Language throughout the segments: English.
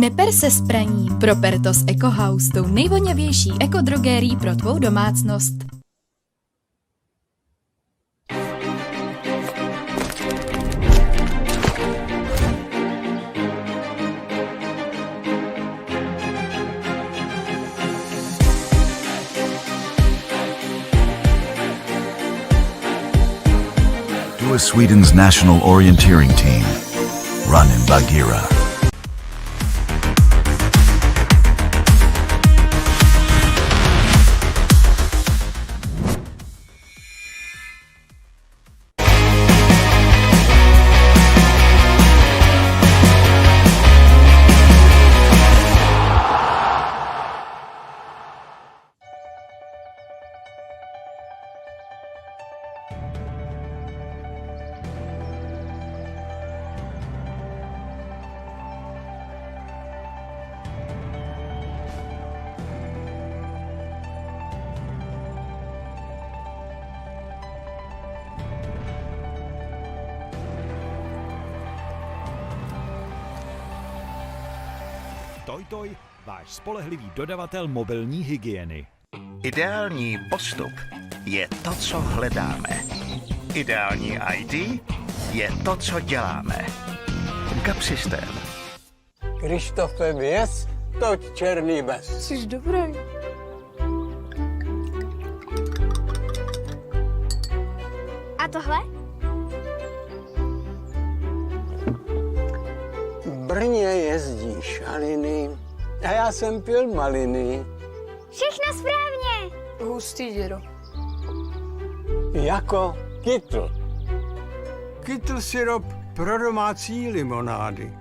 Neper se s praní, proper to s Eco House, tou nejvoněvější ekodrogérií pro tvou domácnost. To a Sweden's national orienteering team, run in Bagheera. Toj, váš spolehlivý dodavatel mobilní hygieny. Ideální postup je to, co hledáme. Ideální ID je to, co děláme. GAP systém. Krištofe věz, toť černý bez. Jsi dobrý. A tohle? V Brně jezdí šaliny a já jsem pil maliny. Všechno správně. Hustý, dědo. Jako kytl. Kytl syrop pro domácí limonády.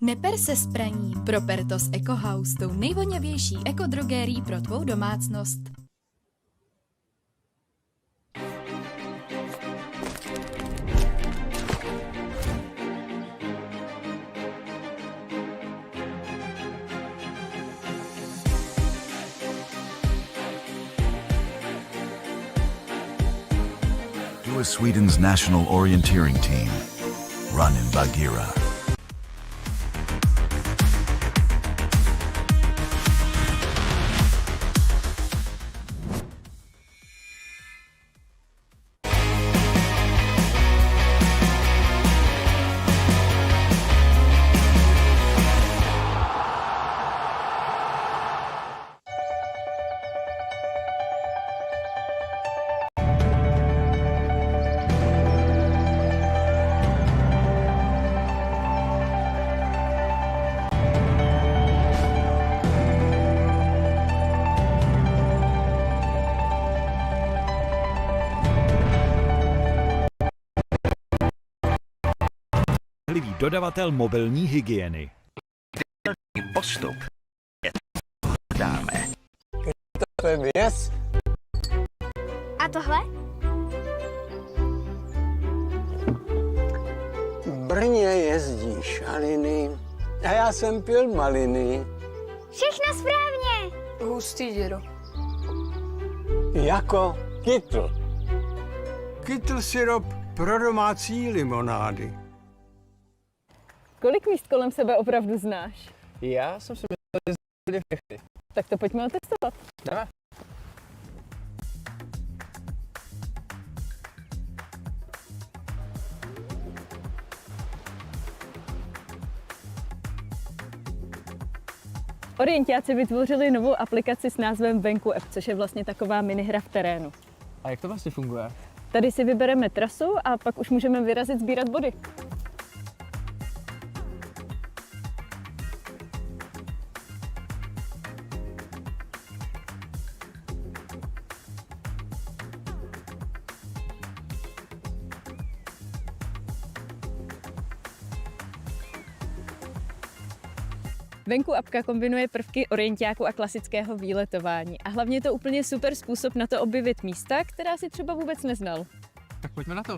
Neper se s praní, proper to s Eco House, tou nejvoněvější ekodrogérií pro tvou domácnost. To a Sweden's national orienteering team, run in Bagheera. Spolehlivý dodavatel mobilní hygieny. Ideální postup je to, co hledáme. Krištofe věz, A tohle? V Brně jezdí šaliny a já jsem pil maliny. Všechno správně. Hustý, dědo. Jako kytl. Kytl syrop pro domácí limonády. Kolik míst kolem sebe opravdu znáš? Já jsem si myslel, že bude všechny. Tak to pojďme otestovat. Jdeme. Orientáci vytvořili novou aplikaci s názvem Venku App, což je vlastně taková minihra v terénu. A jak to vlastně funguje? Tady si vybereme trasu a pak už můžeme vyrazit sbírat body. Venku apka kombinuje prvky orientáku a klasického výletování a hlavně je to úplně super způsob na to objevit místa, která si třeba vůbec neznal. Tak pojďme na to.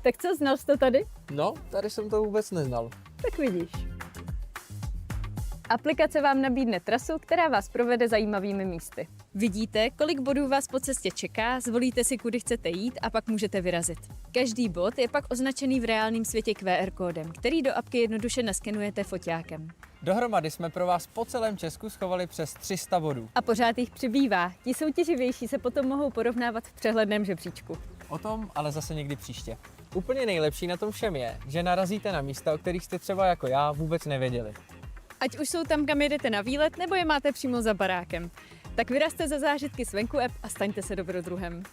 Tak co, znal jsi to tady? No, tady jsem to vůbec neznal. Tak vidíš. Aplikace vám nabídne trasu, která vás provede zajímavými místy. Vidíte, kolik bodů vás po cestě čeká, zvolíte si, kudy chcete jít a pak můžete vyrazit. Každý bod je pak označený v reálném světě QR kódem, který do apky jednoduše naskenujete foťákem. Dohromady jsme pro vás po celém Česku schovali přes 300 bodů. A pořád jich přibývá. Ti soutěživější se potom mohou porovnávat v přehledném žebříčku. O tom ale zase někdy příště. Úplně nejlepší na tom všem je, že narazíte na místa, o kterých jste třeba jako já vůbec nevěděli. Ať už jsou tam, kam jedete na výlet, nebo je máte přímo za barákem. Tak vyrazte za zážitky s Venku App a staňte se dobrodruhem.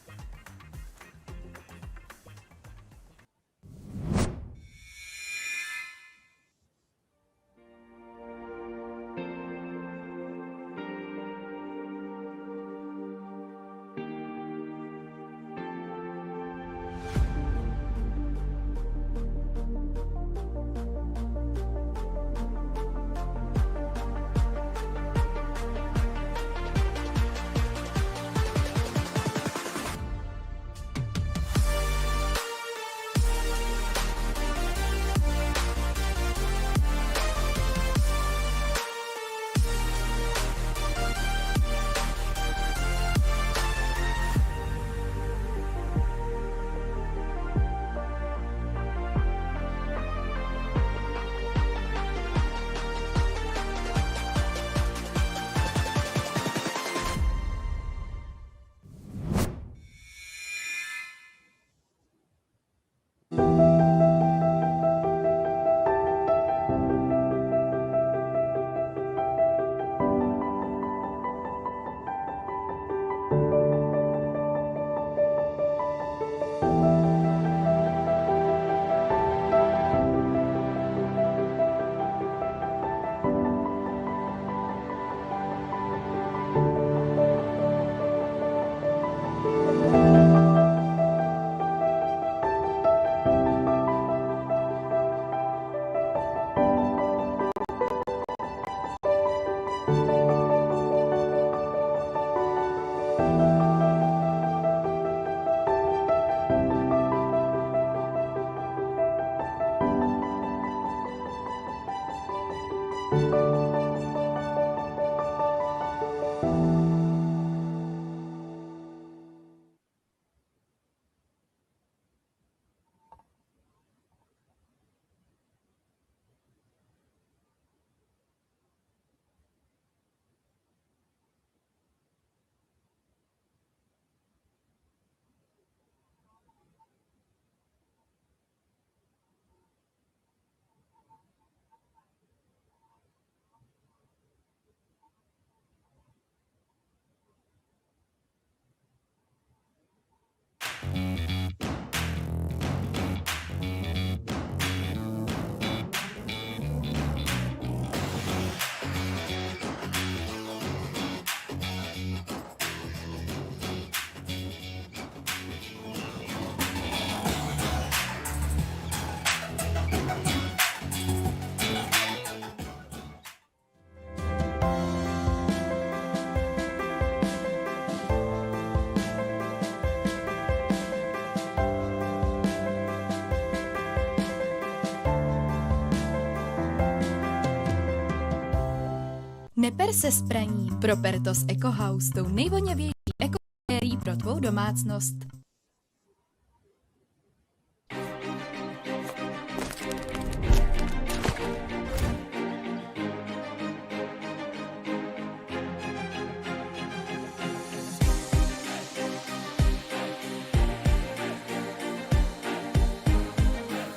Neper se s praní, proper to s Eco House, tou nejvoněvější ekodrogérií pro tvou domácnost.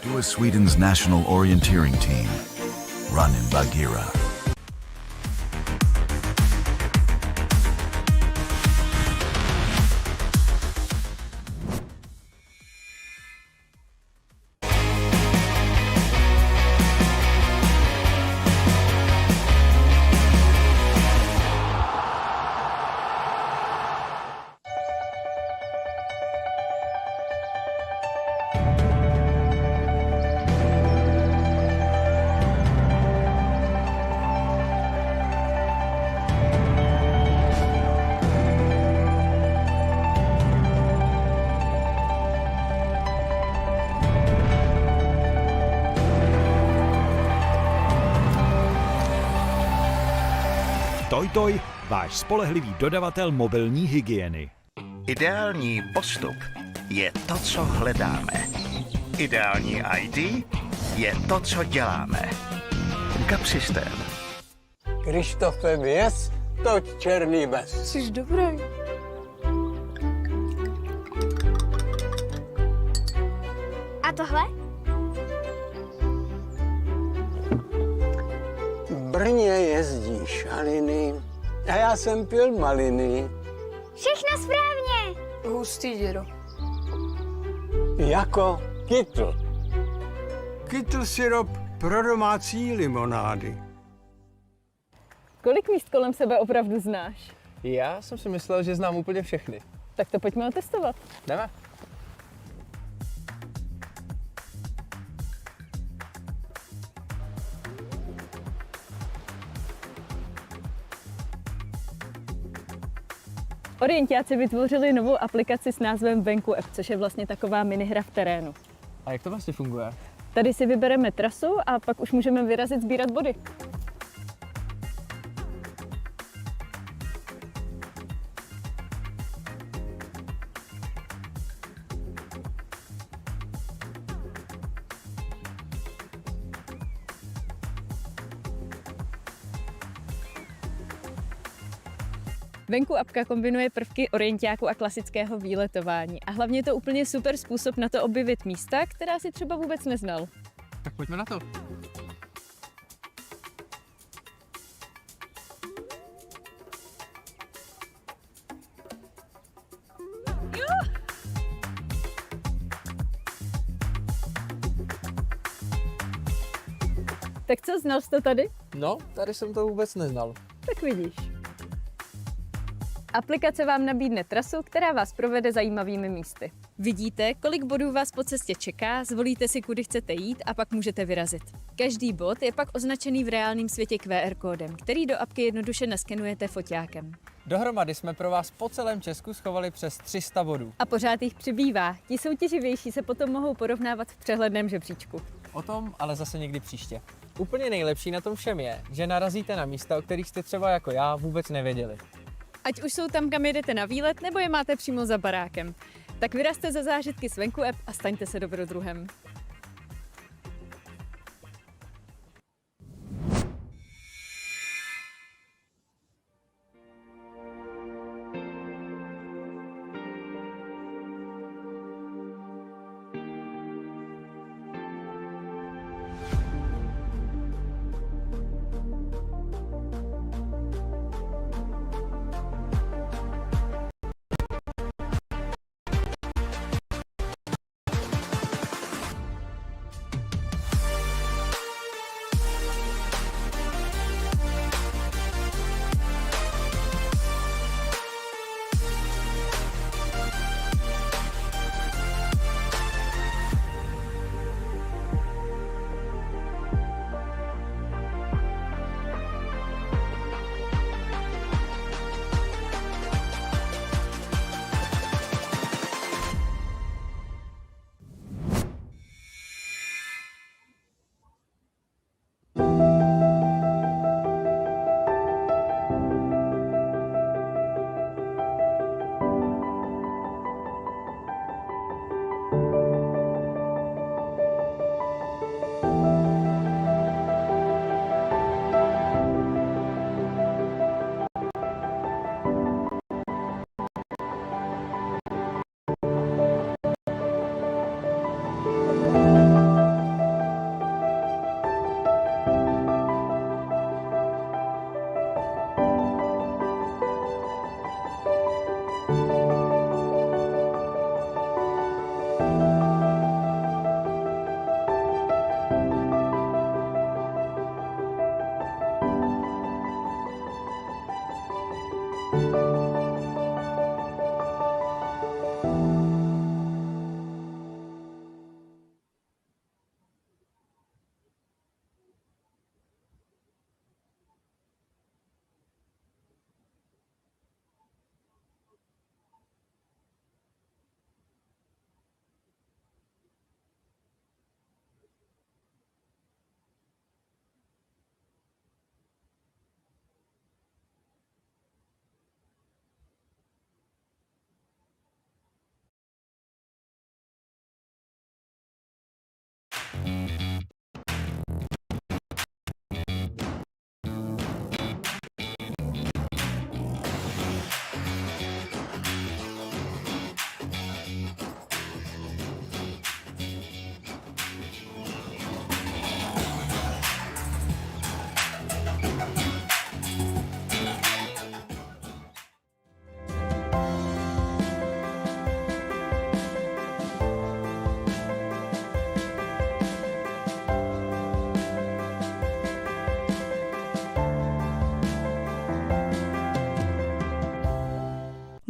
To Sweden's national orienteering team, run in Bagheera. Toj, váš spolehlivý dodavatel mobilní hygieny. Ideální postup je to, co hledáme. Ideální ID je to, co děláme. GAP systém. Krištofe věc, toť černý bez. Jsi dobrý. A tohle? V Brně jezdí šaliny a já jsem pil maliny. Všechno správně. Hustý, dědo. Jako kytl. Kytl syrop pro domácí limonády. Kolik míst kolem sebe opravdu znáš? Já jsem si myslel, že znám úplně všechny. Tak to pojďme otestovat. Jdeme. Orientáci vytvořili novou aplikaci s názvem Venku App, což je vlastně taková minihra v terénu. A jak to vlastně funguje? Tady si vybereme trasu a pak už můžeme vyrazit sbírat body. Venku apka kombinuje prvky orientáku a klasického výletování a hlavně je to úplně super způsob na to objevit místa, která si třeba vůbec neznal. Tak pojďme na to. Tak co, znal jsi to tady? No, tady jsem to vůbec neznal. Tak vidíš. Aplikace vám nabídne trasu, která vás provede zajímavými místy. Vidíte, kolik bodů vás po cestě čeká, zvolíte si, kudy chcete jít a pak můžete vyrazit. Každý bod je pak označený v reálném světě QR kódem, který do apky jednoduše naskenujete foťákem. Dohromady jsme pro vás po celém Česku schovali přes 300 bodů. A pořád jich přibývá. Ti soutěživější se potom mohou porovnávat v přehledném žebříčku. O tom ale zase někdy příště. Úplně nejlepší na tom všem je, že narazíte na místa, o kterých jste třeba jako já vůbec nevěděli. Ať už jsou tam, kam jedete na výlet, nebo je máte přímo za barákem. Tak vyrazte za zážitky s Venku App a staňte se dobrodruhem.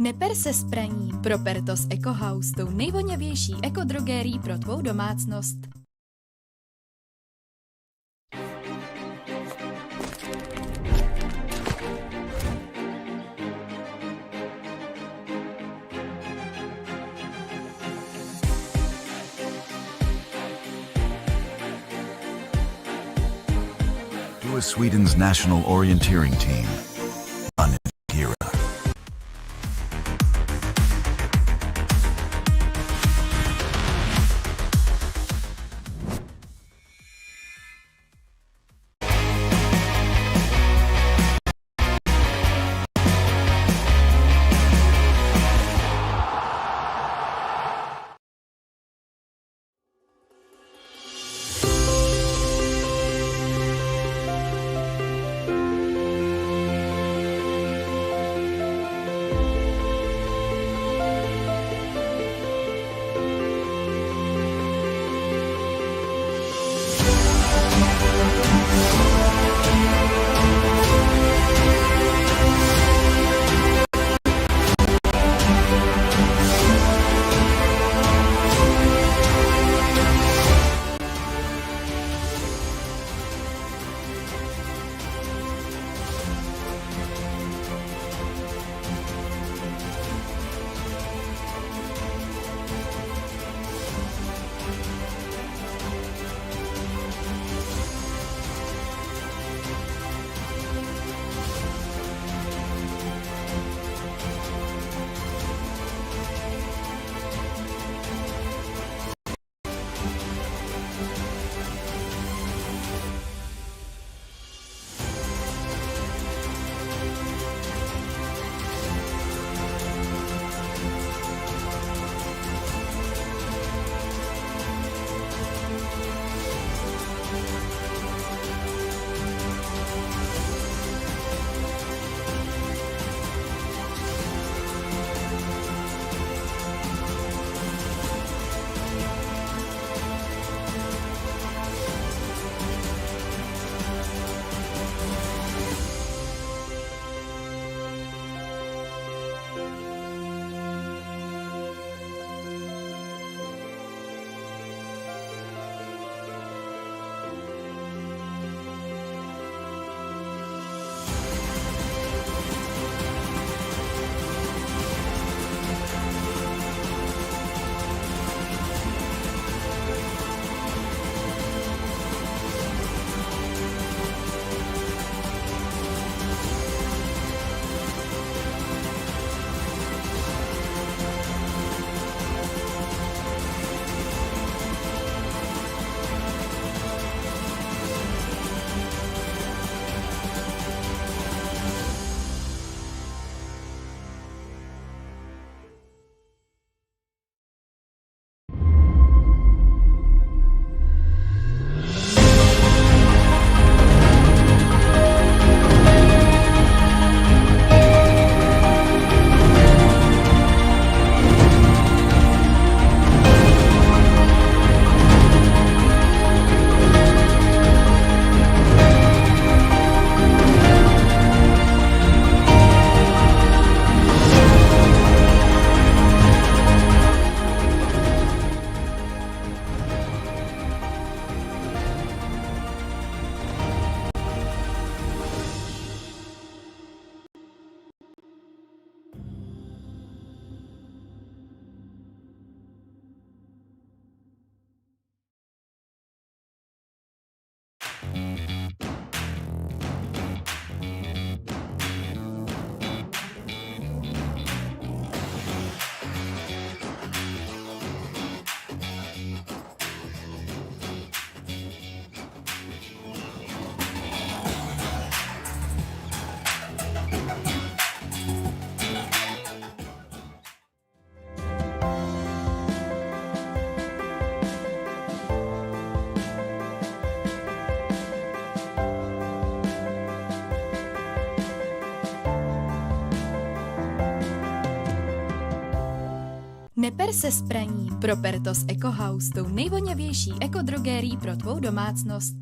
Neper se s praním, proper to s Eco House, tou nejvoněvější ekodrogérií pro tvou domácnost. Who is Sweden's national orienteering team? Neper se s praním, proper to s Ecohouse, tou nejvoněvější ekodrogérií pro tvou domácnost.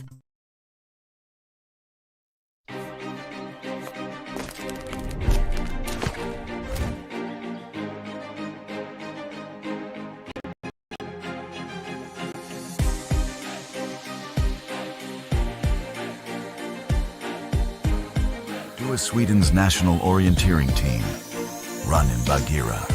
To a Sweden's national orienteering team, run in Bagheera.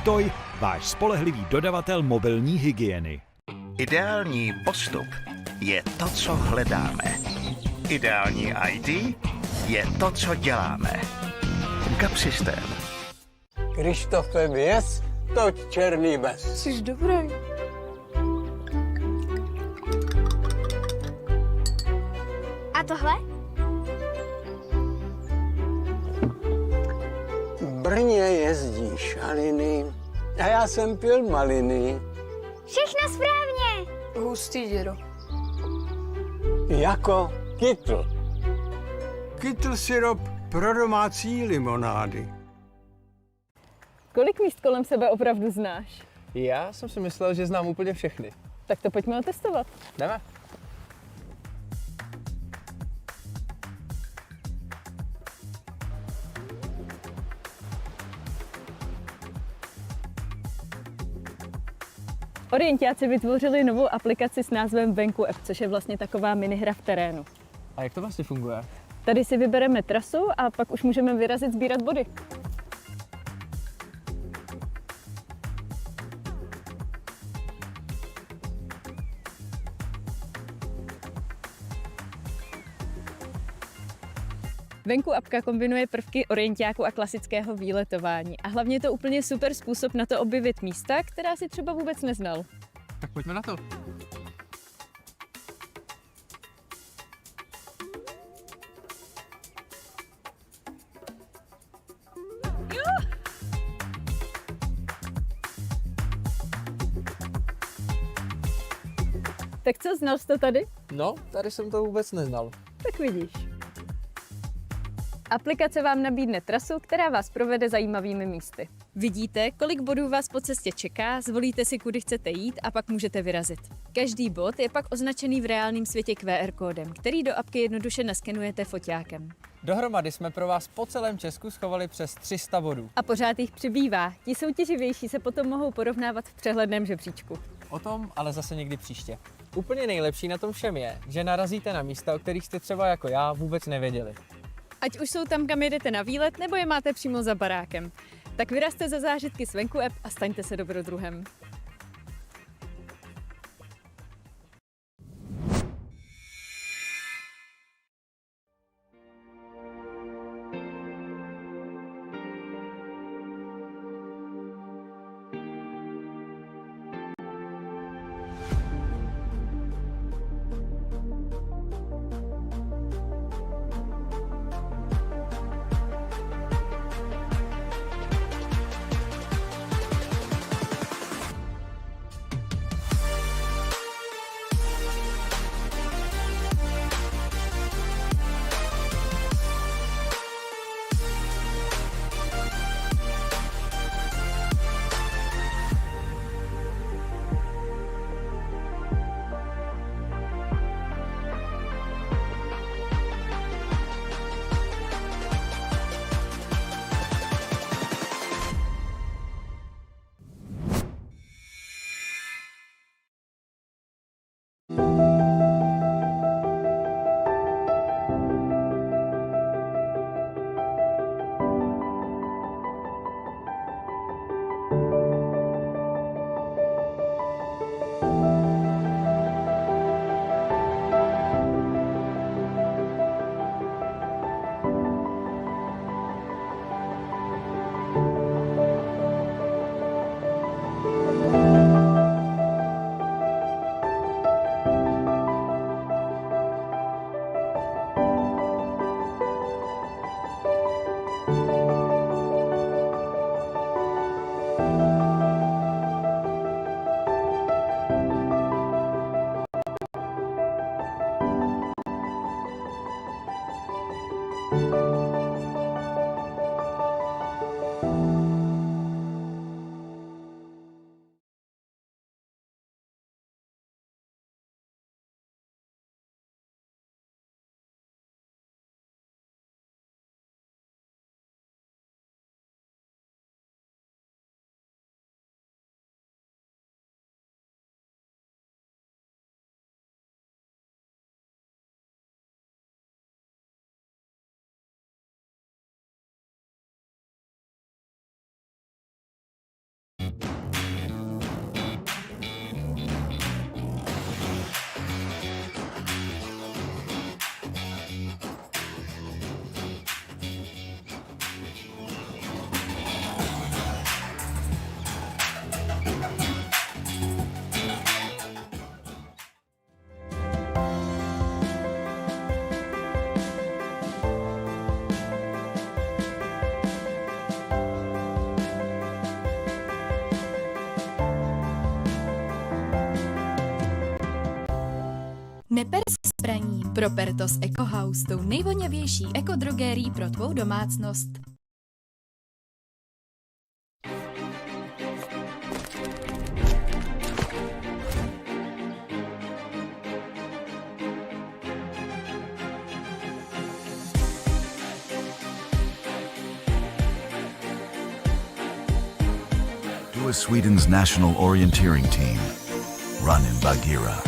Toj, váš spolehlivý dodavatel mobilní hygieny. Ideální postup je to, co hledáme. Ideální ID je to, co děláme. GAP systém. Krištofe, věz, toť černý bez. Jsi dobrý. A tohle? V Brně jezdí šaliny a já jsem pil maliny. Všechno správně. Hustý, dědo. Jako kytl. Kytl syrop pro domácí limonády. Kolik míst kolem sebe opravdu znáš? Já jsem si myslel, že znám úplně všechny. Tak to pojďme otestovat. Jdeme. Orientáci vytvořili novou aplikaci s názvem Venku App, což je vlastně taková minihra v terénu. A jak to vlastně funguje? Tady si vybereme trasu a pak už můžeme vyrazit sbírat body. Venku apka kombinuje prvky orientáku a klasického výletování a hlavně je to úplně super způsob na to objevit místa, která si třeba vůbec neznal. Tak pojďme na to. Tak co, znal jsi to tady? No, tady jsem to vůbec neznal. Tak vidíš. Aplikace vám nabídne trasu, která vás provede zajímavými místy. Vidíte, kolik bodů vás po cestě čeká, zvolíte si, kudy chcete jít a pak můžete vyrazit. Každý bod je pak označený v reálném světě QR kódem, který do apky jednoduše naskenujete foťákem. Dohromady jsme pro vás po celém Česku schovali přes 300 bodů. A pořád jich přibývá. Ti soutěživější se potom mohou porovnávat v přehledném žebříčku. O tom ale zase někdy příště. Úplně nejlepší na tom všem je, že narazíte na místa, o kterých jste třeba jako já vůbec nevěděli. Ať už jsou tam, kam jedete na výlet, nebo je máte přímo za barákem. Tak vyrazte za zážitky s Venku App a staňte se dobrodruhem. Neper se s praním, proper to s Ecohouse, tou nejvoněvější ekodrogérií pro tvou domácnost. Do a Sweden's national orienteering team. Run in Bagheera.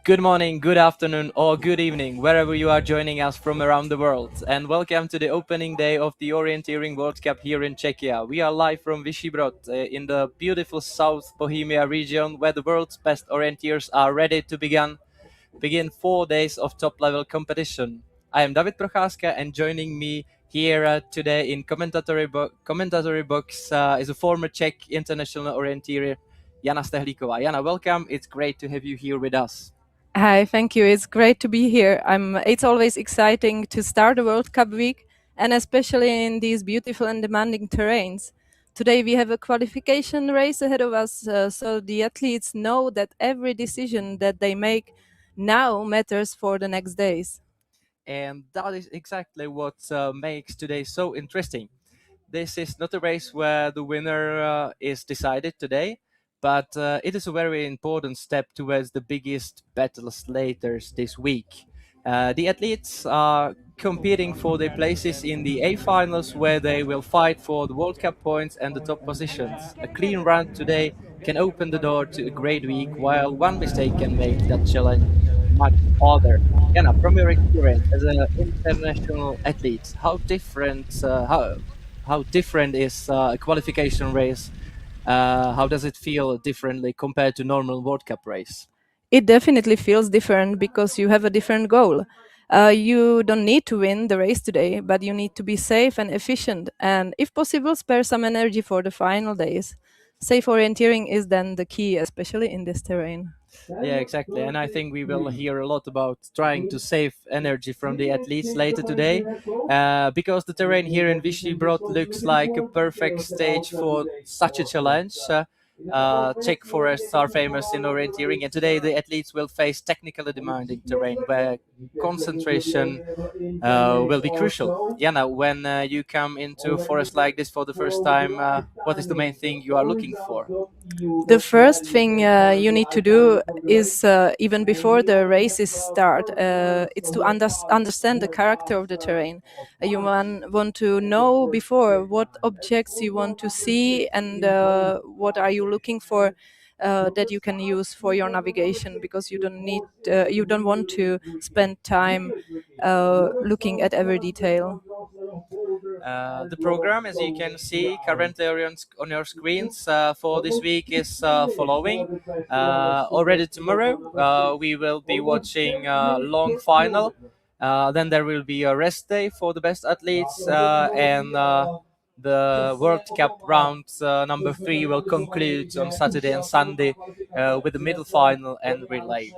Good morning, good afternoon, or good evening, wherever you are joining us from around the world. And welcome to the opening day of the Orienteering World Cup here in Czechia. We are live from Vyšší Brod in the beautiful South Bohemia region, where the world's best orienteers are ready to begin 4 days of top-level competition. I am David Procházka, and joining me here today in commentatory box is a former Czech international orienteer, Jana Stehlíková. Jana, welcome. It's great to have you here with us. Hi, thank you. It's great to be here. It's always exciting to start the World Cup week, and especially in these beautiful and demanding terrains. Today we have a qualification race ahead of us, so the athletes know that every decision that they make now matters for the next days. And that is exactly what makes today so interesting. This is not a race where the winner is decided today, but it is a very important step towards the biggest battles later this week. The athletes are competing for their places in the A finals, where they will fight for the World Cup points and the top positions. A clean run today can open the door to a great week, while one mistake can make that challenge much harder. Jana, from your experience as an international athlete, how different is a qualification race? How does it feel differently compared to normal World Cup race? It definitely feels different because you have a different goal. You don't need to win the race today, but you need to be safe and efficient, and if possible, spare some energy for the final days. Safe orienteering is then the key, especially in this terrain. Yeah, exactly. And I think we will hear a lot about trying to save energy from the athletes later today, because the terrain here in Vyšší Brod looks like a perfect stage for such a challenge. Czech forests are famous in orienteering, and today the athletes will face technically demanding terrain where concentration will be crucial. Jana, when you come into a forest like this for the first time, what is the main thing you are looking for? The first thing you need to do is, even before the races start, it's to understand the character of the terrain. You want to know before what objects you want to see and what are you looking for. that you can use for your navigation, because you don't want to spend time looking at every detail. The program, as you can see currently on your screens, for this week is following. Already tomorrow, we will be watching long final. Then there will be a rest day for the best athletes, and the World Cup round number 3 will conclude on Saturday and Sunday with the middle final and relay.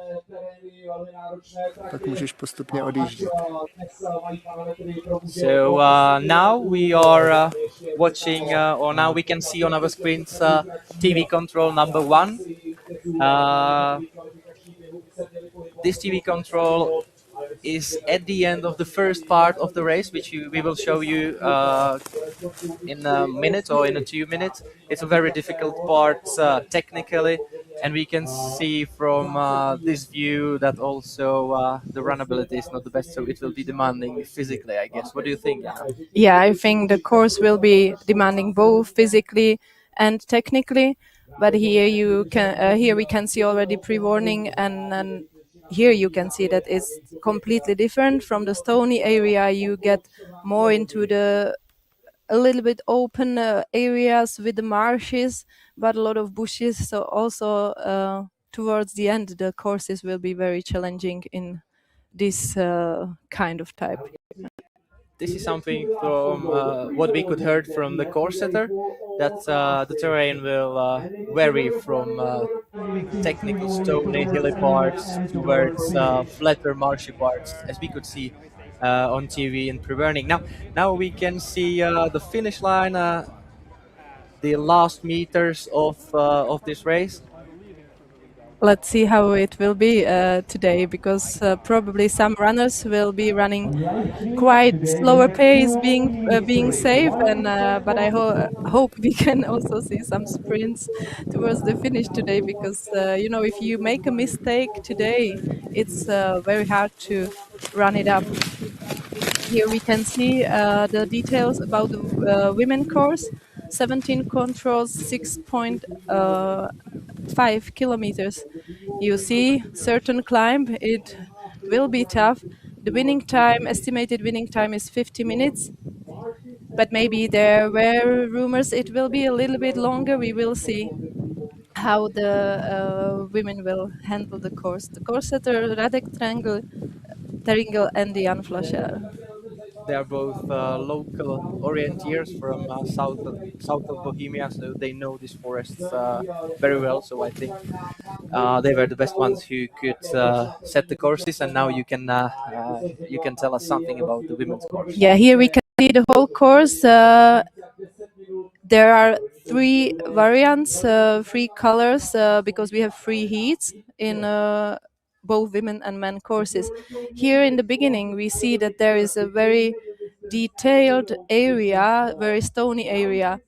Pak můžeš postupně odjíždět. So now we are watching, or now we can see on our screens TV control number 1. This TV control is at the end of the first part of the race, which we will show you in a minute or in a 2 minutes. It's a very difficult part technically, and we can see from this view that also the runnability is not the best, so it will be demanding physically, I guess. What do you think, Anna? Yeah, I think the course will be demanding both physically and technically. But here here we can see already pre-warning, and here you can see that it's completely different from the stony area. You get more into a little bit open areas with the marshes, but a lot of bushes. So also towards the end, the courses will be very challenging in this kind of type. This is something from what we could heard from the course setter, that the terrain will vary from technical stony hilly parts towards flatter marshy parts, as we could see on TV in pre-burning. Now we can see the finish line, the last meters of this race. Let's see how it will be today, because probably some runners will be running quite slower pace, being safe, and but I hope we can also see some sprints towards the finish today, because if you make a mistake today, it's very hard to run it up. Here we can see the details about the women course. 17 controls, 6.5 kilometers. You see certain climb, it will be tough. The estimated winning time is 50 minutes. But maybe there were rumors it will be a little bit longer. We will see how the women will handle the course. The course setter, Radek Teringel and Jan Flasher. They are both local orienteers from south of Bohemia, so they know these forests very well. So I think they were the best ones who could set the courses. And now you can tell us something about the women's course. Yeah, here we can see the whole course. There are 3 variants, 3 colors, because we have 3 heats in both women and men courses. Here in the beginning, we see that there is a very detailed area, very stony area.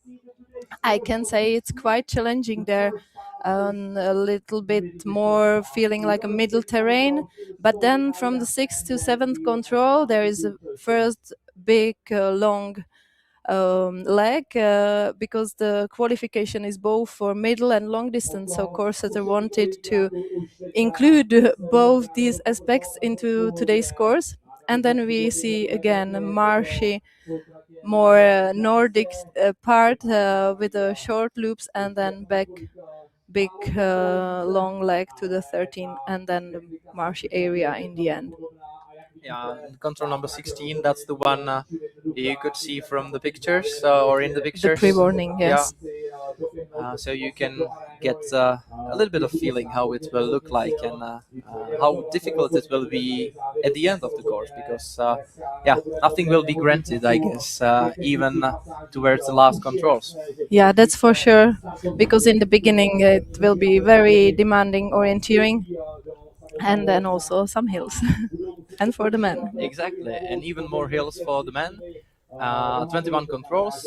I can say it's quite challenging there, a little bit more feeling like a middle terrain. But then from the 6th to 7th control, there is a first big, long leg, because the qualification is both for middle and long distance. So course setter wanted to include both these aspects into today's course. And then we see again a marshy, more Nordic part with the short loops, and then back big long leg to the 13, and then the marshy area in the end. Yeah, control number 16, that's the one you could see from the pictures, or in the pictures. The pre-warning, yes. Yeah. So you can get a little bit of feeling how it will look like, and how difficult it will be at the end of the course, because nothing will be granted, I guess, even towards the last controls. Yeah, that's for sure, because in the beginning it will be very demanding orienteering, and then also some hills. And for the men. Exactly, and even more hills for the men. 21 controls.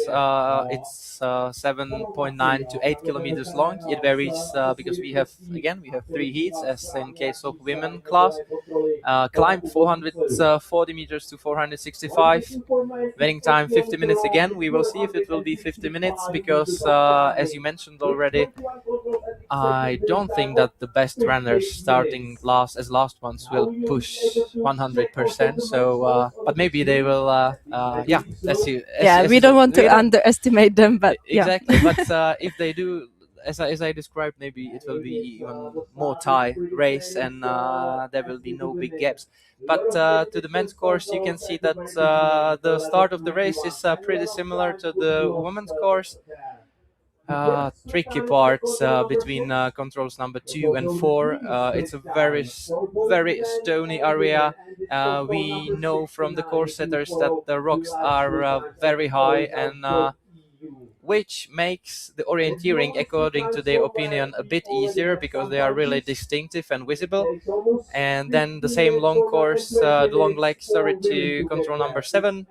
It's 7.9 to 8 kilometers long. It varies because we have 3 heats, as in case of women class. Climb 440 meters to 465. Winning time 50 minutes again. We will see if it will be 50 minutes, because as you mentioned already, I don't think that the best runners starting last ones will push 100%. So, but maybe they will. Yeah, let's see. We don't want to underestimate them, but exactly. But if they do, as I described, maybe it will be even more tie race, and there will be no big gaps. But to the men's course, you can see that the start of the race is pretty similar to the women's course. Tricky parts between controls number 2 and 4. It's a very stony area. We know from the course setters that the rocks are very high, and which makes the orienteering, according to their opinion, a bit easier because they are really distinctive and visible. And then the same long course, the long leg started to control number 7.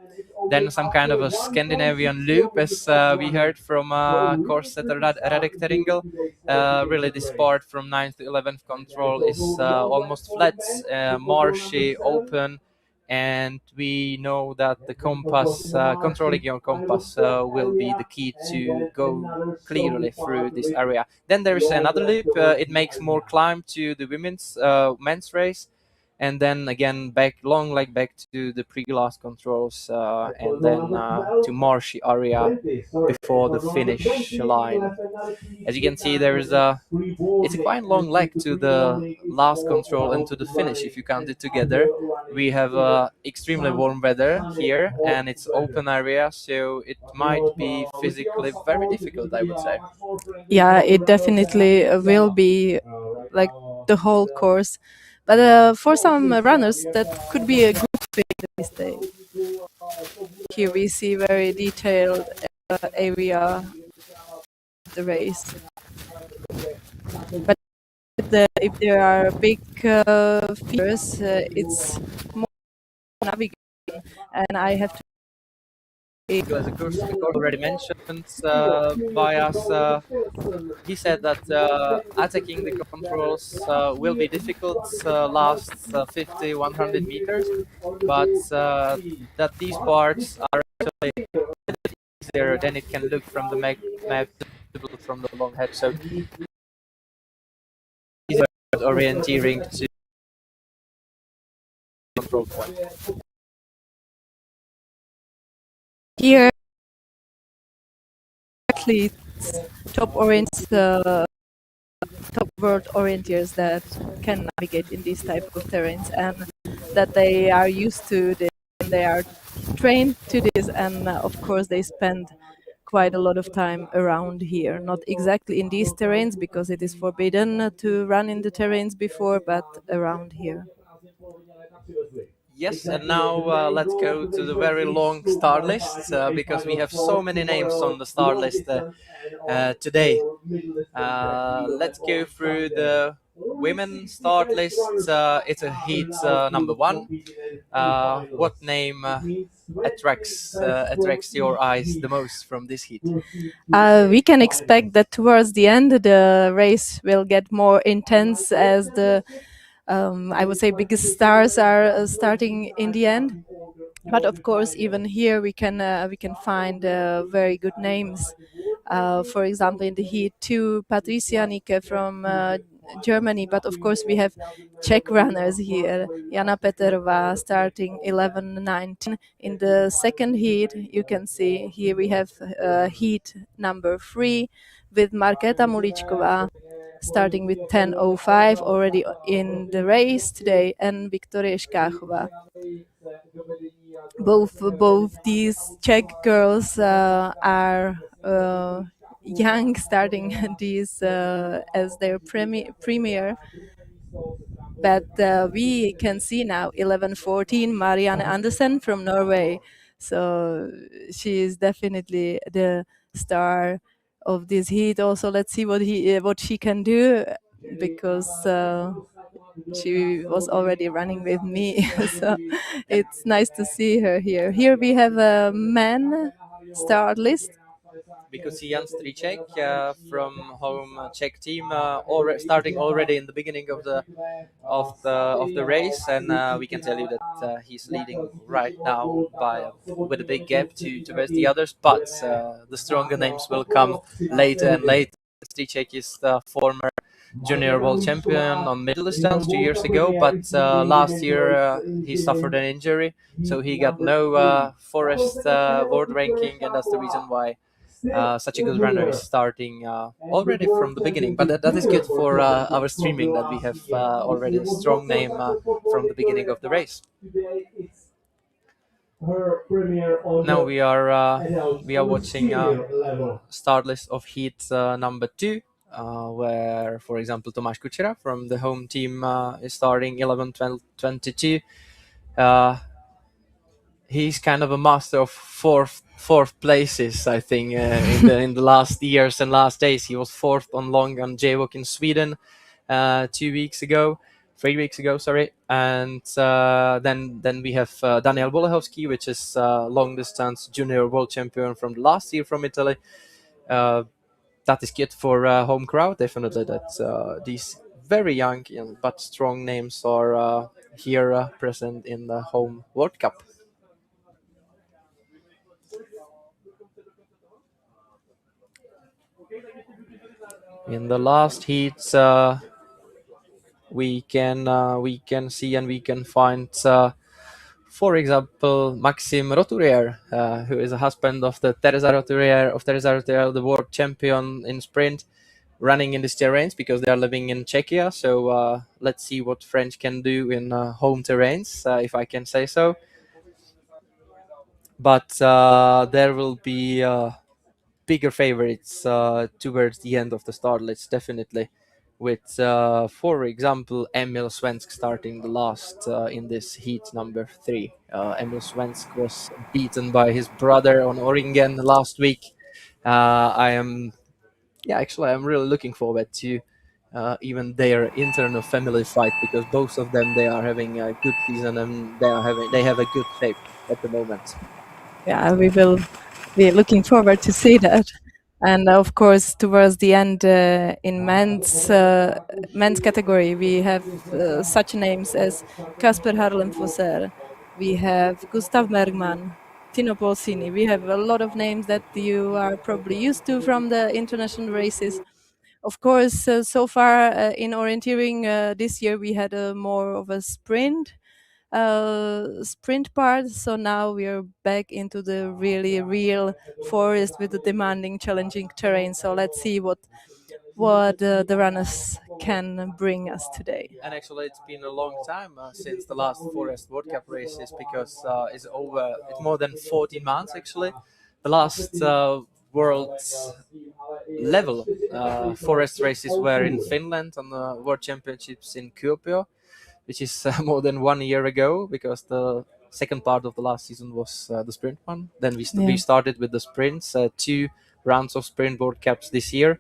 Then some kind of a Scandinavian loop, as we heard from course setter Radek Teringel. Really, this part from 9th to 11th control is almost flat, marshy, open. And we know that the compass, controlling your compass, will be the key to go clearly through this area. Then there's another loop. It makes more climb to the men's race, and then again long leg back to the pre-glass controls, and then to marshy area before the finish line. As you can see, it's a quite long leg to the last control and to the finish. If you count it together, we have extremely warm weather here, and it's open area, so it might be physically very difficult, I would say. Yeah, it definitely will be like the whole course. But for some runners, that could be a good thing. Here we see very detailed area of the race. But if there are big features, it's more navigation, and I have to. As the course already mentioned by us, he said that attacking the controls will be difficult last 50, 100 meters, but that these parts are actually easier than it can look from the map from the long head. So easier orienteering to control point. Here, athletes, top world orienteers that can navigate in these type of terrains, and that they are used to this, and they are trained to this, and of course they spend quite a lot of time around here. Not exactly in these terrains because it is forbidden to run in the terrains before, but around here. Yes, and now let's go to the very long start list because we have so many names on the start list today. Let's go through the women start list. It's a heat number 1. What name attracts your eyes the most from this heat? We can expect that towards the end the race will get more intense as the I would say biggest stars are starting in the end. But of course, even here we can find very good names. For example, in the heat 2, Patricia Nicke from Germany. But of course, we have Czech runners here. Jana Peterová starting 11:19 in the second heat. You can see here we have heat number 3 with Markéta Muličková starting with 10:05 already in the race today, and Viktorie Škáchová. Both these Czech girls are young, starting these as their premier. But we can see now 11:14 Marianne Andersen from Norway. So she is definitely the star of this heat. Also, let's see what she can do, because she was already running with me. So it's nice to see her here. Here we have a men start list. We could see Jan Stříček from home Czech team starting already in the beginning of the race, and we can tell you that he's leading right now with a big gap towards the others. But the stronger names will come later and later. Stříček is the former junior world champion on middle distance 2 years ago, but last year he suffered an injury, so he got no forest world ranking, and that's the reason why such a good runner is starting already from the beginning. But that is good for our streaming, that we have already a strong name from the beginning of the race. Now we are watching start list of heat number 2, where, for example, Tomáš Kučera from the home team is starting 11, 12, 22. He's kind of a master of fourth places, I think, in the last years and last days. He was 4th on long on J-Walk in Sweden 3 weeks ago, sorry. And then we have Daniel Bolechowski, which is long distance junior world champion from the last year from Italy. That is good for home crowd, definitely. That these very young but strong names are here present in the home World Cup. In the last heats, we can see and we can find, for example, Maxime Roturier, who is a husband of the Teresa Roturier, the world champion in sprint, running in these terrains because they are living in Czechia. So let's see what French can do in home terrains, if I can say so. But there will be bigger favorites towards the end of the start list, definitely, with, for example, Emil Svensk starting the last in this heat number 3. Emil Svensk was beaten by his brother on Oringen last week. I'm really looking forward to even their internal family fight, because both of them, they are having a good season and they have a good shape at the moment. Yeah, we will be looking forward to see that. And of course, towards the end, in men's category, we have such names as Kasper Harlem-Fosser, we have Gustav Bergman, Tino Polsini. We have a lot of names that you are probably used to from the international races. Of course, so far in orienteering this year, we had more of a sprint part. So now we are back into the really real forest with the demanding, challenging terrain. So let's see what the runners can bring us today. And actually, it's been a long time since the last Forest World Cup races, because it's more than 14 months actually. The last world level forest races were in Finland on the World Championships in Kuopio, which is more than 1 year ago, because the second part of the last season was the sprint one. Then we started with the sprints, 2 rounds of sprint World Cups this year,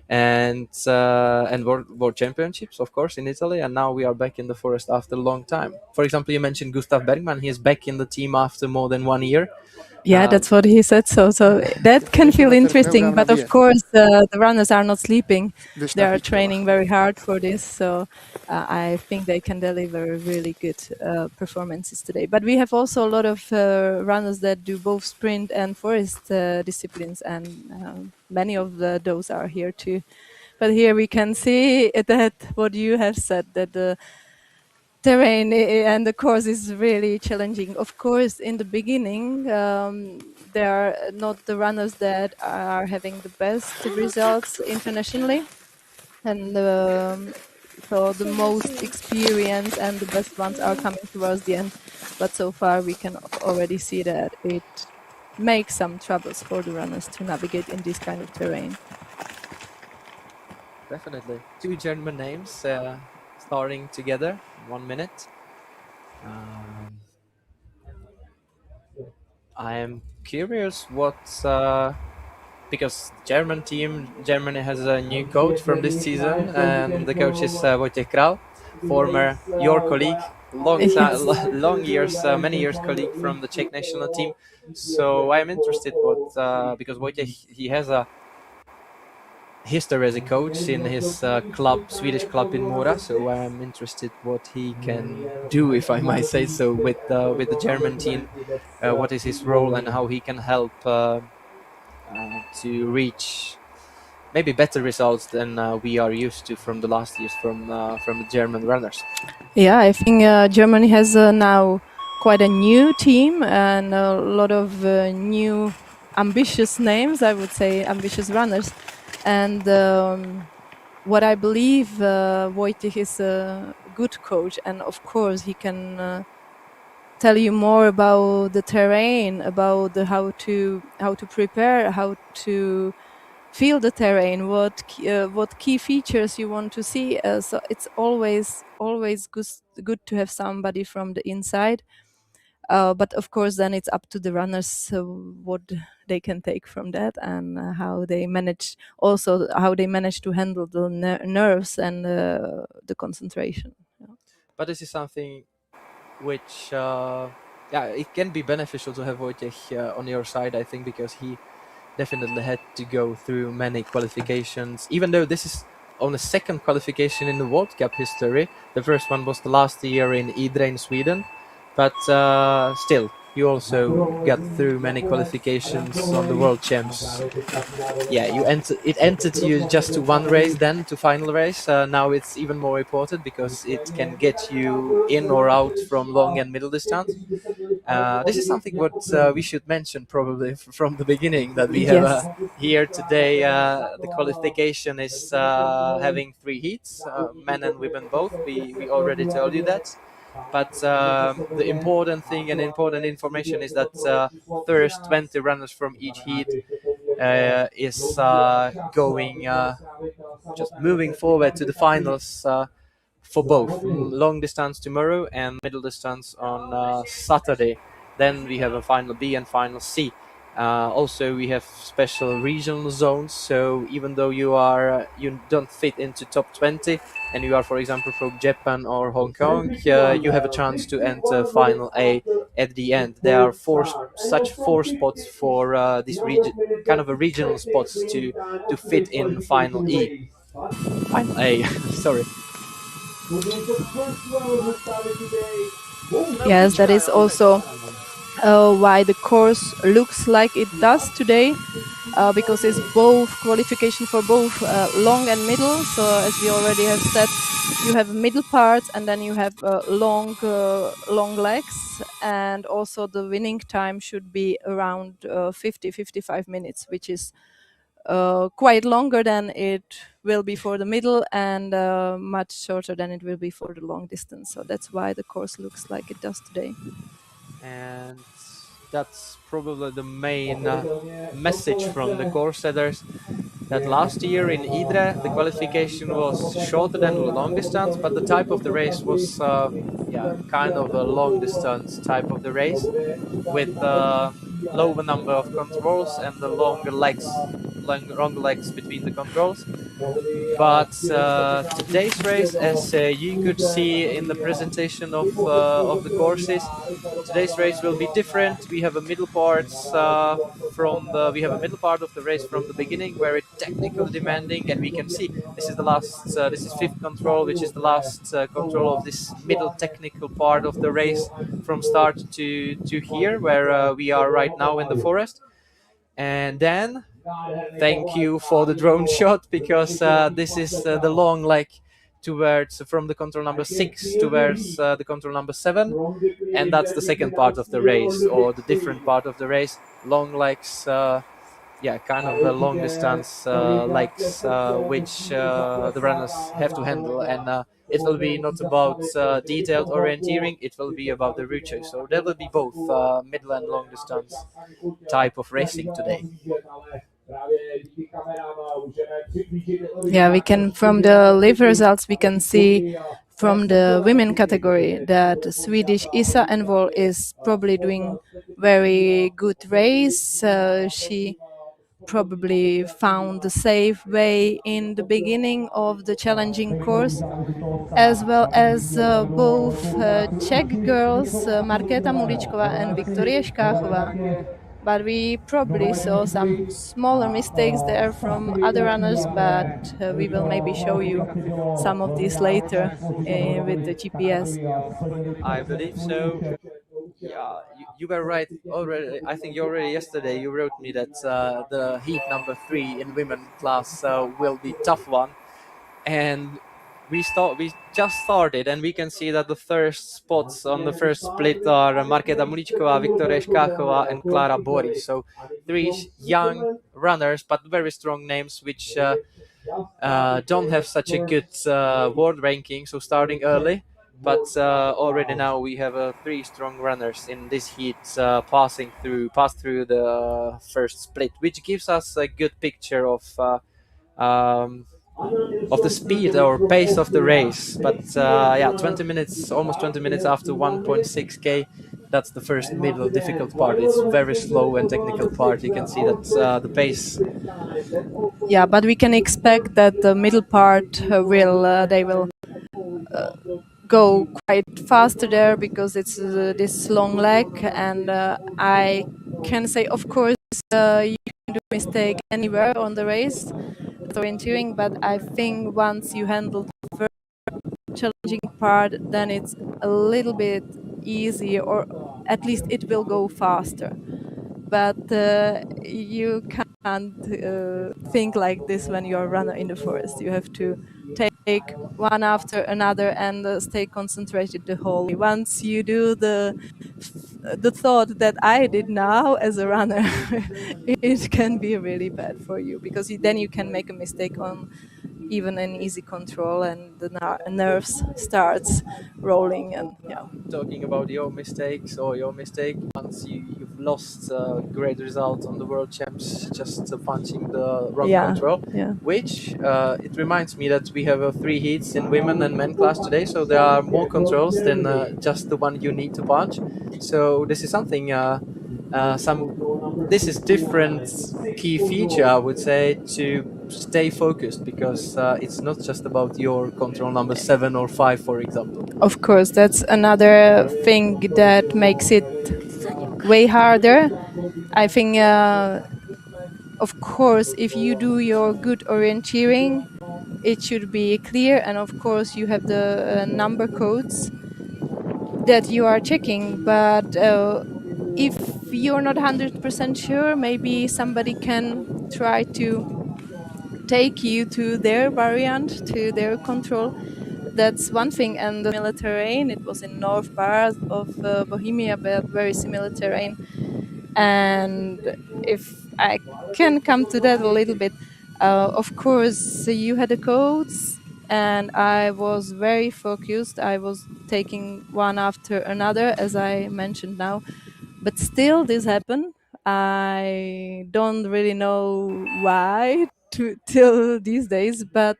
and World Championships, of course, in Italy. And now we are back in the forest after a long time. For example, you mentioned Gustav Bergman. He is back in the team after more than 1 year. Yeah, that's what he said. So that can feel interesting. But of course, the runners are not sleeping. They are training very hard for this. So I think they can deliver really good performances today. But we have also a lot of runners that do both sprint and forest disciplines, and many of those are here too. But here we can see that what you have said, that the terrain and the course is really challenging. Of course, in the beginning, there are not the runners that are having the best results internationally, and so the most experienced and the best ones are coming towards the end. But so far, we can already see that it makes some troubles for the runners to navigate in this kind of terrain. Definitely. 2 German names starting together in 1 minute. I am curious what, because Germany has a new coach from this season, and the coach is Wojciech Kral, former your colleague, many years colleague from the Czech national team. So I am interested because Wojciech, he has a history as a coach in his Swedish club in Mora. So I'm interested what he can do, if I might say so, with the German team. What is his role and how he can help to reach maybe better results than we are used to from the last years from the German runners. Yeah, I think Germany has now quite a new team and a lot of new ambitious names, I would say, ambitious runners. And what I believe, Wojciech is a good coach, and of course he can tell you more about the terrain, about how to prepare, how to feel the terrain, what key features you want to see. So it's always good to have somebody from the inside. But of course, then it's up to the runners what they can take from that, and how they manage to handle the nerves and the concentration. Yeah. But this is something which, it can be beneficial to have Wojciech on your side, I think, because he definitely had to go through many qualifications, even though this is on the second qualification in the World Cup history. The first one was the last year in Idre in Sweden, but still, you also got through many qualifications on the World Champs. Yeah, it entered you just to one race, then to final race. Now it's even more important because it can get you in or out from long and middle distance. This is something what we should mention probably from the beginning, that we have here today. The qualification is having 3 heats, men and women both. We already told you that. But the important thing and important information is that first 20 runners from each heat is going just moving forward to the finals for both long distance tomorrow and middle distance on Saturday. Then we have a final B and final C. Also, we have special regional zones. So even though you don't fit into top 20, and you are, for example, from Japan or Hong Kong, you have a chance to enter final A at the end. There are 4 spots for this region, kind of a regional spots to fit in final E, final A. Sorry. Yes, that is also why the course looks like it does today, because it's both qualification for both long and middle. So as we already have said, you have middle parts and then you have long legs, and also the winning time should be around 50-55 minutes, which is quite longer than it will be for the middle, and much shorter than it will be for the long distance. So that's why the course looks like it does today. And that's probably the main message from the course setters, that last year in Idre the qualification was shorter than the long distance, but the type of the race was kind of a long distance type of the race, with lower number of controls and the longer legs between the controls. But today's race, as you could see in the presentation of the courses, today's race will be different. We have a middle part of the race from the beginning, very technically demanding, and we can see this is the last. This is 5th control, which is the last control of this middle technical part of the race, from start to here, where we are right now in the forest. And then, thank you for the drone shot, because this is the long leg towards from the control number 6 towards the control number 7, and that's the second part of the race, or the different part of the race. Long legs, kind of the long distance legs, which the runners have to handle, and it will be not about detailed orienteering, it will be about the route choice. So there will be both middle and long distance type of racing today. Yeah, we can, from the live results, we can see from the women category that Swedish Isa Envol is probably doing very good race. She probably found the safe way in the beginning of the challenging course, as well as both Czech girls, Markéta Muličková and Viktoria Škáchová. But we probably saw some smaller mistakes there from other runners, but we will maybe show you some of these later with the GPS. I believe so. Yeah, you were right already. I think you already yesterday you wrote me that the heat number 3 in women class will be tough one, and we just started, and we can see that the first spots on the first split are Markéta Muličková, Viktoria Škáchová, and Klára Boris. So 3 young runners, but very strong names, which don't have such a good world ranking. So starting early, but already now we have 3 strong runners in this heat passed through the first split, which gives us a good picture of the speed or pace of the race. But 20 minutes, almost 20 minutes after 1.6k, that's the first middle difficult part. It's very slow and technical part. You can see that the pace. Yeah, but we can expect that the middle part will go quite faster there, because it's this long leg, and I can say, of course, you can do mistake anywhere on the race, orienteering, but I think once you handle the very challenging part, then it's a little bit easier, or at least it will go faster. But you can't think like this when you're a runner in the forest. You have to take one after another and stay concentrated the whole way. Once you do the thought that I did now as a runner, it can be really bad for you, because then you can make a mistake on even an easy control, and the nerves starts rolling. And Talking about your mistakes or your mistake, once you've lost a great result on the world champs just punching the wrong control, which it reminds me that we have 3 heats in women and men class today, so there are more controls than just the one you need to punch. So this is something this is different key feature, I would say, to stay focused, because it's not just about your control number 7 or 5, for example. Of course, that's another thing that makes it way harder. I think, of course, if you do your good orienteering, it should be clear, and of course you have the number codes that you are checking, but if you're not 100% sure, maybe somebody can try to take you to their variant, to their control. That's one thing. And the similar terrain, it was in north part of Bohemia, but very similar terrain. And if I can come to that a little bit, of course you had the codes, and I was very focused. I was taking one after another, as I mentioned now, but still this happened. I don't really know why till these days, but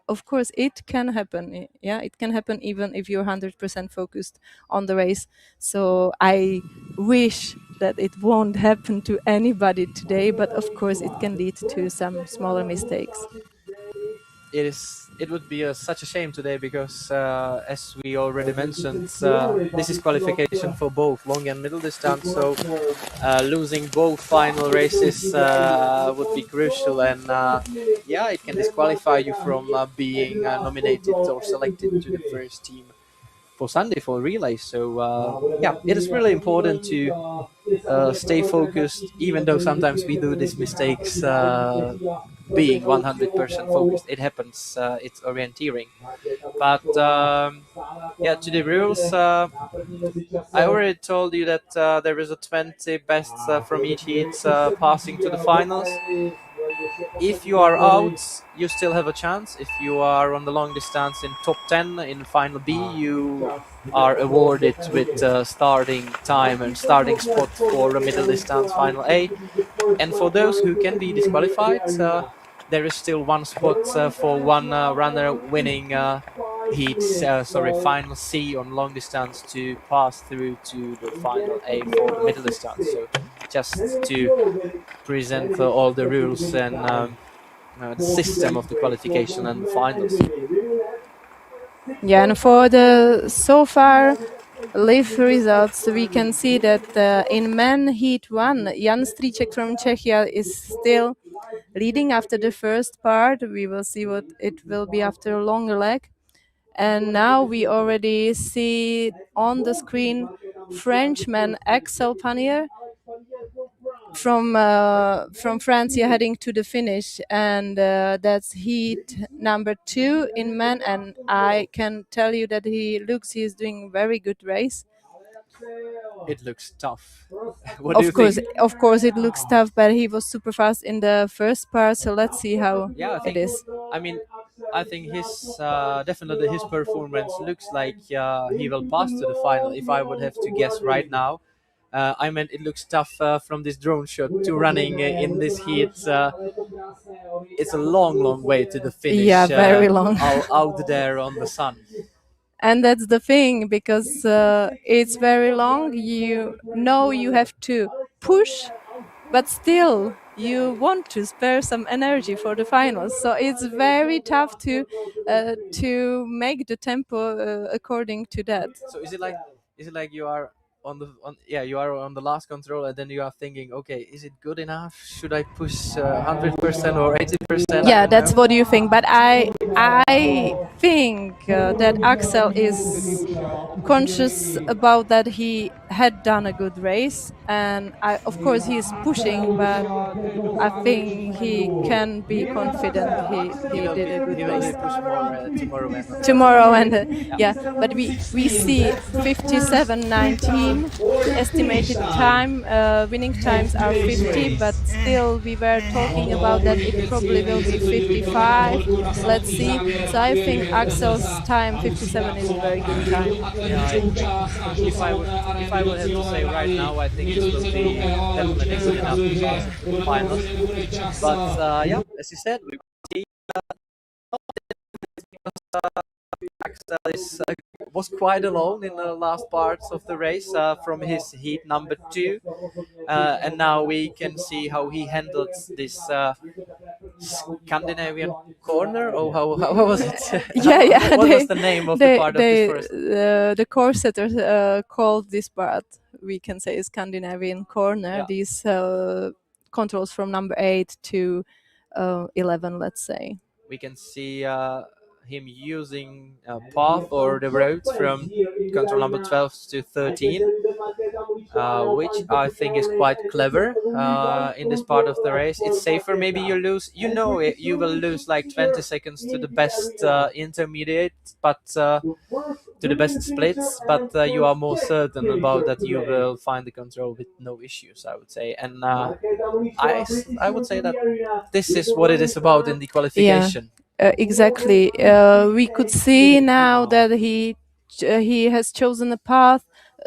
of course it can happen. Yeah, it can happen even if you're 100% focused on the race. So I wish that it won't happen to anybody today, but of course it can lead to some smaller mistakes. It would be such a shame today, because as we already mentioned, this is qualification for both long and middle distance, so losing both final races would be crucial, and it can disqualify you from being nominated or selected to the first team for Sunday for relay. So it is really important to stay focused, even though sometimes we do these mistakes. Being 100% focused, it happens. It's orienteering, but to the rules. I already told you that there is a 20 best from each heat passing to the finals. If you are out, you still have a chance. If you are on the long distance in top 10 in final B, you are awarded with starting time and starting spot for a middle distance final A. And for those who can be disqualified, there is still one spot for one runner winning final C on long distance to pass through to the final A for the middle distance. So just to present all the rules and the system of the qualification and the finals. Yeah, and for the so far live results, we can see that in men heat 1, Jan Stříček from Czechia is still leading after the first part. We will see what it will be after a longer leg. And now we already see on the screen Frenchman Axel Panier from France, heading to the finish, and that's heat number 2 in men. And I can tell you that he's doing very good race. It looks tough. What do you think? Of course, it looks tough, but he was super fast in the first part. So let's see how it is. I mean, I think his definitely his performance looks like he will pass to the final. If I would have to guess right now, I mean, it looks tough from this drone shot to running in this heat. It's a long way to the finish. Yeah, very long. out there on the sun. And that's the thing, because it's very long. You know you have to push, but still you want to spare some energy for the finals. So it's very tough to make the tempo according to that. So is it like you are you are on the last control, and then you are thinking, okay, is it good enough? Should I push 100% or 80%? Yeah, that's what you think. But I think that Axel is conscious about that. He had done a good race, and of course he's pushing, but I think he can be confident he did a good race. Push more Tomorrow and yeah, but we see 57:19. The estimated time, winning times are 50, but still we were talking about that it probably will be 55. Let's see. So I think Axel's time 57 is a very good time. If I would have to say right now, I think it will be definitely good enough to pass the finals. But yeah, as you said, we will see. Axel was quite alone in the last parts of the race from his heat number 2, and now we can see how he handled this Scandinavian corner. Oh, how was it? Yeah. What was the name of the part of this first? The course setters called this part, we can say, Scandinavian corner. Yeah. These controls from number 8 to 11, let's say. We can see him using path or the roads from control number 12 to 13, which I think is quite clever in this part of the race. It's safer. Maybe you lose, you will lose like 20 seconds to the best intermediate, but to the best splits, but you are more certain about that you will find the control with no issues, I would say. And I would say that this is what it is about in the qualification. Yeah. Exactly. We could see now that he has chosen a path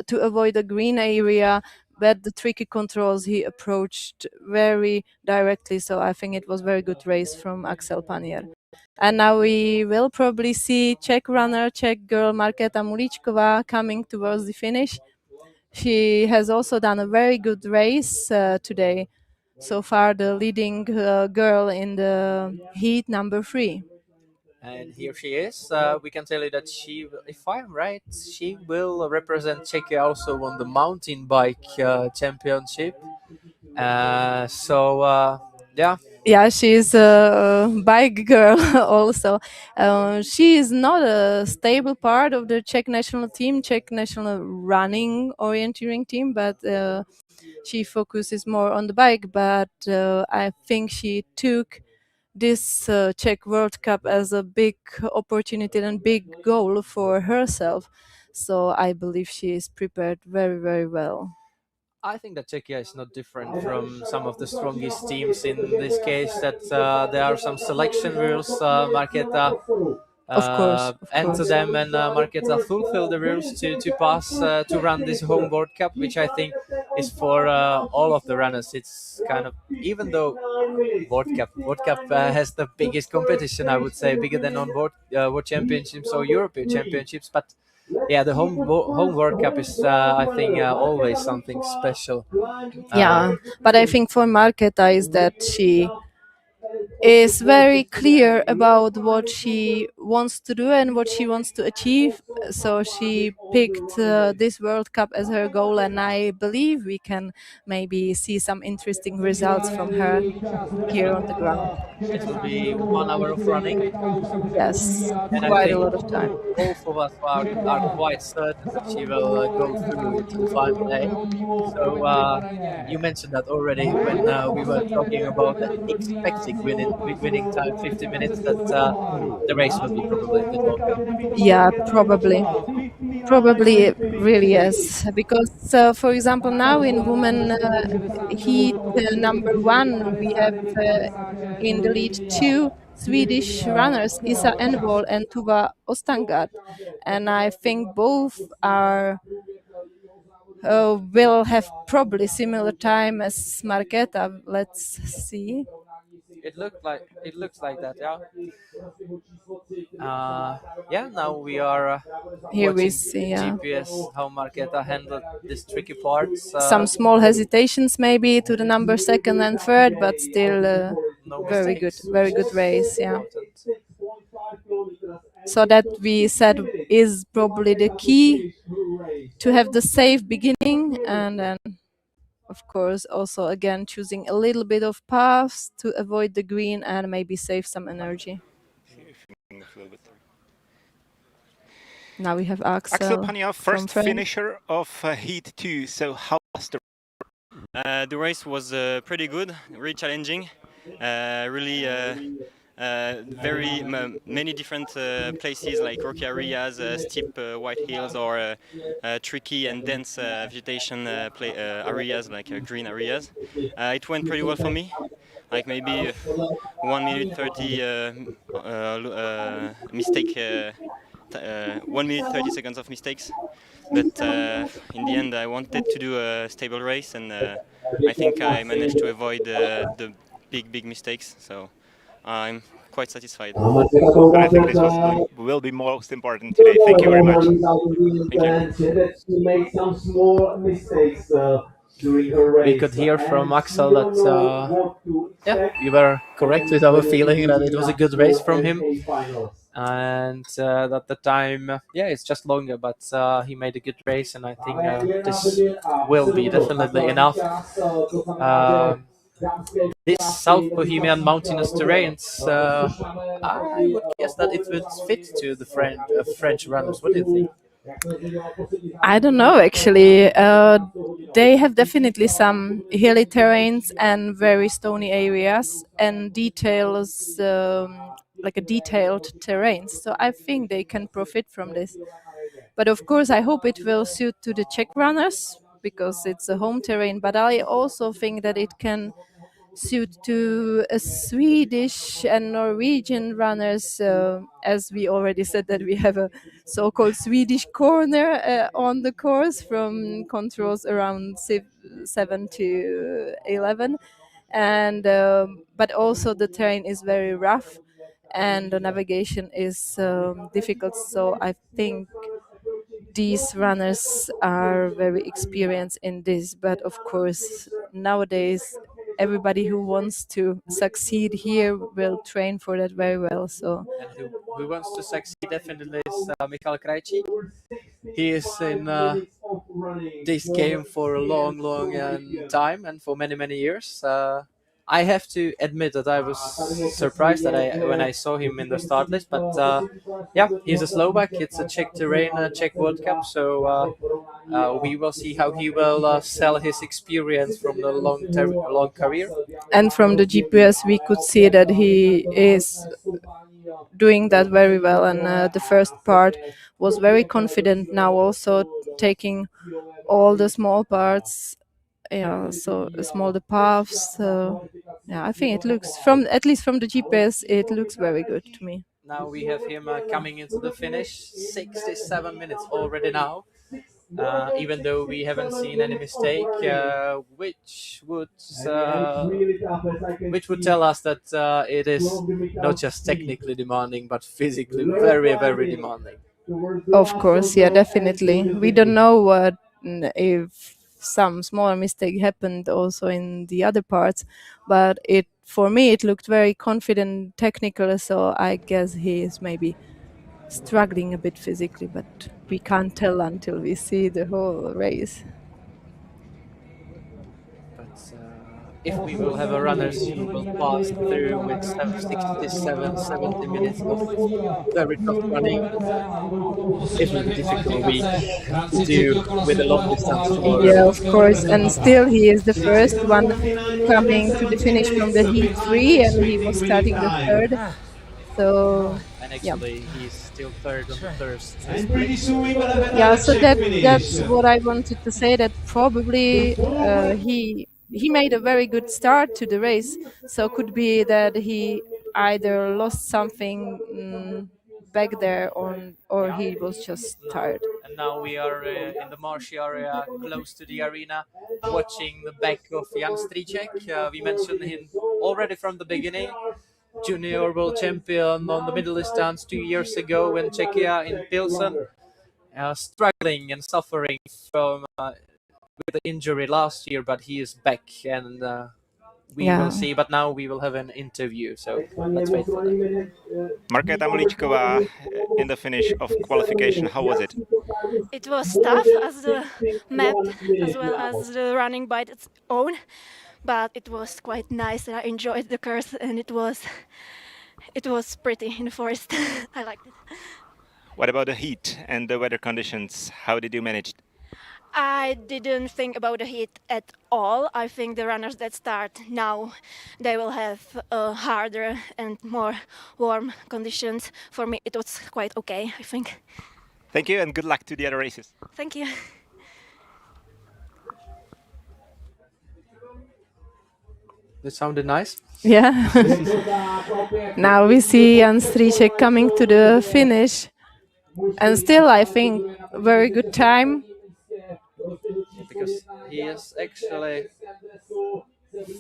to avoid the green area, but the tricky controls he approached very directly. So I think it was very good race from Axel Panier. And now we will probably see Czech runner, Czech girl Markéta Mulíčková coming towards the finish. She has also done a very good race today. So far, the leading girl in the heat number 3. And here she is. We can tell you that she, if I'm right, she will represent Czechia also on the mountain bike championship. Yeah. Yeah, she's a bike girl also. She is not a stable part of the Czech national team, Czech national running orienteering team, but she focuses more on the bike. But I think she took this Czech World Cup as a big opportunity and big goal for herself. So I believe she is prepared very, very well. I think that Czechia is not different from some of the strongest teams in this case, that there are some selection rules. Markéta of course. enter them, and Markéta fulfill the rules to pass to run this home World Cup, which I think is for all of the runners. It's kind of, even though World Cup has the biggest competition, I would say, bigger than on World Championships or European Championships, but yeah, the home World Cup is, I think, always something special. Yeah, but I think for Markéta is that is very clear about what she wants to do and what she wants to achieve. So she picked this World Cup as her goal, and I believe we can maybe see some interesting results from her here on the ground. It will be 1 hour of running, Yes, and I quite a think lot of time. both of us are quite certain that she will go through to the final day. So you mentioned that already when we were talking about the expected winning time, 50 minutes, that the race will be probably a bit longer. Yeah, probably. Probably it really is. Because, for example, now in women heat number one, we have in the lead two Swedish runners, Isa Envol and Tuva Ostangard. And I think both are will have probably similar time as Marketa. Let's see. It looks like that, yeah. Yeah, now we are Here we watching see, yeah. GPS how Marketa handled this tricky parts. Some small hesitations maybe to the number second and third, but still No very good, mistakes, very which good is race. Yeah. important. So that we said is probably the key to have the safe beginning, and then of course also again choosing a little bit of paths to avoid the green and maybe save some energy. Now we have Axel Pania, from first France. finisher of Heat 2. So how was the race was pretty good, really challenging, really many different places like rocky areas, steep white hills, or tricky and dense vegetation areas like green areas. It went pretty well for me, like maybe 1 minute 30 mistake, 1 minute 30 seconds of mistakes. But in the end, I wanted to do a stable race, and I think I managed to avoid the big mistakes. So I'm quite satisfied. I think this will be most important today. Thank you very much. Thank you. Make some small mistakes during her race. We could hear from Axel that yeah, we were correct with our feeling that it was a good race from him, and that the time, yeah, it's just longer, but he made a good race, and I think this will be definitely enough. This South Bohemian mountainous terrains, I would guess that it would fit to the French runners. What do you think? I don't know actually. They have definitely some hilly terrains and very stony areas and details, like a detailed terrain. So I think they can profit from this. But of course, I hope it will suit to the Czech runners because it's a home terrain. But I also think that it can suit to a Swedish and Norwegian runners, as we already said that we have a so-called Swedish corner on the course from controls around 7 to 11, and but also the terrain is very rough and the navigation is difficult. So I think these runners are very experienced in this, but of course nowadays everybody who wants to succeed here will train for that very well. So and who wants to succeed definitely is Michal Krajčí. He is in this game for a long time and for many years. I have to admit that I was surprised that when I saw him in the start list, but yeah, he's a Slovak. It's a Czech terrain, Czech World Cup, so we will see how he will sell his experience from the long career. And from the GPS, we could see that he is doing that very well. And the first part was very confident. Now also taking all the small parts. Yeah, so small the paths. Yeah, I think it looks at least from the GPS, it looks very good to me. Now we have him coming into the finish, 67 minutes already now. Even though we haven't seen any mistake, which would tell us that it is not just technically demanding, but physically very demanding. Of course, yeah, definitely. We don't know what if some smaller mistake happened also in the other parts, but for me it looked very confident technical, so I guess he is maybe struggling a bit physically, but we can't tell until we see the whole race. But if we will have a runners who will pass through with 67, 70 minutes of very tough running, it will be difficult week to do with a long distance for. Yeah, of course, and still he is the first one coming to the finish from the heat 3, and he was starting the third. So and actually he's still third on the first. Yeah, so that's what I wanted to say, that probably he made a very good start to the race, so could be that he either lost something back there or he was just tired. And now we are in the marshy area close to the arena, watching the back of Jan Strýček. We mentioned him already from the beginning. Junior world champion on the middle distance 2 years ago in Czechia in Pilsen, struggling and suffering from with the injury last year, but he is back, and we will see. But now we will have an interview, so let's wait for that. Markéta Mulíčková in the finish of qualification, how was it? It was tough as the map as well as the running by its own, but it was quite nice. I enjoyed the course, and it was pretty in the forest. I liked it. What about the heat and the weather conditions? How did you manage? I didn't think about the heat at all. I think the runners that start now, they will have harder and more warm conditions. For me, it was quite okay, I think. Thank you, and good luck to the other races. Thank you. That sounded nice. Yeah. Now we see Jan Strýček coming to the finish, and still I think very good time. Because he is actually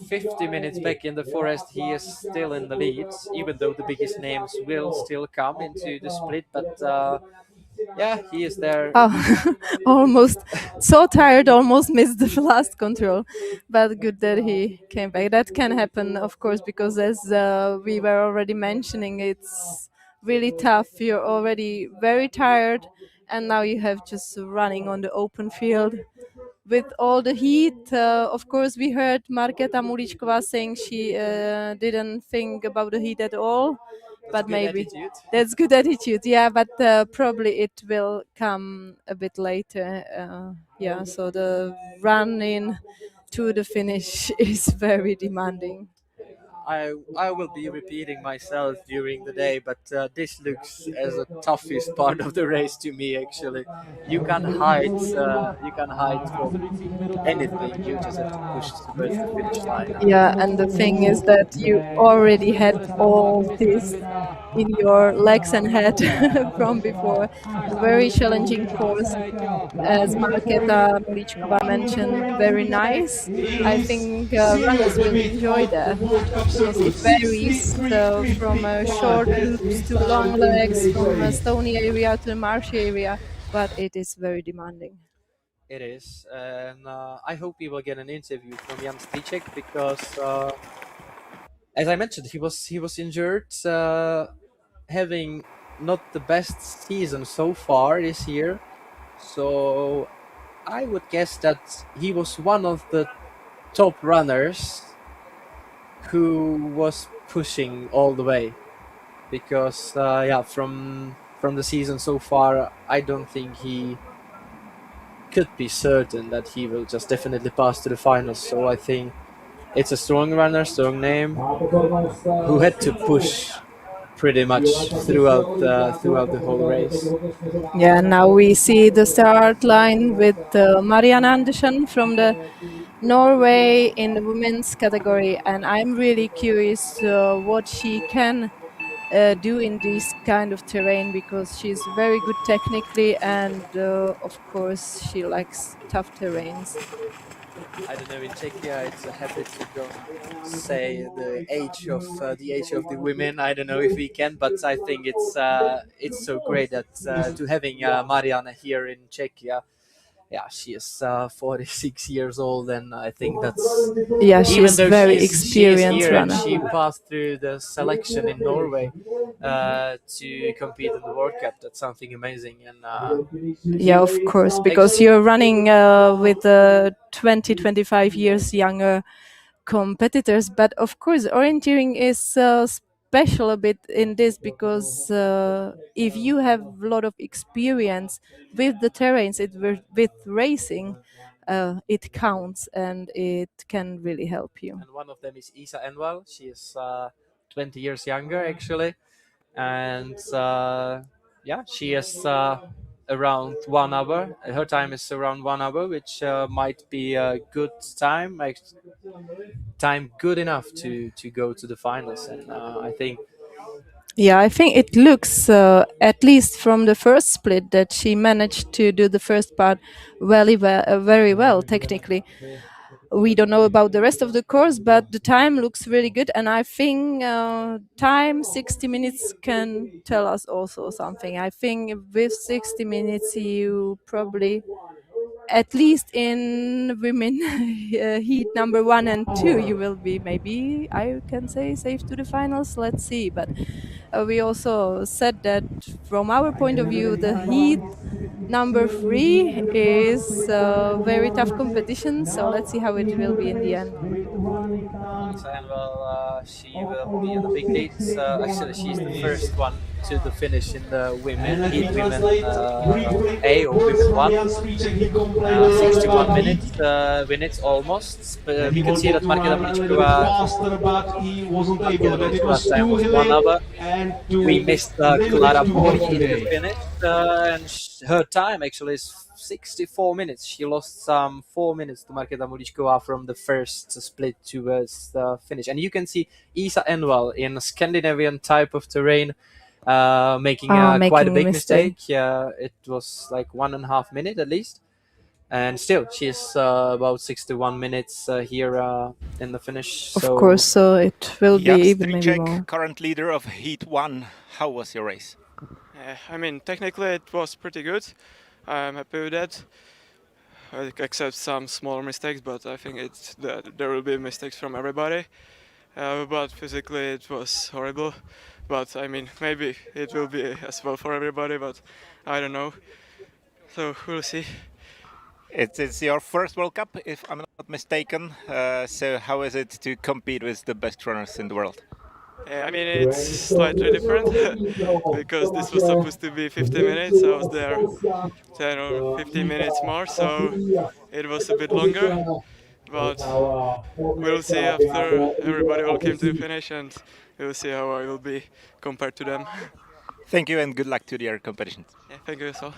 50 minutes back in the forest. He is still in the lead, even though the biggest names will still come into the split. But yeah, he is there. Oh, almost so tired, almost missed the last control. But good that he came back. That can happen, of course, because as we were already mentioning, it's really tough. You're already very tired, and now you have just running on the open field with all the heat. Of course, we heard Markéta Mulíčková saying she didn't think about the heat at all. But maybe that's good attitude, yeah. But probably it will come a bit later. Yeah, so the running to the finish is very demanding. I will be repeating myself during the day, but this looks as the toughest part of the race to me. Actually, you can hide from anything. You just have to push towards the finish line. Yeah, and the thing is that you already had all this in your legs and head from before. A very challenging course, as Markéta Mulíčková mentioned. Very nice. I think runners will enjoy that. It varies from short loops to long legs, from a stony area to a marshy area, but it is very demanding. It is, and I hope we will get an interview from Jan Strýček, because, as I mentioned, he was injured, having not the best season so far this year. So I would guess that he was one of the top runners who was pushing all the way, because yeah, from the season so far, I don't think he could be certain that he will just definitely pass to the finals. So I think it's a strong runner, strong name, who had to push pretty much throughout the whole race. Yeah, now we see the start line with Marianne Andersen from the Norway in the women's category, and I'm really curious what she can do in this kind of terrain, because she's very good technically, and of course she likes tough terrains. I don't know, in Czechia it's a habit to go say the age of the women. I don't know if we can, but I think it's so great that to having Marianne here in Czechia. yeah, she is 46 years old, and I think that's She even is though very she is experienced here and runner. she passed through the selection in Norway to compete in the World Cup. That's something amazing, and Yeah, of course, because you're running with 20, 25 years younger competitors. But of course, orienteering is special a bit in this because if you have a lot of experience with the terrains, with racing, it counts and it can really help you. and one of them is Isa Enwal. She is 20 years younger actually, and yeah, she is around 1 hour. Her time is around 1 hour, which might be a good time, time good enough to go to the finals. And I think Yeah, I think it looks, at least from the first split, that she managed to do the first part very well technically. We don't know about the rest of the course, but the time looks really good, and I think time 60 minutes can tell us also something. I think with 60 minutes you probably, at least in women heat number 1 and 2, you will be, maybe I can say, safe to the finals. Let's see. But we also said that from our point of view, the heat number 3 is a very tough competition, so let's see how it will be in the end. And well, she will be in the big leads. Actually, she's the first one to the finish in the women A or women 1. 61 minutes almost. We can see that Marketa Mličková last time was 1 hour. We missed Klara Poli in the finish, and her time actually is 64 minutes. She lost some 4 minutes to Marketa Mličková from the first split towards the finish. And you can see Isa Enwal in a Scandinavian type of terrain making quite a big mistake. It was like 1.5 minutes at least. And still, she's about 61 minutes here in the finish. Of course, so it will be even maybe Strýček, more. current leader of Heat 1. How was your race? I mean, technically it was pretty good. I'm happy with that, except some small mistakes, but I think there will be mistakes from everybody. But physically it was horrible. But I mean, maybe it will be as well for everybody, but I don't know. So we'll see. It's your first World Cup, if I'm not mistaken. So how is it to compete with the best runners in the world? I mean, it's slightly different because this was supposed to be 50 minutes. I was there 10 or 15 minutes more, so it was a bit longer. But we'll see after everybody all came to the finish, and we'll see how I will be compared to them. Thank you and good luck to your competitions. Yeah, thank you as well.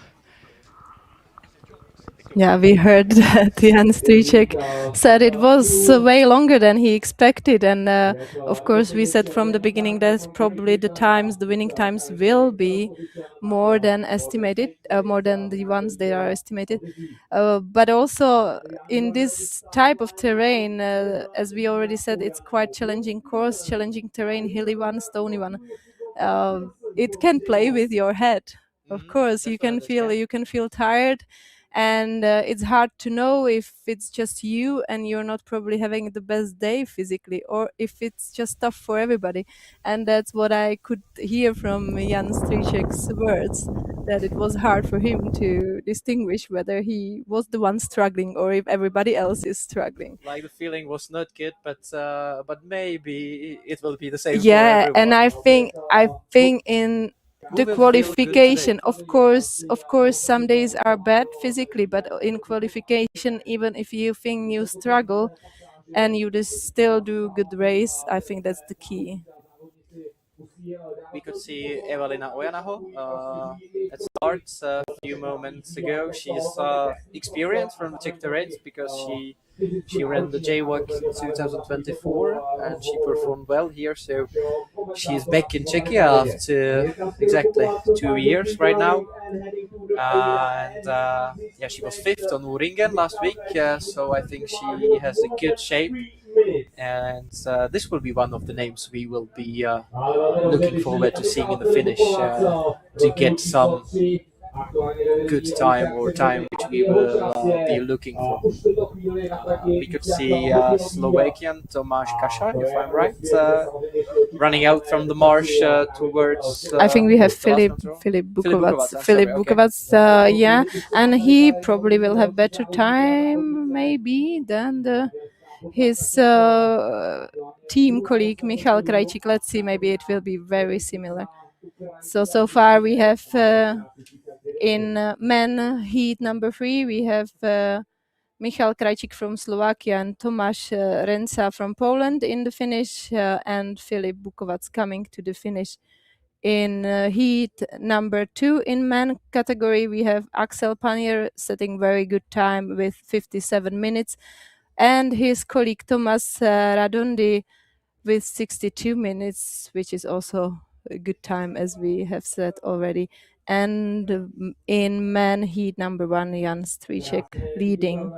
Yeah, we heard that Jan Strýček said it was way longer than he expected, and of course we said from the beginning that probably the winning times will be more than estimated, more than the ones they are estimated. But also in this type of terrain, as we already said, it's quite challenging course, challenging terrain, hilly one, stony one. It can play with your head. Of course, you can feel tired. And it's hard to know if it's just you and you're not probably having the best day physically, or if it's just tough for everybody. And that's what I could hear from Jan Strýček's words, that it was hard for him to distinguish whether he was the one struggling or if everybody else is struggling. Like the feeling was not good, but maybe it will be the same. Yeah, for everyone. and I think in the qualification, of course some days are bad physically, but in qualification, even if you think you struggle and you just still do good race, I think that's the key. We could see Evelina Ojanaho at starts a few moments ago. She's experienced from the Czech terrains because she ran the JWOC in 2024 and she performed well here. So she's back in Czechia after exactly 2 years right now. And yeah, she was 5th on Uringen last week. So I think she has a good shape. And this will be one of the names we will be looking forward to seeing in the finish to get some good time or time which we will be looking for. We could see Slovakian Tomáš Kaša, if I'm right, running out from the marsh towards. I think we have Filip Bukovac, yeah, and he probably will have better time maybe than his team colleague Michal Krajčík. Let's see, maybe it will be very similar. So far we have in men heat number 3 we have Michal Krajčík from Slovakia and Tomáš Renca from Poland in the finish, and Filip Bukovac coming to the finish. In heat number 2 in men category, we have Axel Panier setting very good time with 57 minutes, and his colleague Thomas Radondi with 62 minutes, which is also a good time, as we have said already. And in men heat number 1, Jan Stříček leading,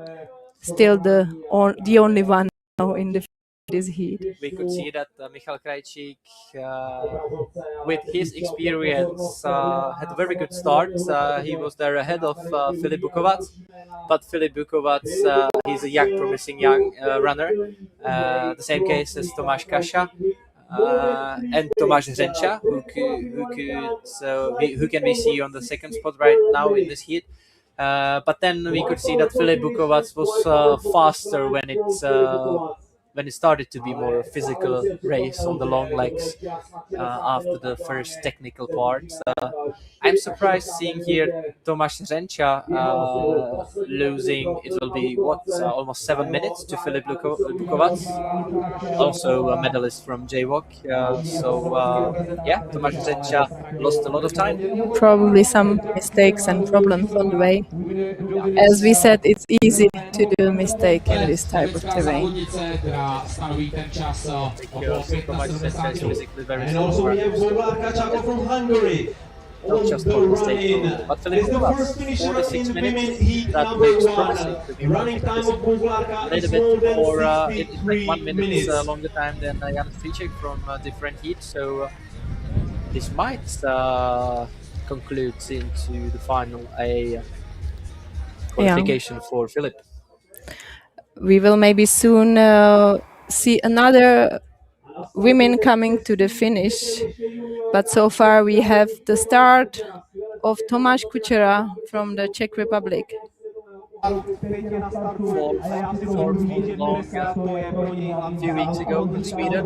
still the only one now in this heat. We could see that Michal Krajčík, with his experience, had a very good start. He was there ahead of Filip Bukovac, but Filip Bukovac, he's a young, promising young runner. The same case as Tomáš Kaša. And Tomáš Renča, who can we see on the second spot right now in this heat. But then we could see that Filip Bukovac was faster when it started to be more physical race on the long legs after the first technical parts. I'm surprised seeing here Tomáš Renča losing, it will be almost 7 minutes to Filip Bukovac, also a medalist from JWOC. Tomáš Renča lost a lot of time. Probably some mistakes and problems on the way. As we said, it's easy to do a mistake in this type of terrain. And also we have Boglarka Čako from Hungary. Not just for mistake, but Filip Bukovac, 46 minutes, that looks promising to be running time of Boglarka a little bit more, it's like 1 minute longer time than Jan Stříček from different heats, so this might conclude into the final qualification for Filip. We will maybe soon see another women coming to the finish, but so far we have the start of Tomáš Kučera from the Czech Republic. A few weeks ago in Sweden.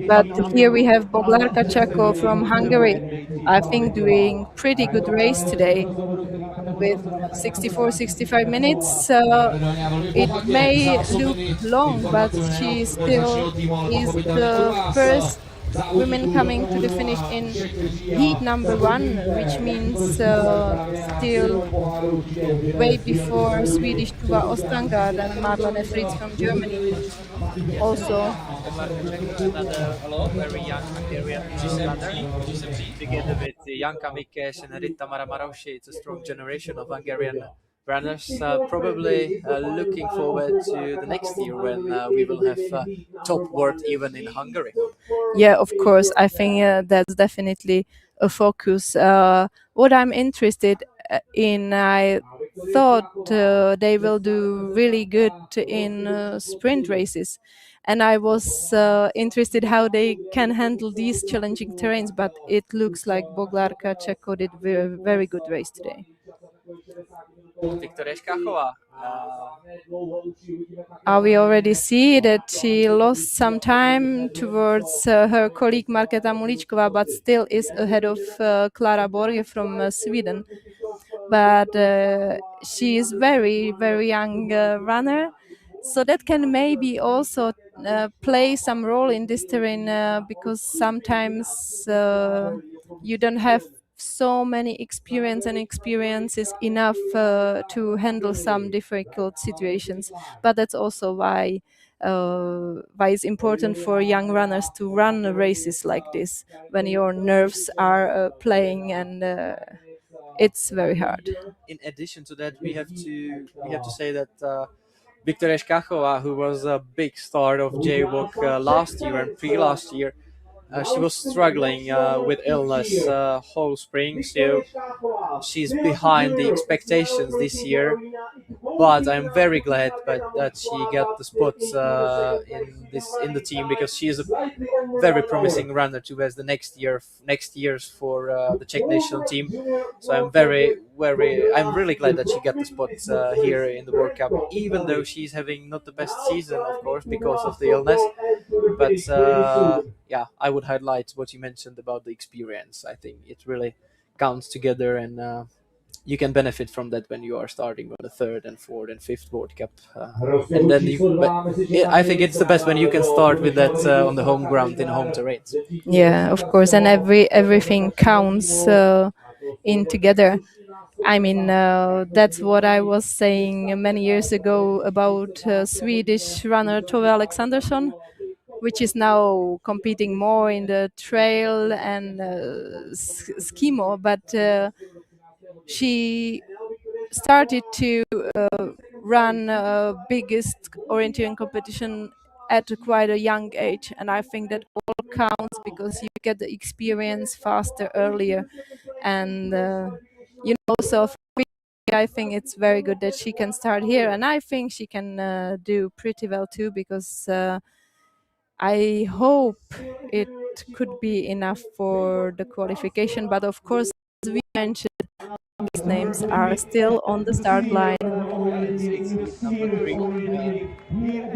But here we have Boglarka Čako from Hungary, I think doing pretty good race today with 64-65 minutes. It may look long, but she still is the first women coming to the finish in heat number 1, which means still way before Swedish Tuva Ostangard and Marlene Fritz from Germany. Also, very young Hungarian together with Janka Mikes and Rita Maramaroshi. It's a strong generation of Hungarian runners, probably looking forward to the next year when we will have top world even in Hungary. Yeah, of course. I think that's definitely a focus. What I'm interested in, I thought they will do really good in sprint races. And I was interested how they can handle these challenging terrains, but it looks like Boglarka Čako did very good race today. Viktoria Škáchová. We already see that she lost some time towards her colleague Markéta Mulíčková, but still is ahead of Klara Borge from Sweden. But she is very young runner, so that can maybe also play some role in this terrain because sometimes you don't have so many experiences enough to handle some difficult situations. But that's also why it's important for young runners to run races like this when your nerves are playing, and it's very hard. In addition to that, we have to say that Viktoria Škáchová, who was a big star of JWOC last year and pre-last year, She was struggling with illness whole spring, so she's behind the expectations this year. But I'm very glad that she got the spots in the team, because she is a very promising runner towards the next years for the Czech national team. So I'm I'm really glad that she got the spots here in the World Cup, even though she's having not the best season, of course, because of the illness. But yeah, I would highlight what you mentioned about the experience. I think it really counts together, and you can benefit from that when you are starting on the third and fourth and fifth World Cup. And then I think it's the best when you can start with that on the home ground in home terrain. Yeah, of course, and everything counts in together. I mean, that's what I was saying many years ago about Swedish runner Tove Alexandersson, which is now competing more in the trail and skimo, but she started to run biggest orienteering competition at quite a young age, and I think that all counts because you get the experience faster earlier, and so I think it's very good that she can start here, and I think she can do pretty well too, because I hope it could be enough for the qualification. But of course, as we mentioned, these names are still on the start line. Number 3,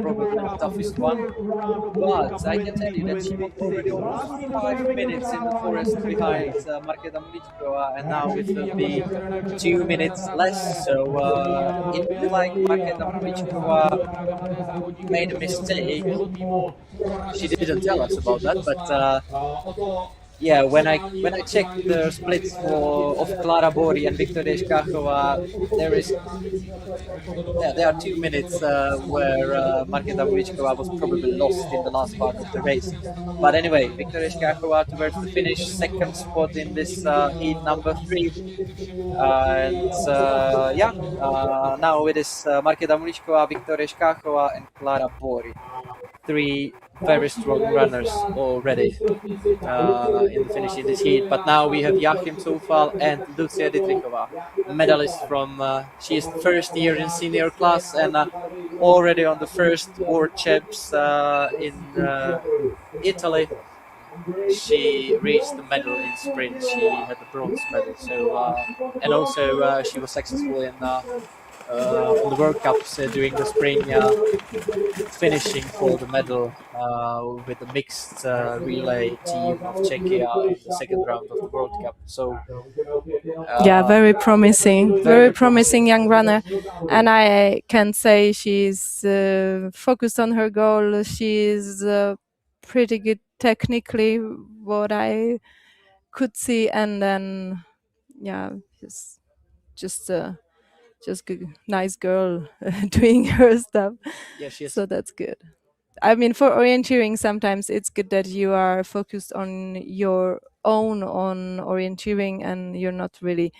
probably the toughest one. But I can tell you that she was already almost 5 minutes in the forest behind Marketa Mličková, and now it will be 2 minutes less. So it looks like Marketa Mličková made a mistake. She didn't tell us about that, but yeah, when I checked the splits of Klára Bóry and Viktoria Škáchová, there are 2 minutes where Marketa Mličková was probably lost in the last part of the race. But anyway, Viktoria Škáchová towards the finish, second spot in this heat number 3. Now it is Marketa Mličková, Viktoria Škáchová and Klára Bóry. 3 very strong runners already in finishing this heat. But now we have Joachim Zufall and Lucia Dietrichova, medalist from, she is first year in senior class and already on the first World Champs in Italy. She reached the medal in sprint. She had the bronze medal. So and also she was successful in on the World Cups during the spring, finishing for the medal with the mixed relay team of Czechia in the second round of the World Cup. So yeah, very promising young runner, and I can say she's focused on her goal. She's pretty good technically, what I could see, and then yeah, just good, nice girl doing her stuff. Yeah, she is. So that's good. I mean, for orienteering, sometimes it's good that you are focused on your own on orienteering, and you're not really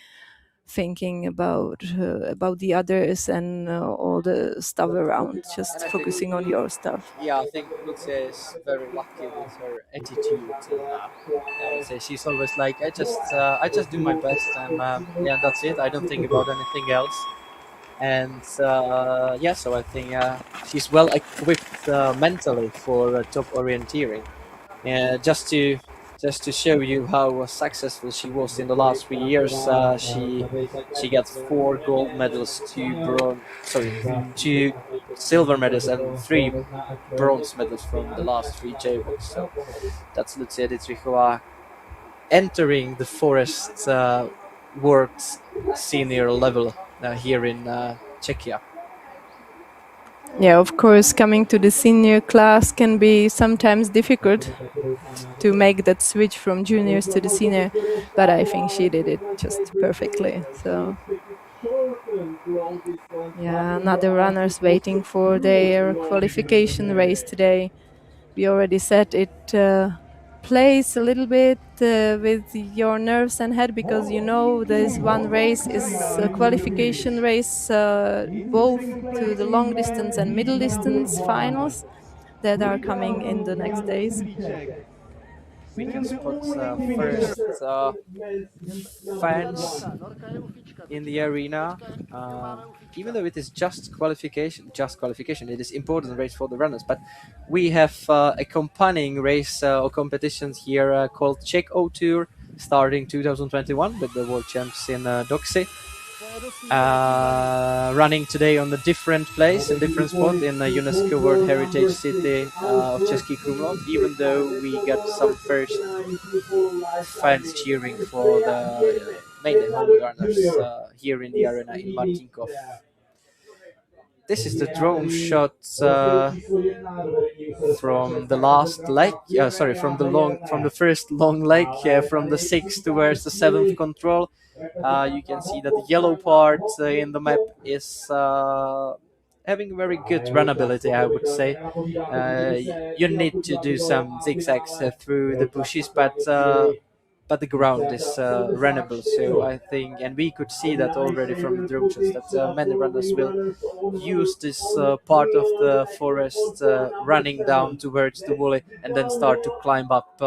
thinking about the others and all the stuff around. Just focusing on your stuff. Yeah, I think Lucia is very lucky with her attitude. I would say she's always like, I just do my best, and yeah, that's it. I don't think about anything else. And yeah, so I think she's well equipped mentally for top orienteering. Just to show you how successful she was in the last 3 years, she got 4 gold medals, 2 silver medals, and 3 bronze medals from the last 3 J-Walks. So that's Lucia Dietrichova entering the forest world senior level here in Czechia. Yeah, of course, coming to the senior class can be sometimes difficult to make that switch from juniors to the senior, but I think she did it just perfectly. So yeah, another runners waiting for their qualification race today. We already said it plays a little bit with your nerves and head, because you know this one race is a qualification race both to the long distance and middle distance finals that are coming in the next days. we can spot first fans in the arena. Even though it is just qualification, it is important race for the runners. But we have accompanying race or competitions here called Czech O Tour, starting 2021 with the world champs in Doxy. Running today on a different place, a different spot in the UNESCO World Heritage City of Český Krumlov, even though we got some first fans cheering for the mainly home runners here in the arena in Martinkov. This is the drone shot from the last leg. From the first long leg, from the 6th towards the 7th control. You can see that the yellow part in the map is having very good runnability, I would say. You need to do some zigzags through the bushes, but the ground is runnable. So I think, and we could see that already from the drone shots, that many runners will use this part of the forest running down towards the valley and then start to climb up.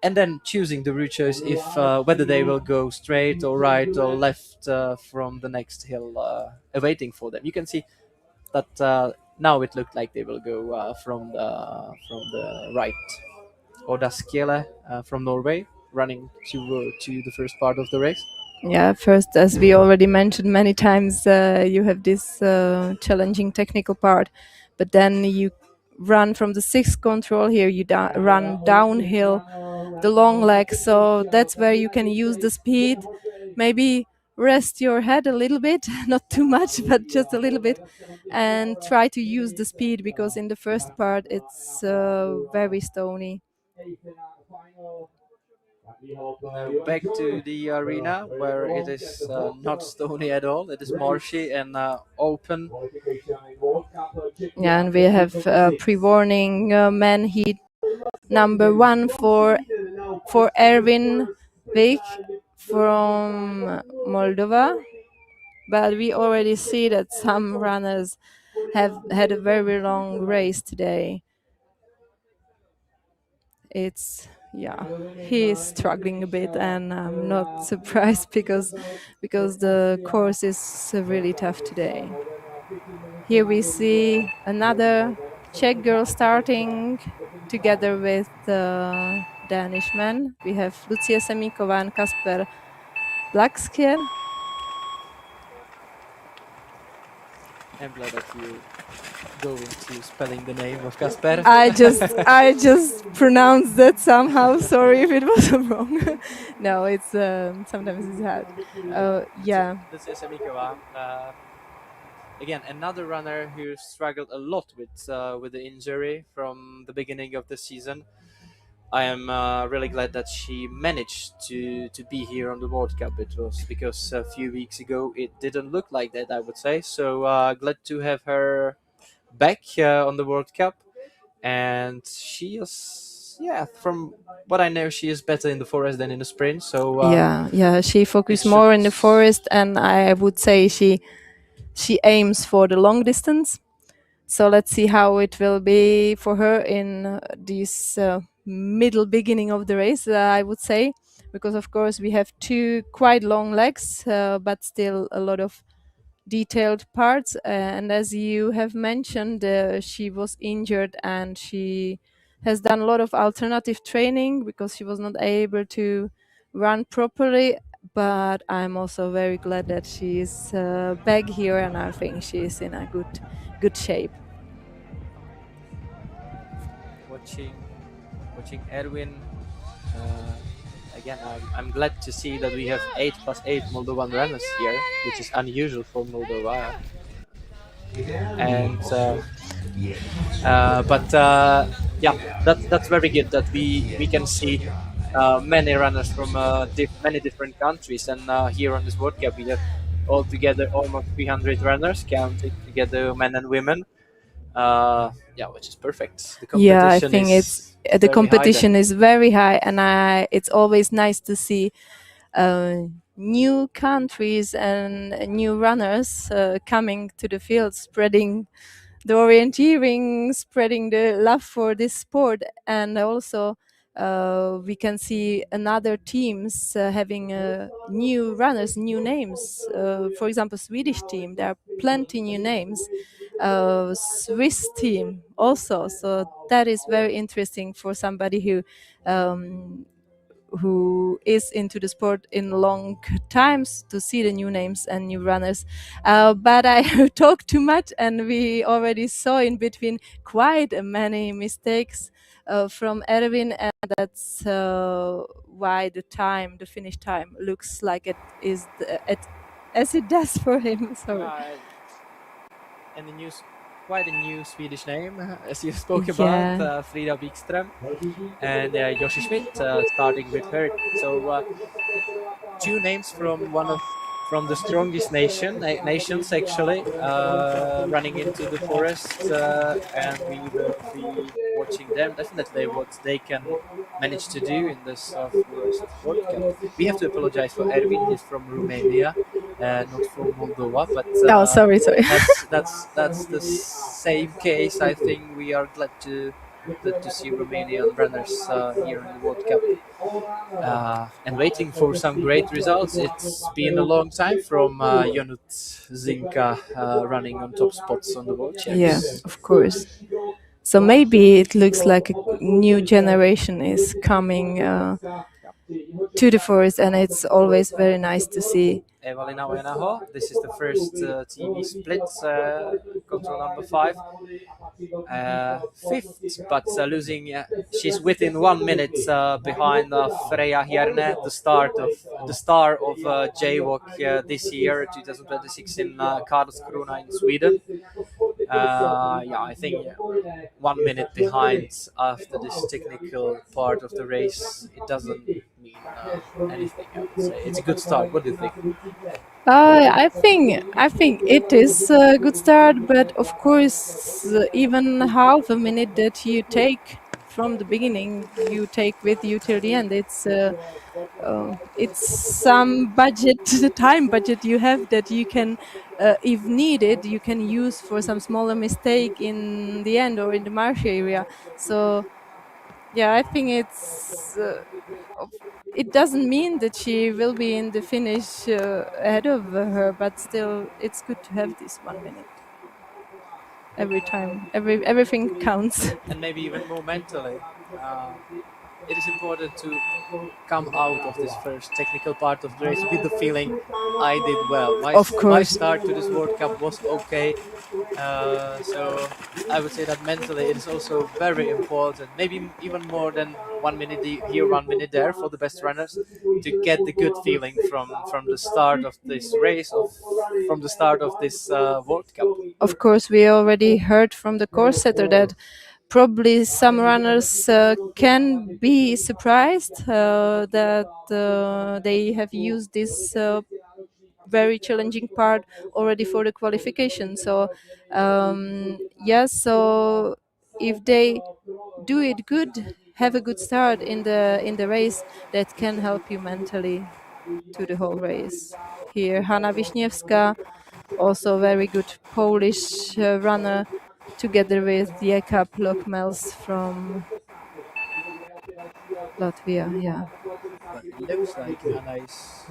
And then choosing the route choice if whether they will go straight or right or left from the next hill awaiting for them. You can see that now it looked like they will go from the right. Oda Skjele from Norway running to the first part of the race. Yeah, first, as we already mentioned many times, you have this challenging technical part, but then you run from the 6th control here, you run downhill the long leg, so that's where you can use the speed, maybe rest your head a little bit, not too much, but just a little bit, and try to use the speed, because in the first part it's very stony. Back to the arena, where it is not stony at all. It is marshy and open. Yeah, and we have pre-warning men heat number 1 for Erwin Vik from Moldova. But we already see that some runners have had a very long race today. It's, yeah, he is struggling a bit, and I'm not surprised because the course is really tough today. Here we see another Czech girl starting together with the Danish men. We have Lucie Semíková and Kasper Blackskier. I'm glad that you go into spelling the name of Kasper. I just pronounced that somehow. Sorry if it was wrong. No, it's sometimes it's hard. Yeah. Lucie Semíková. Again, another runner who struggled a lot with the injury from the beginning of the season. I am really glad that she managed to be here on the World Cup. It was because a few weeks ago it didn't look like that, I would say. So glad to have her back on the World Cup. And she is, yeah, from what I know, she is better in the forest than in the sprint. So yeah, she focused more in the forest, and I would say she aims for the long distance. So let's see how it will be for her in this beginning of the race, I would say, because of course we have 2 quite long legs, but still a lot of detailed parts. And as you have mentioned, she was injured and she has done a lot of alternative training because she was not able to run properly. But I'm also very glad that she is back here, and I think she is in a good shape. Watching Erwin, again, I'm glad to see that we have 8 plus 8 Moldovan runners here, which is unusual for Moldova. And yeah, that's very good that we can see many runners from many different countries. And here on this World Cup, we have altogether almost 300 runners, counting together men and women. Yeah, which is perfect. The Yeah, I think the competition is very high, and it's always nice to see new countries and new runners coming to the field, spreading the orienteering, spreading the love for this sport, and also we can see another teams having new runners, new names. For example, Swedish team, there are plenty new names. Swiss team also. So that is very interesting for somebody who is into the sport in long times to see the new names and new runners. But I talked too much, and we already saw in between quite many mistakes from Erwin, and that's why the finish time looks like it is as it does for him. Sorry. And quite a new Swedish name, as you spoke Yeah. about, Frida Wikström and Yoshi Schmidt, starting with her. So two names from the strongest nations actually, running into the forest, and we will be watching them definitely what they can manage to do in the Southwest World Cup. We have to apologize for Erwin. He's from Romania, not from Moldova, but Oh, sorry. that's the same case. I think we are glad to see Romanian runners here in the World Cup. And waiting for some great results. It's been a long time from Jonut Zinka running on top spots on the World Champs. Yeah, of course. So maybe it looks like a new generation is coming to the forest, and it's always very nice to see. Evalina Oenaho, this is the first TV split, control number 5. Fifth, but losing. She's within 1 minute behind Freya Hjerne, the star of J-Walk this year, 2026 in Karlskrona in Sweden. I think 1 minute behind after this technical part of the race, it doesn't mean anything. I would say it's a good start. What do you think? I think it is a good start, but of course, even half a minute that you take from the beginning, you take with you till the end. It's some budget, the time budget you have that you can, if needed, you can use for some smaller mistake in the end or in the marsh area. So, yeah, I think it doesn't mean that she will be in the finish ahead of her, but still, it's good to have this 1 minute. Every time, everything counts. And maybe even more mentally. It is important to come out of this first technical part of the race with the feeling I did well. My start to this World Cup was okay. So I would say that mentally it is also very important, maybe even more than 1 minute here, 1 minute there for the best runners, to get the good feeling from the start of this race, from the start of this World Cup. Of course, we already heard from the course setter that probably some runners can be surprised that they have used this very challenging part already for the qualification. So so if they do it good, have a good start in the race, that can help you mentally to the whole race. Here, Hanna Wiśniewska, also very good Polish runner, together with Jakub Lokmels from Latvia. Yeah. But it looks like Hanna is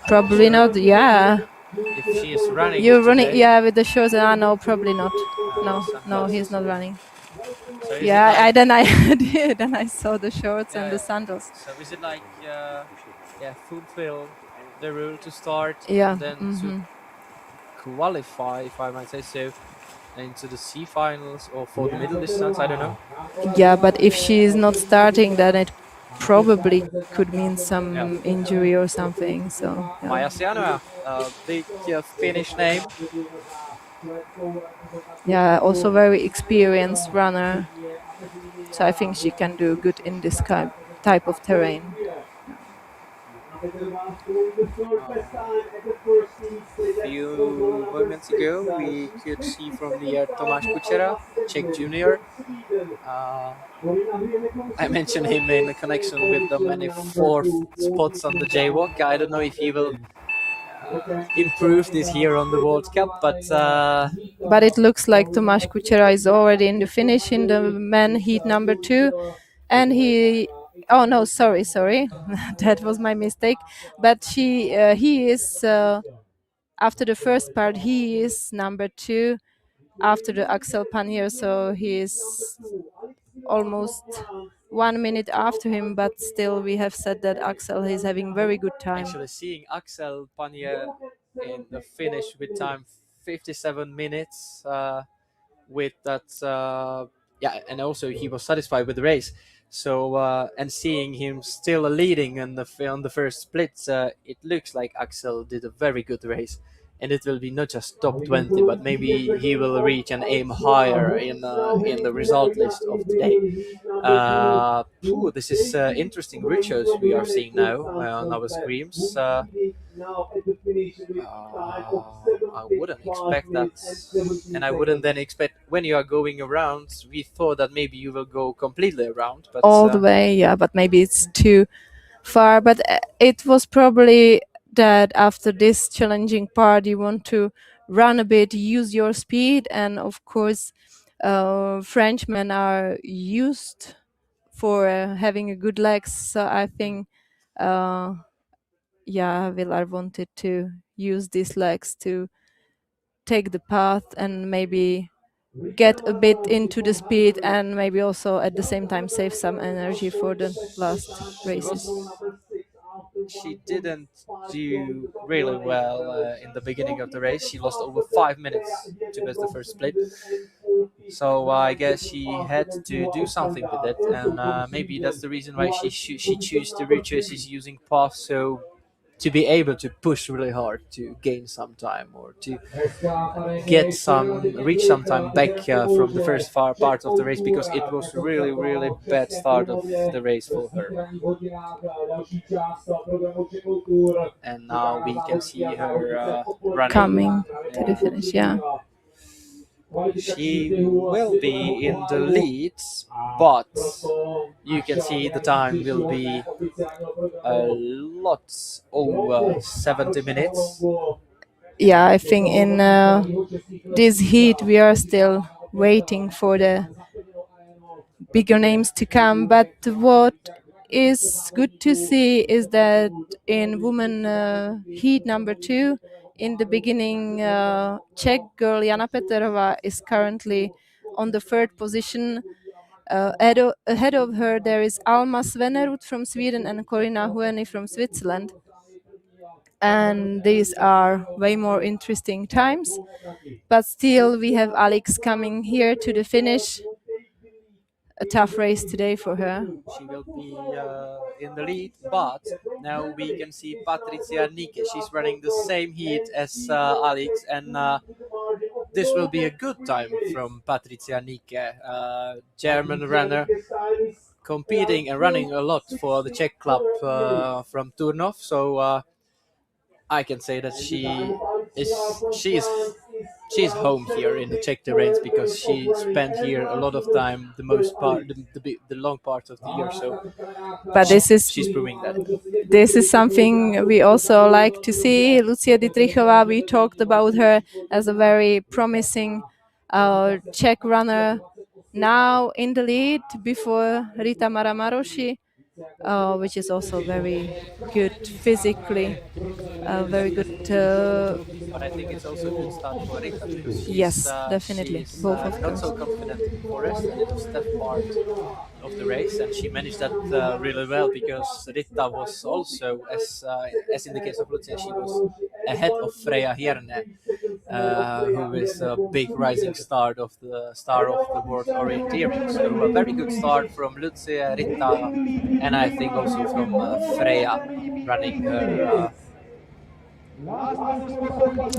probably not. Yeah. If she is running, you're running. Today. Yeah, with the shorts. No, probably not. No, he's not running. So yeah, then I saw the shorts and the sandals. So is it like fulfill the rule to start, and then to qualify, if I might say so, into the C finals or for the middle distance? I don't know. Yeah, but if she is not starting, then it probably could mean some injury or something. So Maja Sianoa, big Finnish name. Yeah, also very experienced runner. So I think she can do good in this type of terrain. A few moments ago, we could see from the Tomáš Kučera, Czech junior. I mentioned him in connection with the many fourth spots on the J-Walk. I don't know if he will improve this year on the World Cup, but it looks like Tomáš Kučera is already in the finish in the men heat number 2, and he, oh no, sorry, that was my mistake. But he is after the first part, he is number 2 after the Axel Panier, so he is almost 1 minute after him, but still we have said that Axel is having very good time. Actually, seeing Axel Panier in the finish with time 57 minutes with that, yeah, and also he was satisfied with the race. So and seeing him still leading on the first split, it looks like Axel did a very good race, and it will be not just top 20, but maybe he will reach and aim higher in the result list of today. This is interesting rituals we are seeing now on our screens. I wouldn't expect that, and I wouldn't then expect when you are going around. We thought that maybe you will go completely around, but all the way, yeah, but maybe it's too far. But it was probably that after this challenging part, you want to run a bit, use your speed, and of course, Frenchmen are used for having a good legs. So I think, yeah, Villar wanted to use these legs to take the path and maybe get a bit into the speed, and maybe also at the same time save some energy for the last races. She didn't do really well in the beginning of the race. She lost over 5 minutes towards the first split. So I guess she had to do something with it, and maybe that's the reason why she chose the route she's using path, so to be able to push really hard to gain some time or to reach some time back from the first far part of the race, because it was really bad start of the race for her. And now we can see her running, coming to the finish. Yeah. She will be in the lead, but you can see the time will be a lot over 70 minutes. Yeah, I think in this heat we are still waiting for the bigger names to come. But what is good to see is that in women heat number 2, in the beginning, Czech girl Jana Peterová is currently on the 3rd position. Ahead of her there is Alma Svenerud from Sweden and Corina Hueni from Switzerland. And these are way more interesting times. But still we have Alex coming here to the finish. A tough race today for her. She will be in the lead, but now we can see Patricia Nike. She's running the same heat as Alex, and this will be a good time from Patricia Nike, German runner, competing and running a lot for the Czech club from Turnov. So I can say that she's home here in the Czech terrains, because she spent here a lot of time, the most part, the long part of the year. So, but she's proving that. This is something we also like to see. Lucia Dietrichová, we talked about her as a very promising Czech runner. Now in the lead before Rita Maramaroshi, which is also very good physically. Very good. But I think it's also a good start for Rita, because yes, definitely. She's both of not so confident in the forest, and it was that part of the race, and she managed that really well, because Rita was also, as in the case of Lucia, she was ahead of Freya Hierne, who is a big rising star of the world orienteering. So a very good start from Lucia, Rita, and I think also from Freya running her.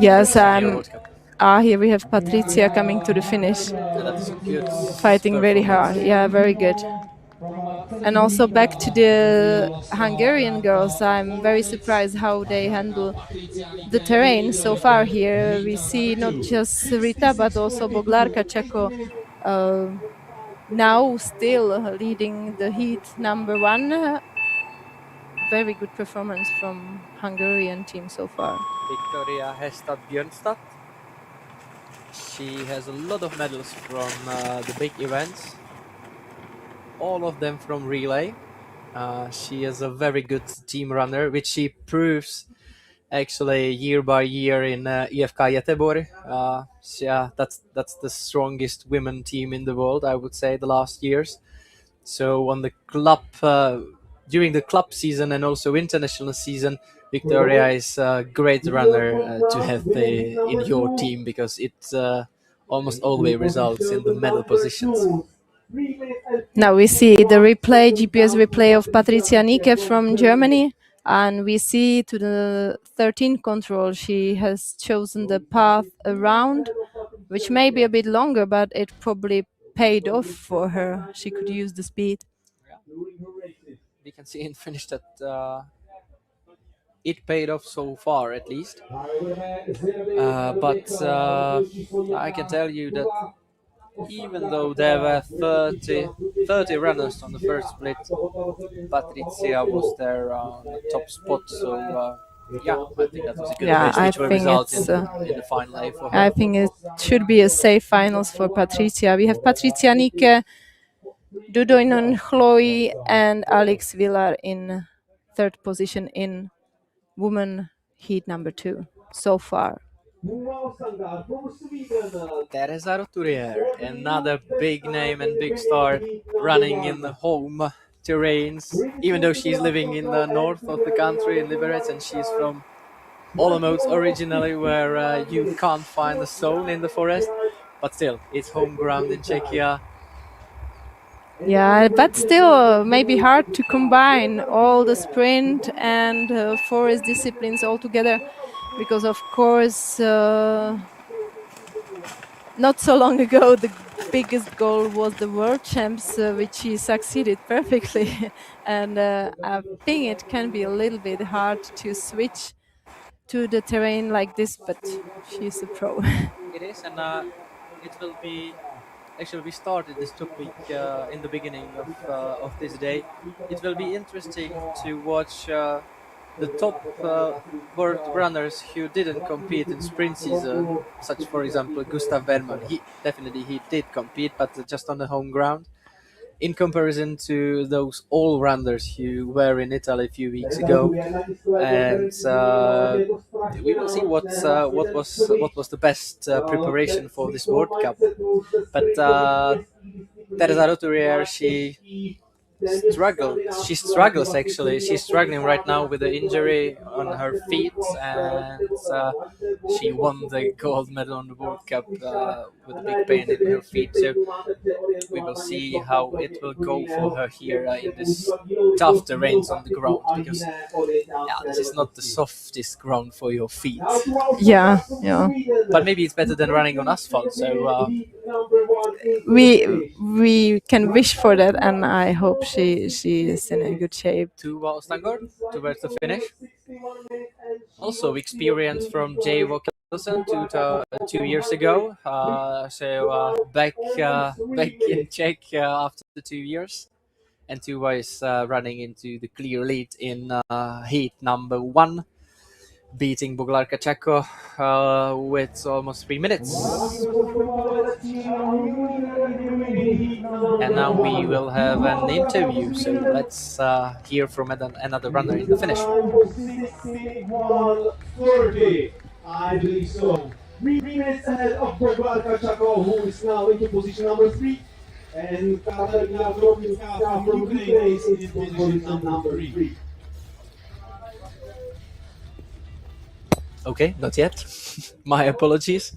Yes, here we have Patricia coming to the finish. That's good. Fighting very hard. Yeah, very good. And also back to the Hungarian girls, I'm very surprised how they handle the terrain so far here. We see not just Rita, but also Boglarka Čeko now still leading the heat number 1. Very good performance from Hungarian team so far. Victoria Hestad Björnstad. She has a lot of medals from the big events. all of them from relay. She is a very good team runner, which she proves actually year by year in IFK Göteborg. Yeah, that's the strongest women team in the world, I would say, the last years. So on the club, during the club season and also international season, Victoria is a great runner to have in your team, because it almost always results in the medal positions. Now we see the replay, GPS replay of Patricia Nicke from Germany, and we see to the 13 control she has chosen the path around, which may be a bit longer, but it probably paid off for her. She could use the speed. We can see in finish that it paid off so far, at least. But I can tell you that even though there were 30 runners on the first split, Patricia was there on the top spot. So yeah, I think that was a good race, which will result in the final A for her. I think it should be a safe finals for Patricia. We have Patricia Nicke, Dudoinen Chloe, and Alex Villar in third position in women heat number 2 so far. Teresa Roturier, another big name and big star, running in the home terrains, even though she's living in the north of the country in Liberec, and she's from Olomouc originally, where you can't find a soul in the forest, but still, it's home ground in Czechia. Yeah, but still maybe hard to combine all the sprint and forest disciplines all together, because of course not so long ago the biggest goal was the world champs, which she succeeded perfectly. And I think it can be a little bit hard to switch to the terrain like this, but she's a pro. It is, and it will be. Actually, we started this topic in the beginning of this day. It will be interesting to watch the top world runners who didn't compete in sprint season, such, for example, Gustav Bergman. He did compete, but just on the home ground, in comparison to those all-rounders who were in Italy a few weeks ago. And we will see what was the best preparation for this World Cup. But Teresa Roturier, she struggles actually. She's struggling right now with the injury on her feet, and she won the gold medal on the World Cup with a big pain in her feet. So we will see how it will go for her here in this tough terrains on the ground, because this is not the softest ground for your feet. Yeah. But maybe it's better than running on asphalt. So we can wish for that, and I hope she is in a good shape. Tuva Ostangard towards the finish. Also experience from Jay Wilson 2 years ago. Back in Czech after the 2 years. And Tuva is running into the clear lead in heat number 1, beating Boglarka Čako with almost 3 minutes. And now we will have an interview, so let's hear from another runner in the finish. 61:30, I believe so. 3 minutes ahead of Boglarka Čako, who is now into position number 3. And Katarina Procházka from Ukraine is in position number 3. Okay, not yet. My apologies.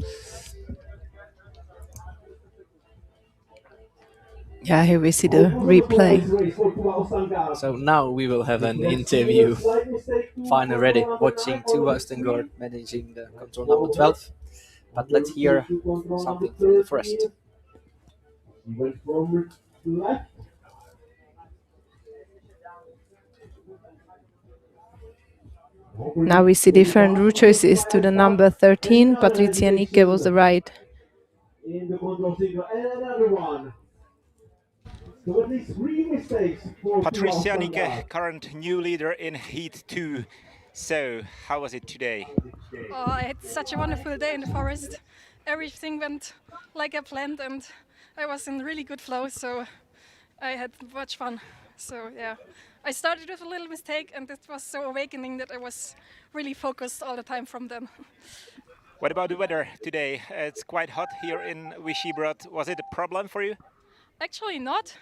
Yeah, here we see the replay. So now we will have an interview. Finally ready, watching Tuva Ostangard managing the control number 12. But let's hear something from the forest. Now we see different route choices to the number 13. Patricia Nicke was the right. In the control signal, and another one. So at least 3 mistakes. Patricia Nicke, current new leader in Heat 2. So, how was it today? Oh, it's such a wonderful day in the forest. Everything went like I planned, and I was in really good flow. So I had much fun. So yeah, I started with a little mistake, and it was so awakening that I was really focused all the time from then. What about the weather today? It's quite hot here in Vyšší Brod. Was it a problem for you? Actually not.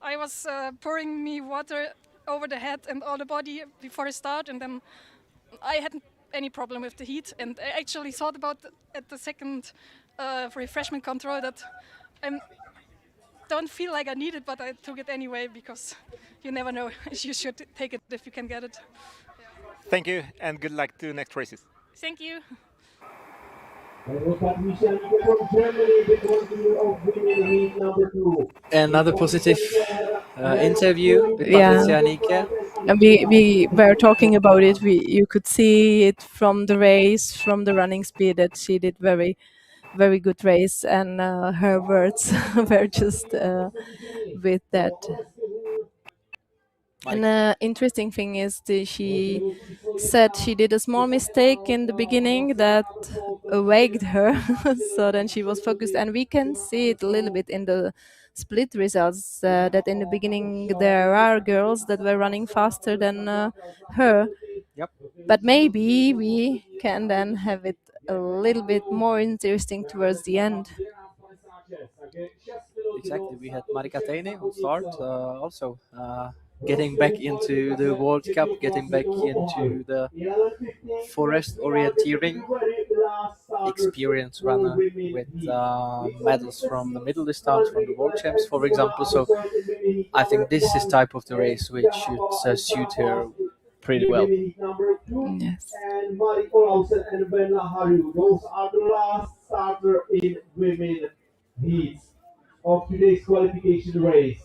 I was pouring me water over the head and all the body before I start, and then I hadn't any problem with the heat. And I actually thought about at the second refreshment control that I don't feel like I need it, but I took it anyway because you never know. You should take it if you can get it. Thank you and good luck to next races. Thank you. Another positive interview with Yeah. Patricia Nike. And we were talking about it. You could see it from the race, from the running speed, that she did very good race, and her words were just with that. And interesting thing is she said she did a small mistake in the beginning that awaked her. So then she was focused, and we can see it a little bit in the split results that in the beginning there are girls that were running faster than her. Yep. But maybe we can then have it a little bit more interesting towards the end. Exactly, we had Marika Teine on start, also getting back into the World Cup, getting back into the forest orienteering, experienced runner with medals from the middle distance, from the World Champs, for example. So I think this is type of the race which should suit her pretty well. Yes. And Mari Olausen and Bella Haru. Those are the last starter in women heats of today's qualification race.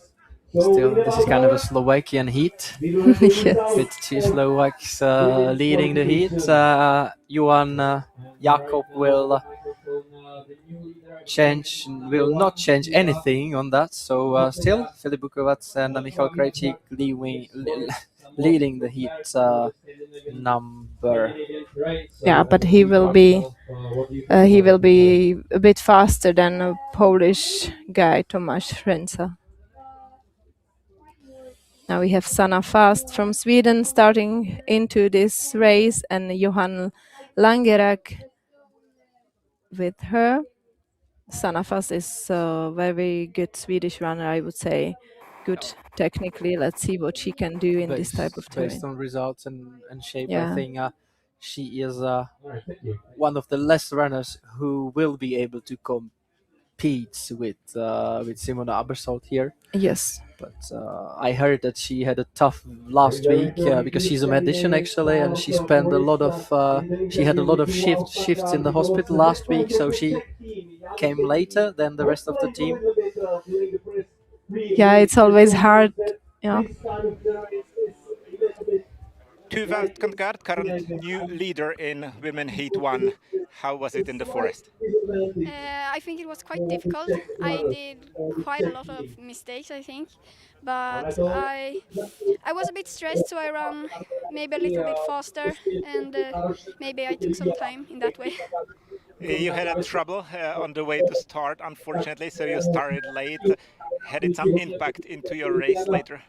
Still, this is kind of a Slovakian heat, Yes. with two Slovaks leading the heat. Johan Jakob will not change anything on that. So still, Filip Bukovac and Michal Krejcik leading the heat number. Yeah, but he will be a bit faster than a Polish guy, Tomasz Renza. Now we have Sanna Fast from Sweden starting into this race, and Johan Langerak with her. Sanna Fast is a very good Swedish runner, I would say. Good technically. Let's see what she can do in this type of terrain. Based on results and shape, Yeah. I think she is one of the less runners who will be able to compete with Simona Abersold here. Yes. But I heard that she had a tough last week because she's a medician actually, and she spent a lot of she had a lot of shifts in the hospital last week, so she came later than the rest of the team. Yeah, it's always hard. Yeah. Tuva Kankart, current new leader in Women Heat 1. How was it in the forest? I think it was quite difficult. I did quite a lot of mistakes, I think, but I was a bit stressed, so I ran maybe a little bit faster, and maybe I took some time in that way. You had a trouble on the way to start, unfortunately, so you started late. Had it some impact into your race later?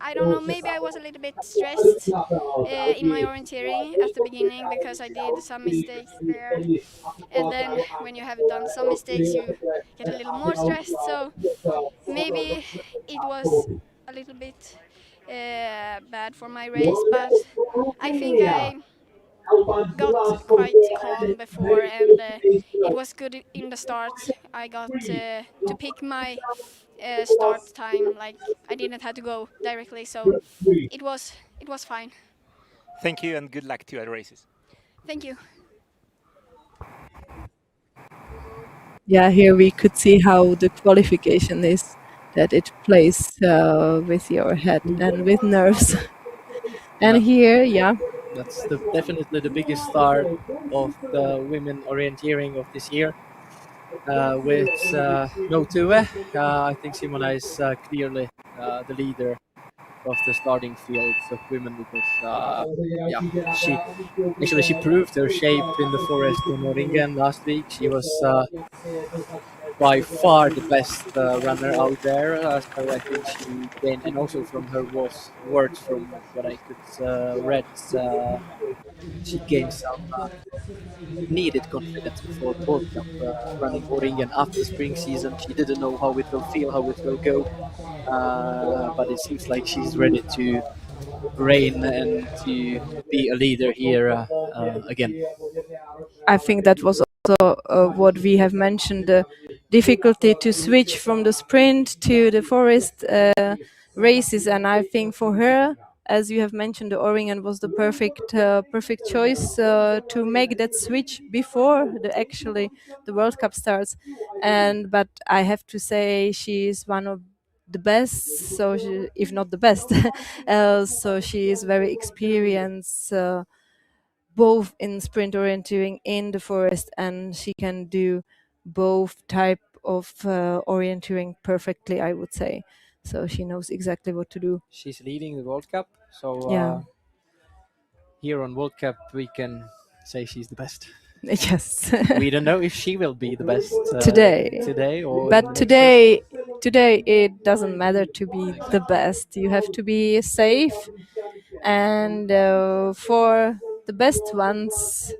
I don't know, maybe I was a little bit stressed in my orienteering at the beginning because I did some mistakes there. And then when you have done some mistakes, you get a little more stressed. So maybe it was a little bit bad for my race, but I think I got quite calm before, and it was good in the start. I got to pick my start time, like I didn't have to go directly, so it was fine. Thank you and good luck to your races. Thank you. Yeah, here we could see how the qualification is, that it plays with your head and with nerves. And here, yeah. That's definitely the biggest start of the women orienteering of this year. With no Tuve, I think Simona is clearly the leader of the starting field of women because she proved her shape in the forest in Oringen last week. She was by far the best runner out there. So I think she gained, and also from her words, from what I could read, she gained some needed confidence before the World Cup. Running Oringen after the spring season, she didn't know how it will feel, how it will go, but it seems like she's ready to reign and to be a leader here again. I think that was also what we have mentioned, the difficulty to switch from the sprint to the forest races. And I think for her, as you have mentioned, the Oringen was the perfect choice to make that switch before the World Cup starts. But I have to say she is one of the best, so if not the best. So she is very experienced, both in sprint orienteering in the forest, and she can do both type of orienteering perfectly, I would say. So she knows exactly what to do. She's leading the World Cup, so Yeah. here on World Cup we can say she's the best. Yes. We don't know if she will be the best today, or but today it doesn't matter to be the best. You have to be safe, and for the best ones,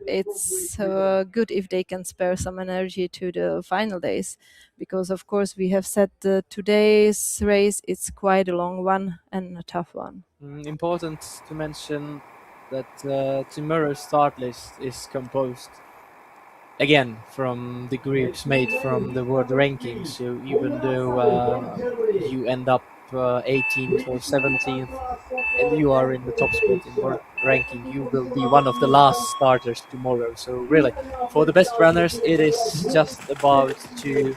it's good if they can spare some energy to the final days, because of course we have said today's race, it's quite a long one and a tough one. Important to mention that tomorrow's start list is composed again from the groups made from the world rankings. So even though you end up 18th or 17th and you are in the top spot in world ranking, you will be one of the last starters tomorrow. So really, for the best runners, it is just about to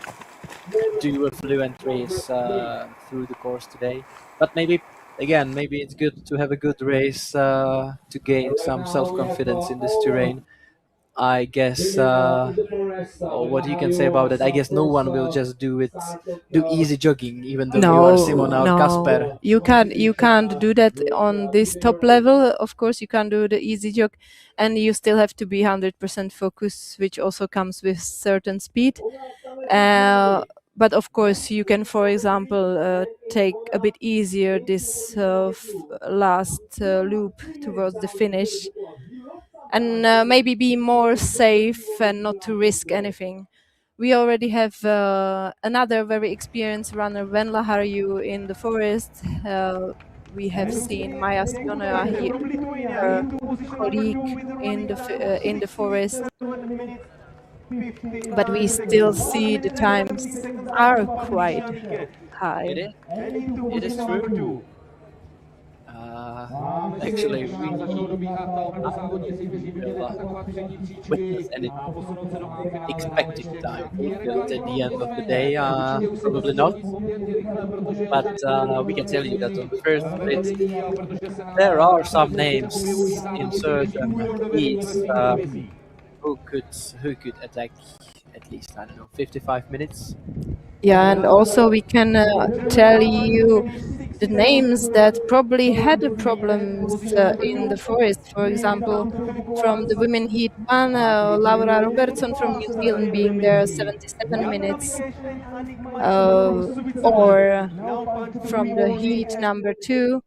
do a fluent race through the course today. But maybe it's good to have a good race to gain some self-confidence in this terrain. I guess, what you can say about it, I guess no one will just do easy jogging, even though you are Simona or Kasper. You can't do that on this top level. Of course, you can't do the easy jog, and you still have to be 100% focused, which also comes with certain speed. But of course, you can, for example, take a bit easier this last loop towards the finish, and maybe be more safe and not to risk anything. We already have another very experienced runner, Venla Harju, in the forest. We have seen Maja Sionova, her colleague, in the forest. But we still see the times are quite high. It is true. Actually, we witness any expected time at the end of the day. Probably not. But we can tell you that on the first split, there are some names in certain heats who could attack at least, I don't know, 55 minutes. Yeah, and also we can tell you the names that probably had problems in the forest. For example, from the women heat one, Laura Robertson from New Zealand being there 77 minutes. Or from the heat number 2.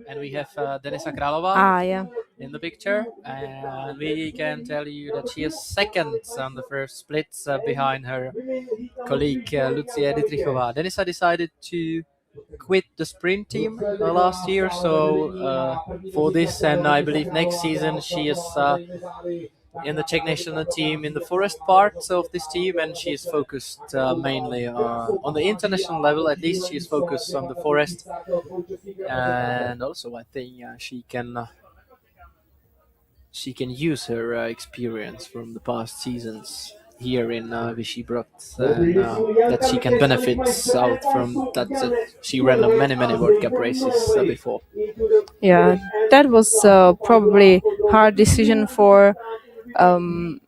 And we have Denisa Králova in the picture, and we can tell you that she is second on the first split behind her colleague Lucia Dietrichova. Denisa decided to quit the sprint team last year, so for this and I believe next season she is in the Czech national team in the forest parts of this team, and she is focused mainly on the international level. At least she is focused on the forest, and also I think she can use her experience from the past seasons here in Vyšší Brod, and that she can benefit out from that. She ran many World Cup races before. Yeah, that was probably hard decision for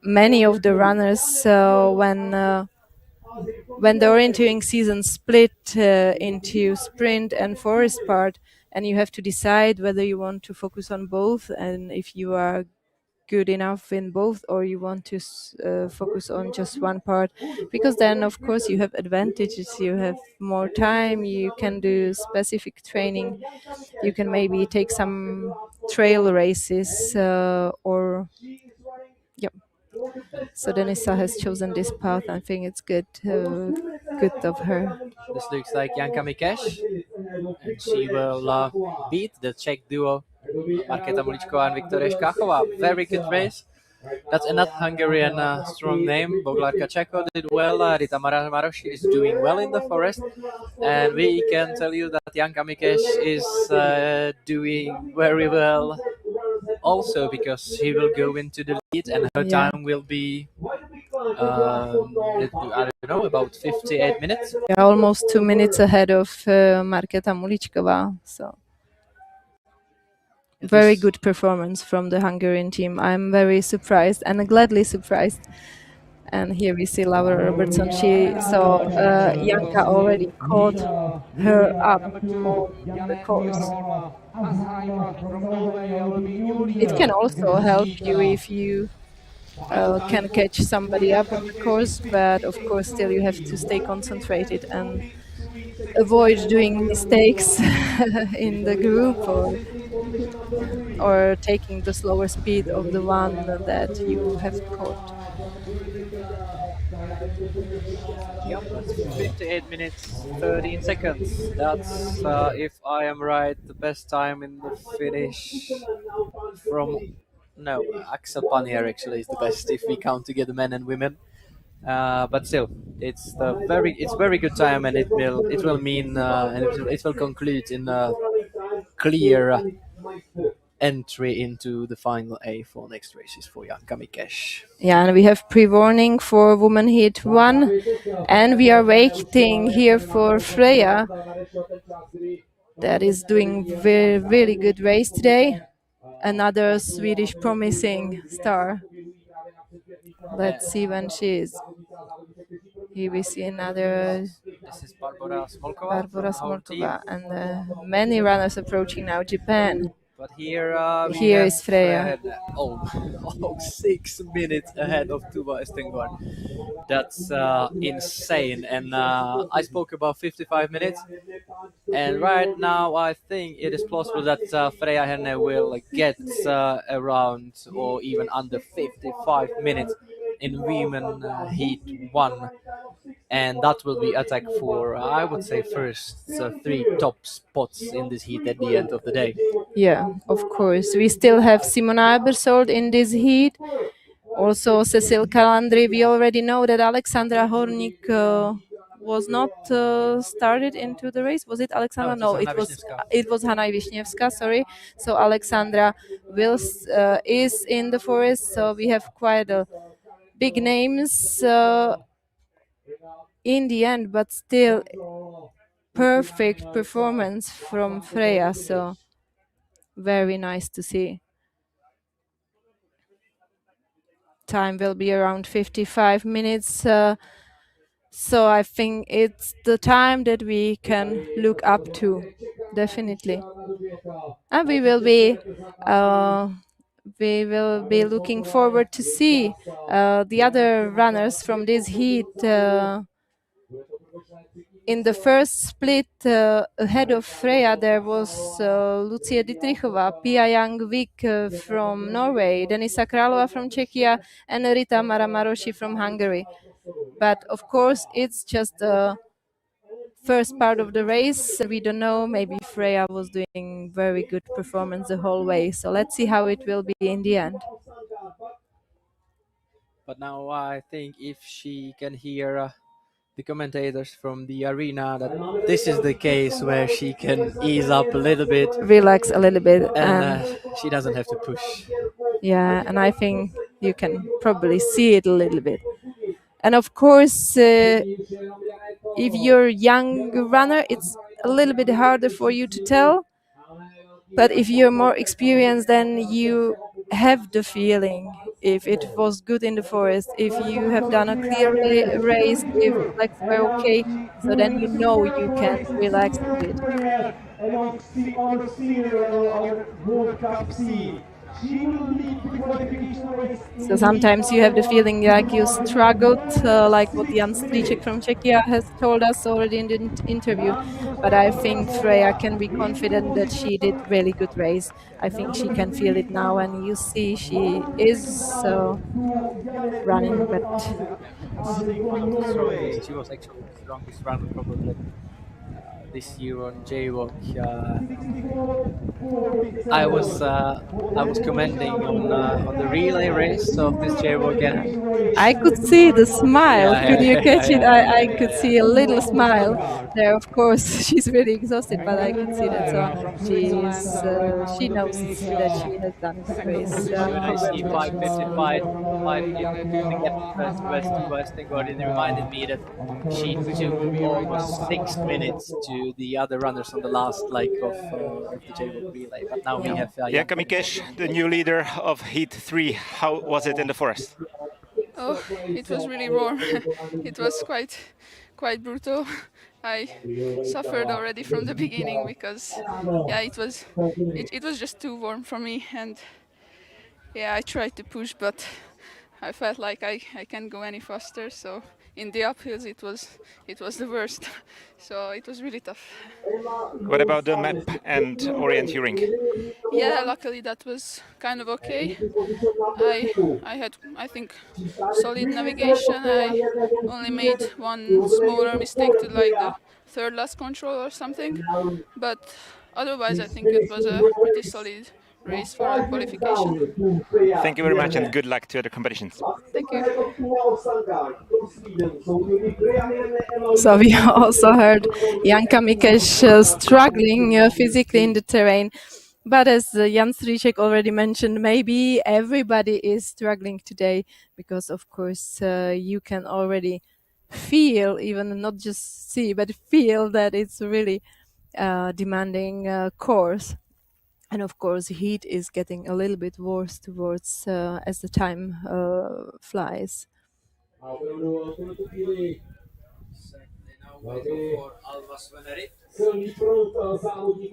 many of the runners when the orienteering season split into sprint and forest part, and you have to decide whether you want to focus on both, and if you are good enough in both, or you want to focus on just one part, because then of course you have advantages, you have more time, you can do specific training, you can maybe take some trail races or yep. So Denisa has chosen this path. I think it's good of her. This looks like Janka Mikesh, and she will beat the Czech duo Markéta Mulíčková and Viktoria Škáchová. Very good race. That's another Hungarian strong name. Boglarka Čeko did well. Rita Maroši is doing well in the forest. And we can tell you that Janka Mikesh is doing very well also, because he will go into the lead and her time will be, I don't know, about 58 minutes. Yeah, almost 2 minutes ahead of Markéta Mulíčková. So very good performance from the Hungarian team. I'm very surprised and gladly surprised. And here we see Laura Robertson. She saw Janka already caught her up on the course. It can also help you if you can catch somebody up on the course, but of course still you have to stay concentrated and avoid doing mistakes in the group or taking the slower speed of the one that you have caught. Yep, that's 58 minutes, 13 seconds. That's, if I am right, the best time in the finish from... No, Axel Panier actually is the best if we count together men and women. But still, it's very good time, and it will mean and it will conclude in a clear entry into the final A for next races for Janka Mikesh. Yeah, and we have pre-warning for women heat 1, and we are waiting here for Freya, that is doing really good race today. Another Swedish promising star. Let's see when she is. Here we see another This is Barbara Smolkova and many runners approaching now Japan. But here is Freya. 6 minutes ahead of Tuva Estengard. That's insane. And I spoke about 55 minutes. And right now I think it is plausible that Freya Herne will get around or even under 55 minutes in women heat 1. And that will be attack for, I would say, first 3 top spots in this heat at the end of the day. Yeah, of course. We still have Simona Ebersold in this heat. Also Cecil Calandri. We already know that Alexandra Hornik was not started into the race. Was it Alexandra? No, it was Hanna Wiśniewska, sorry. So Alexandra is in the forest. So we have quite a big names in the end, but still perfect performance from Freya, so very nice to see. Time will be around 55 minutes, so I think it's the time that we can look up to, definitely. And we will be looking forward to see the other runners from this heat. In the first split ahead of Freya, there was Lucie Dietrichova, Pia Young-Vik from Norway, Denisa Králova from Czechia, and Rita Maroši from Hungary. But of course, it's just the first part of the race. We don't know, maybe Freya was doing very good performance the whole way. So let's see how it will be in the end. But now I think if she can hear the commentators from the arena, that this is the case where she can ease up a little bit, relax a little bit, and she doesn't have to push. Yeah, and I think you can probably see it a little bit. And of course, if you're a young runner, it's a little bit harder for you to tell. But if you're more experienced, then you have the feeling if it was good in the forest, if you have done a clear race, if legs were okay, so then you know you can relax a bit. On the senior level of World Cup C, So sometimes you have the feeling like you struggled, like what Jan Stříček from Czechia has told us already in the interview. But I think Freya can be confident that she did really good race. I think she can feel it now, and you see she is running, but she was actually the strongest runner probably this year on J-Walk. I was commenting on the relay race of this J-Walk, and I could see the smile. Yeah, Could you yeah, catch it? yeah. I could see a little smile there. Of course, she's really exhausted, but I could see that. So she knows that she has done a good race. When I see 5:55 in the gap to West Guardian, it reminded me that she took almost 6 minutes to the other runners on the last leg of the J-Walk relay. But now we have Janka Mikeš, the new leader of Heat 3. How was it in the forest? Oh, it was really warm. It was quite brutal. I suffered already from the beginning because yeah, it was just too warm for me, and yeah, I tried to push, but I felt like I can't go any faster. So in the uphills it was the worst. So it was really tough. What about the map and orienteering? Yeah, luckily that was kind of okay. I had, I think, solid navigation. I only made one smaller mistake to like the third last control or something, but otherwise I think it was a pretty solid race for a qualification. Thank you very much and good luck to the competitions. Thank you. So we also heard Janka Mikeš struggling physically in the terrain. But as Jan Stříček already mentioned, maybe everybody is struggling today because, of course, you can already feel, even not just see, but feel that it's really demanding course. And of course, heat is getting a little bit worse towards as the time flies.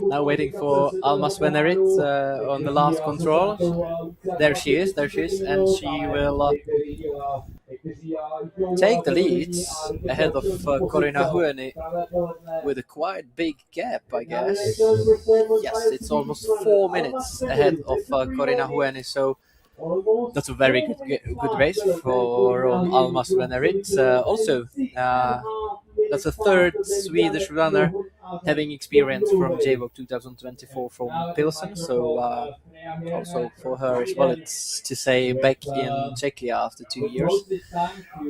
Now waiting for Alma Svennerit on the last control. There she is, and she will take the lead ahead of Corina Hueni with a quite big gap, I guess. Yes, it's almost 4 minutes ahead of Corina Hueni, so that's a very good race for Alma Svennerit. Also, that's a third Swedish runner having experience from J-Walk 2024 from Pilsen. So also for her as well, it's to say back in Czechia after 2 years.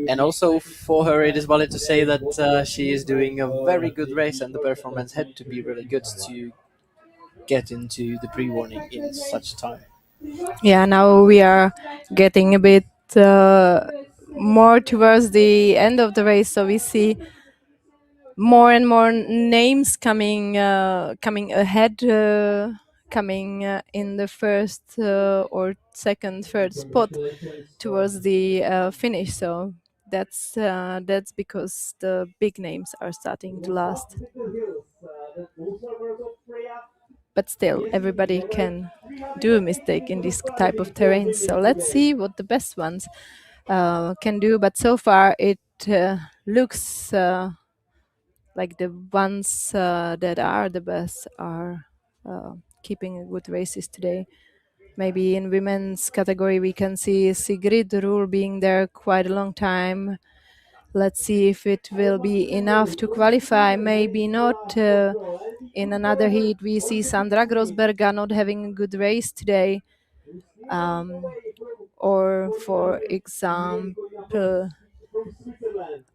And also for her, it is valid to say that she is doing a very good race, and the performance had to be really good to get into the pre-warning in such time. Yeah, now we are getting a bit more towards the end of the race, so we see more and more names coming ahead, coming in the first or second, third spot towards the finish. So that's because the big names are starting to last. But still, everybody can do a mistake in this type of terrain. So let's see what the best ones can do. But so far, it looks like the ones that are the best are keeping good races today. Maybe in women's category we can see Sigrid Ruhl being there quite a long time. Let's see if it will be enough to qualify. Maybe not. In another heat we see Sandra Grosberga not having a good race today. Or for example,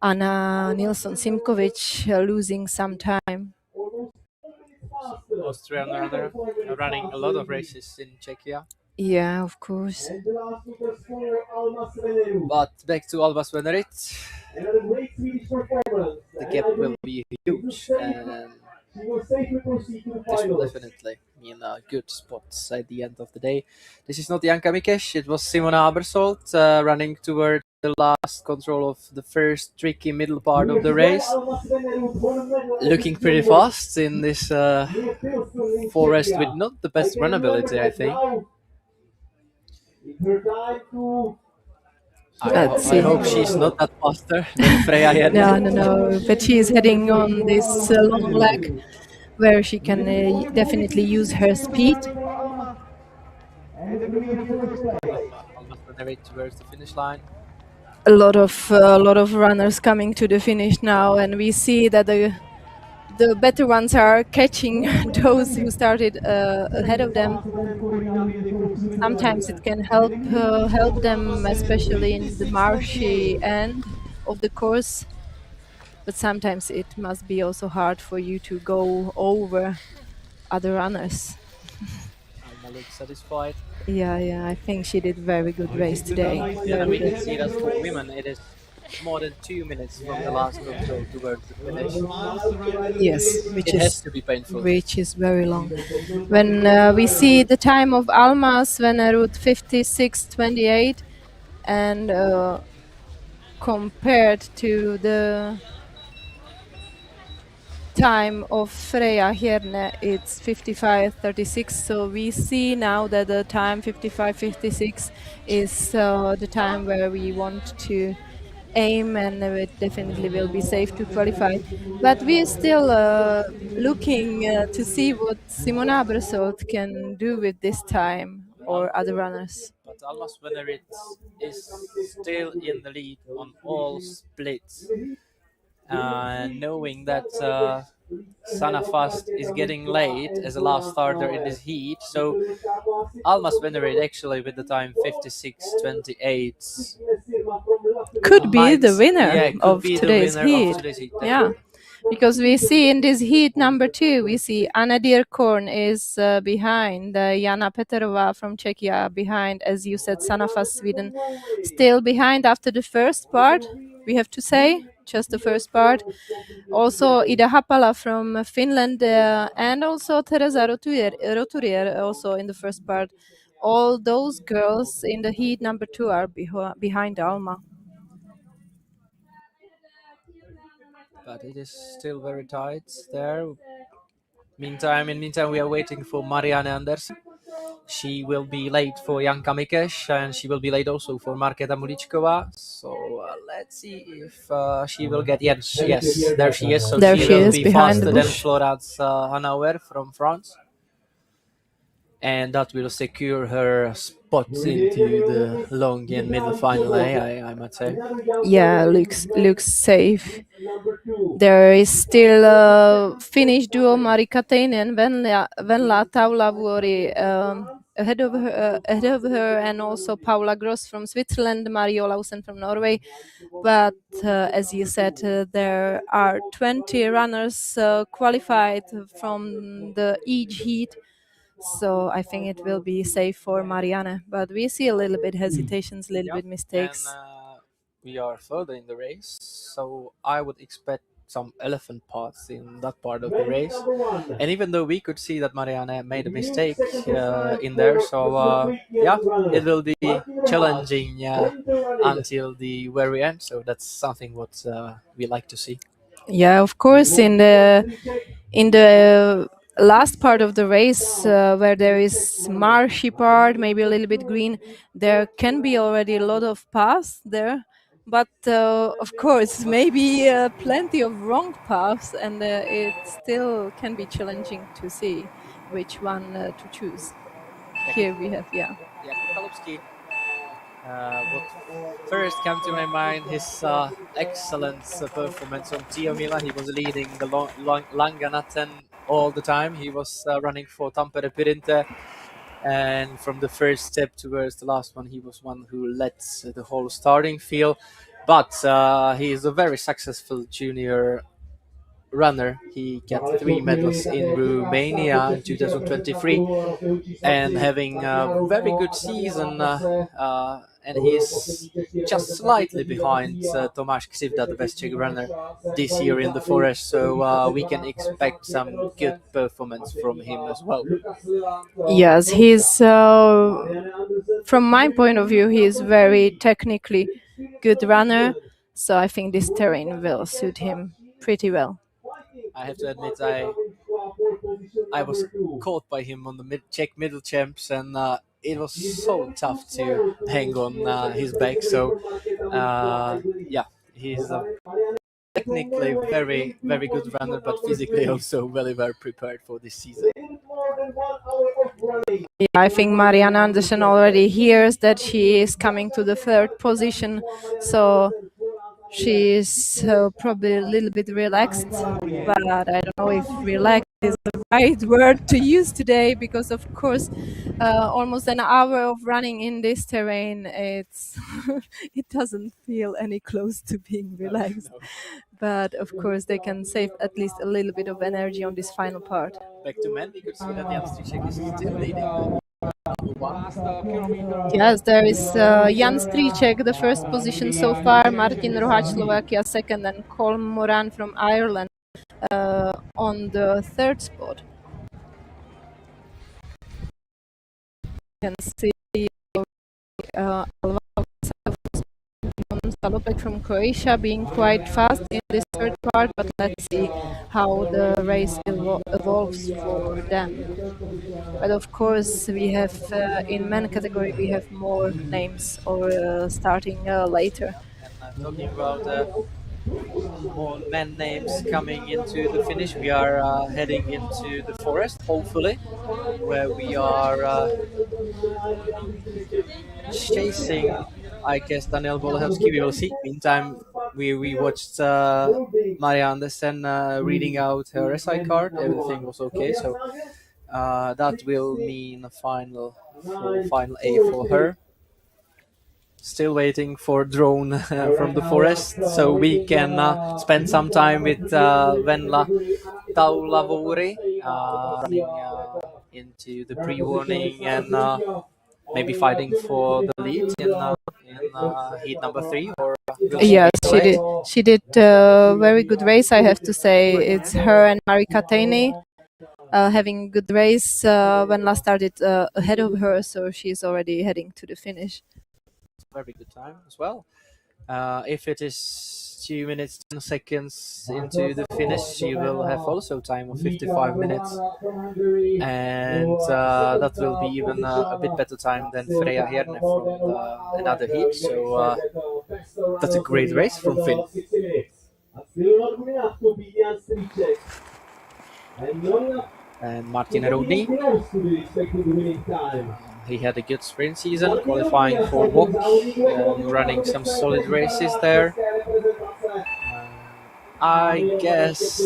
Anna Nilsson-Simkovic losing some time. Austrian runner running a lot of races in Czechia. Yeah, of course. But back to Alma Svennerit. The gap will be huge, and this will definitely mean good spots at the end of the day. This is not Janka Mikeš, it was Simona Abersold running toward the last control of the first tricky middle part of the race. Looking pretty fast in this forest with not the best runnability, I think. Let's I hope she's not that faster than Freya yet. No. But she is heading on this long leg where she can definitely use her speed. Almost on the way towards the finish line. A lot of runners coming to the finish now, and we see that the better ones are catching those who started ahead of them. Sometimes it can help them, especially in the marshy end of the course. But sometimes it must be also hard for you to go over other runners. Alma looks satisfied. Yeah, I think she did very good race today. Yeah, we can see that for women it is more than 2 minutes from the last control towards the finish. Yes, it has to be painful. Which is very long. When we see the time of Alma Svenerud 56:28 and compared to the time of Freya Hjerne, it's 55:36. So we see now that the time 55:56 is the time where we want to aim, and it definitely will be safe to qualify. But we are still looking to see what Simona Brsold can do with this time, or other runners. But Alma Svenerud is still in the lead on all splits. Knowing that Sanna Fast is getting late as a last starter in this heat, so Alma Svenerud actually with the time 56:28 could be the winner of today's heat. Yeah, because we see in this heat number 2, we see Anna Dierkorn is behind, Jana Peterova from Czechia behind, as you said, Sanna Fast Sweden still behind after the first part, we have to say, just the first part. Also Ida Happala from Finland and also Teresa Roturier also in the first part. All those girls in the heat number 2 are behind Alma. But it is still very tight there. In the meantime, we are waiting for Marianne Andersen. She will be late for Janka Mikeš, and she will be late also for Marketa Muličková. So let's see if she will get. Yes, there she is. So there she will be behind faster the than bush. Florence Hanauer from France, and that will secure her spot into the long and middle final. I might say. Yeah, looks safe. There is still Finnish duo Mari Katainen Venla Taulavuori ahead of her, and also Paula Gross from Switzerland, Mari Olausen from Norway. But as you said, there are 20 runners qualified from each heat. So I think it will be safe for Marianne. But we see a little bit hesitations, a little bit mistakes. And we are further in the race, so I would expect some elephant parts in that part of the race. And even though we could see that Marianne made a mistake in there, so it will be challenging until the very end. So that's something what we like to see. Yeah, of course, in the last part of the race where there is marshy part, maybe a little bit green, there can be already a lot of paths there. But of course, maybe plenty of wrong paths, and it still can be challenging to see which one to choose. Here we have, Kalupski. What first came to my mind, his excellent performance on Tiomila. He was leading the Langanatten all the time. He was running for Tampere Pirinte. And from the first step towards the last one, he was one who led the whole starting field. But he is a very successful junior runner. He got 3 medals in Romania in 2023 and having a very good season. And he's just slightly behind Tomáš Křivda, the best Czech runner this year in the forest. So we can expect some good performance from him as well. Yes, he's, from my point of view, he is very technically good runner. So I think this terrain will suit him pretty well. I have to admit, I was caught by him on the Czech middle champs, and it was so tough to hang on his back. So yeah, he's a technically very good runner, but physically also very well prepared for this season. Yeah, I think Marianne Andersen already hears that she is coming to the third position, so she is probably a little bit relaxed, but I don't know if relaxed is the right word to use today, because of course almost an hour of running in this terrain, it's it doesn't feel any close to being relaxed. But of course they can save at least a little bit of energy on this final part. Back to men, we could see that Jan Stříček is still leading. Yes, there is Jan Stříček, the first position so far, Martin Rohač, Slovakia second, and Colm Moran from Ireland on the third spot. You can see Salopek from Croatia being quite fast in this third part, but let's see how the race evolves for them. But of course we have in men category we have more names starting later. And talking about more men names coming into the finish, we are heading into the forest, hopefully, where we are chasing, I guess, Daniel Bolechowski. We will see. Meantime, we watched Maria Andersen reading out her SI card. Everything was okay, so that will mean a final A for her. Still waiting for drone from the forest, so we can spend some time with Venla Taulavori running into the pre-warning and maybe fighting for the lead in heat number 3. Or yes, she did a very good race, I have to say. It's her and Marika Tainey having a good race. Venla started ahead of her, so she's already heading to the finish. Very good time as well. If it is 2 minutes 10 seconds into the finish, she will have also time of 55 minutes, and that will be even a bit better time than Freya Herne from another heat. So that's a great race from Finn. And Martin Rodney. He had a good sprint season, qualifying for WOC, running some solid races there. I guess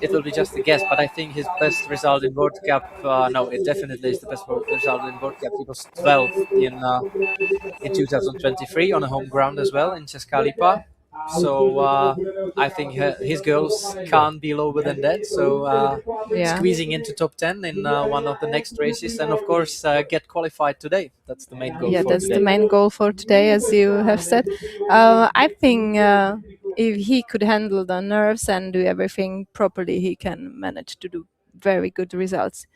it will be just a guess, but I think his best result in World Cup, no, it definitely is the best result in World Cup. He was 12th in 2023 on a home ground as well in Česká Lípa. So I think his goals can't be lower than that. So squeezing into top 10 in one of the next races, and of course get qualified today. That's the main goal. Yeah, for that's today. the main goal for today, as you have said. I think if he could handle the nerves and do everything properly, he can manage to do very good results.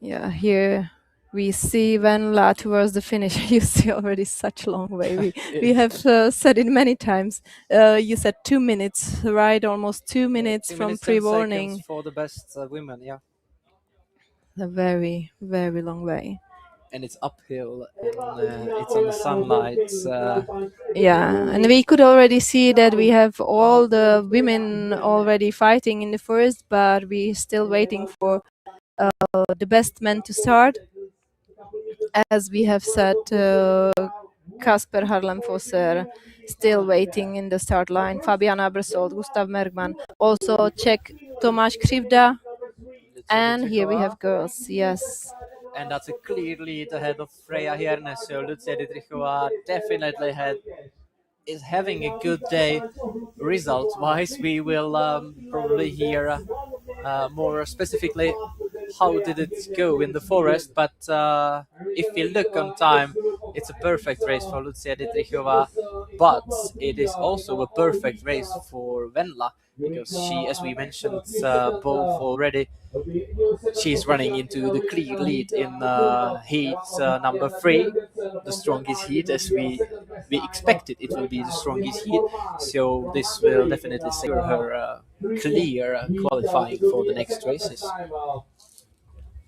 Yeah, here we see Venla towards the finish. You see already such a long way. We have said it many times. You said 2 minutes, right? Almost 2 minutes from pre-warning. For the best women, yeah. A very, very long way. And it's uphill, and it's on the sunlight. Yeah, and we could already see that we have all the women already fighting in the first, but we're still waiting for the best men to start. As we have said, Kasper Harlem-Fosser still waiting in the start line, Fabian Abersold, Gustav Mergman, also Czech Tomáš Křivda, and here we have girls, yes. And that's a clear lead ahead of Freya Herne, so Lucia Dietrichova definitely is having a good day result-wise. We will probably hear more specifically how did it go in the forest, but if we look on time, it's a perfect race for Lucia Dietrichova, but it is also a perfect race for Venla, because she, as we mentioned both already, she's running into the clear lead in heat number 3, the strongest heat, as we expected it will be the strongest heat, so this will definitely secure her clear qualifying for the next races.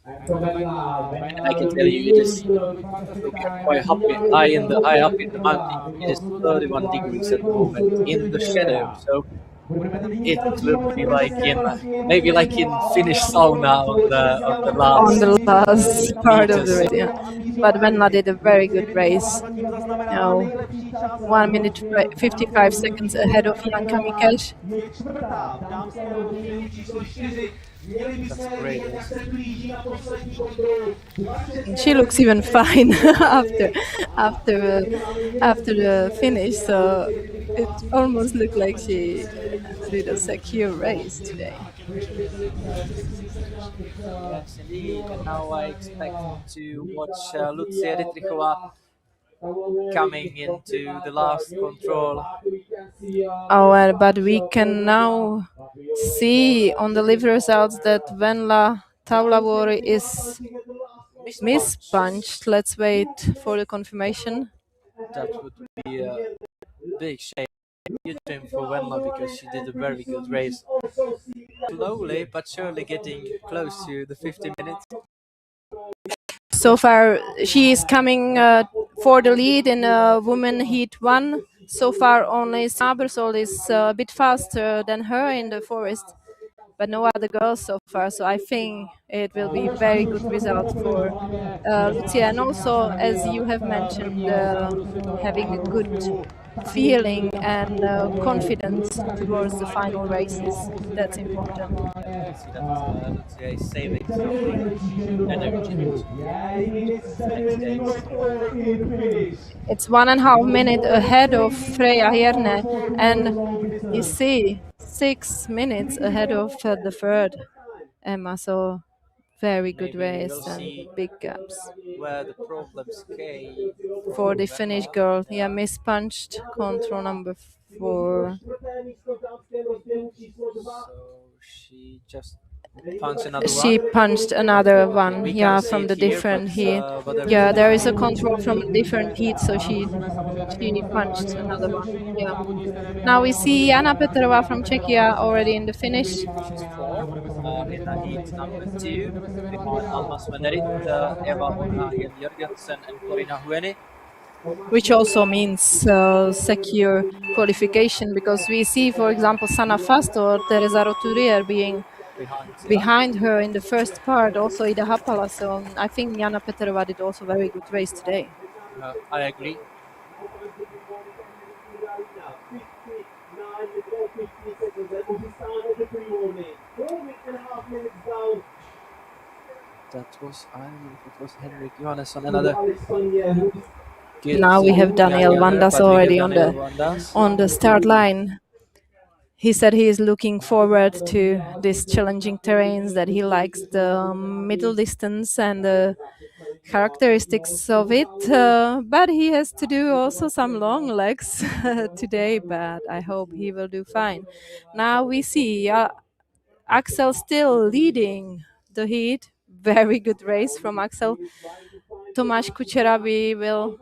And I can tell you, it is look at quite high up in the mountain. It is 31 degrees at the moment in the shadow. So it will be like in maybe like in Finnish sauna on the On last the last part of the meters. race, yeah. But Venla did a very good race. 1 minute 55 seconds ahead of Janka Mikeš. That's great. She looks even fine after the finish. So it almost looked like she did a secure race today. Yes, indeed. And now I expect to watch Lucia Dietrichova coming into the last control. Oh, but we can now see on the live results that Venla Taulavori is mispunched. Let's wait for the confirmation. That would be a big shame. Huge shame for Venla because she did a very good race. Slowly but surely getting close to the 50 minutes. So far, she is coming for the lead in women heat 1. So far, only Sabersol is a bit faster than her in the forest, but no other girls so far. So I think it will be very good result for Lucia. And also, as you have mentioned, having a good feeling and confidence towards the final races. That's important. Lucia is saving some energy. It's 1.5 minutes ahead of Freya Hjerne, and you see 6 minutes ahead of the third Emma. So very good race and big gaps. Where the problems came For the Finnish girl, yeah, mispunched control number 4. So she just punched another She one. punched another one, We yeah, can't see from it the here, different but, heat. but Yeah, there is a control from a different heat, so she punched another one. Yeah. Now we see Jana Petrova from Czechia already in the finish. She's fourth in the heat number 2 behind Alma Svennerit, Eva Ornahel Jørgensen and Corina Hueni. Which also means secure qualification, because we see, for example, Sana Fast or Teresa Roturier being behind her in the first part, also Ida Hapala. So I think Jana Petrova did also very good race today. I agree. That was, I don't know if it was Henrik Johansson, another. Now we have Daniel Vandas already on the start line. He said he is looking forward to these challenging terrains, that he likes the middle distance and the characteristics of it, but he has to do also some long legs today, but I hope he will do fine. Now we see Axel still leading the heat. Very good race from Axel. Tomáš Kučera, we will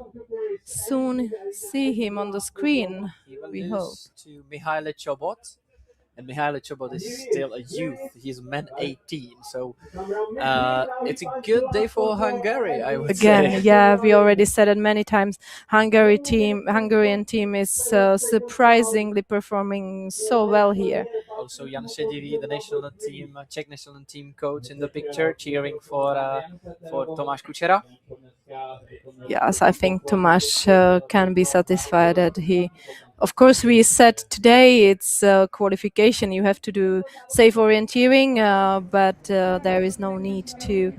soon see him on the screen, we hope. To Mihaly Chobot. And Mihaly Chobot is still a youth. He's man 18, so it's a good day for Hungary, I would say. Yeah, we already said it many times. Hungarian team is surprisingly performing so well here. Also, Jan Šedivý, the national team, Czech national team coach, in the picture, cheering for Tomáš Kučera. Yes, I think Tomáš can be satisfied that he. Of course, we said today it's qualification. You have to do safe orienteering, but there is no need to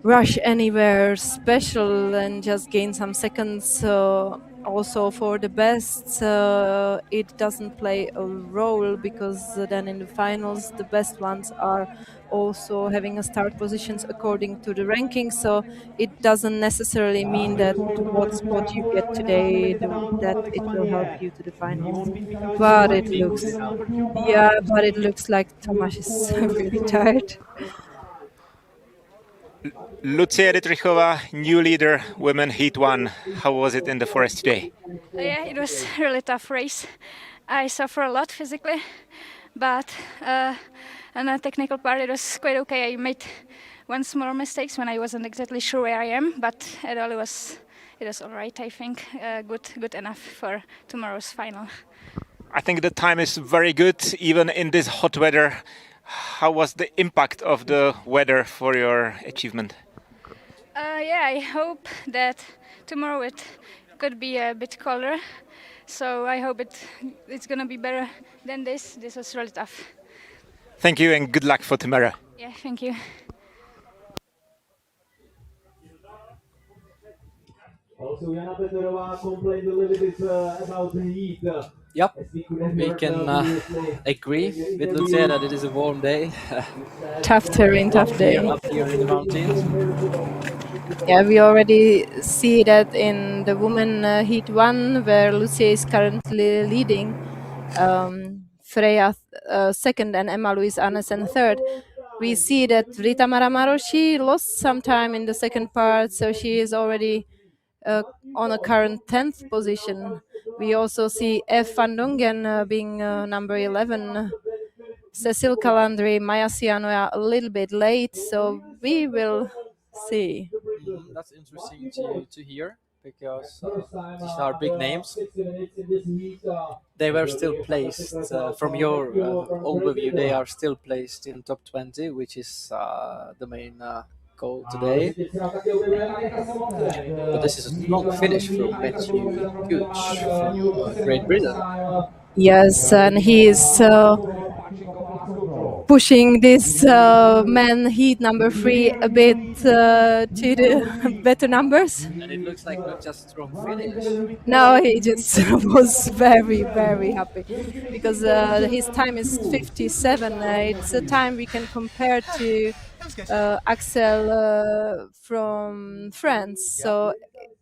rush anywhere special and just gain some seconds. Also for the best, it doesn't play a role, because then in the finals the best ones are also having a start positions according to the ranking. So it doesn't necessarily mean that what spot you get today, that it will help you to the finals. But it looks like Tomáš is really tired. Lucia Dietrichova, new leader, women heat 1. How was it in the forest today? Yeah, it was a really tough race. I suffer a lot physically, but on the technical part it was quite okay. I made one small mistake when I wasn't exactly sure where I am, but it was all right. I think good enough for tomorrow's final. I think the time is very good, even in this hot weather. How was the impact of the weather for your achievement? Yeah, I hope that tomorrow it could be a bit colder. So I hope it's gonna be better than this. This was really tough. Thank you and good luck for tomorrow. Yeah, thank you. Also, Jana Peterová complained a little bit about the heat. Yep, we can agree with Lucia that it is a warm day. Tough terrain, tough day. Up here in the mountains. Yeah, we already see that in the women heat 1, where Lucia is currently leading. Freya second and Emma-Louise Arnesen third. We see that Rita Maramaroshi lost some time in the second part, so she is already on a current 10th position. We also see F. van Dongen being number 11. Cecile Calandri, Maya Cianoja a little bit late, so we will see. That's interesting to hear, because these are big names. They were still placed, from your overview, they are still placed in top 20, which is the main goal today. But this is a strong finish from Matthew Gooch from Great Britain. Yes, and he is pushing this man heat number 3 a bit to the better numbers. And it looks like not just strong finish. No, he just was very, very happy, because his time is 57. It's a time we can compare to Axel from France, so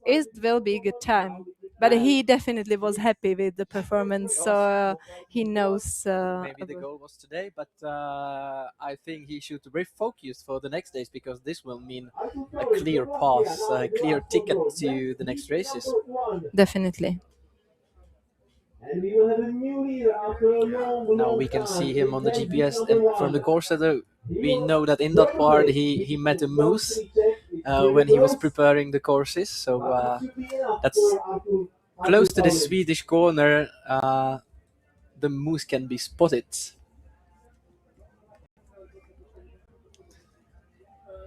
it will be a good time. But he definitely was happy with the performance, so he knows. Maybe the goal was today, but I think he should refocus for the next days, because this will mean a clear pass, a clear ticket to the next races. Definitely. And we will have a new leader after a long Now we can see him on the GPS, and from the course setter, we know that in that part he met a moose when he was preparing the courses, so that's close to the Swedish corner. The moose can be spotted.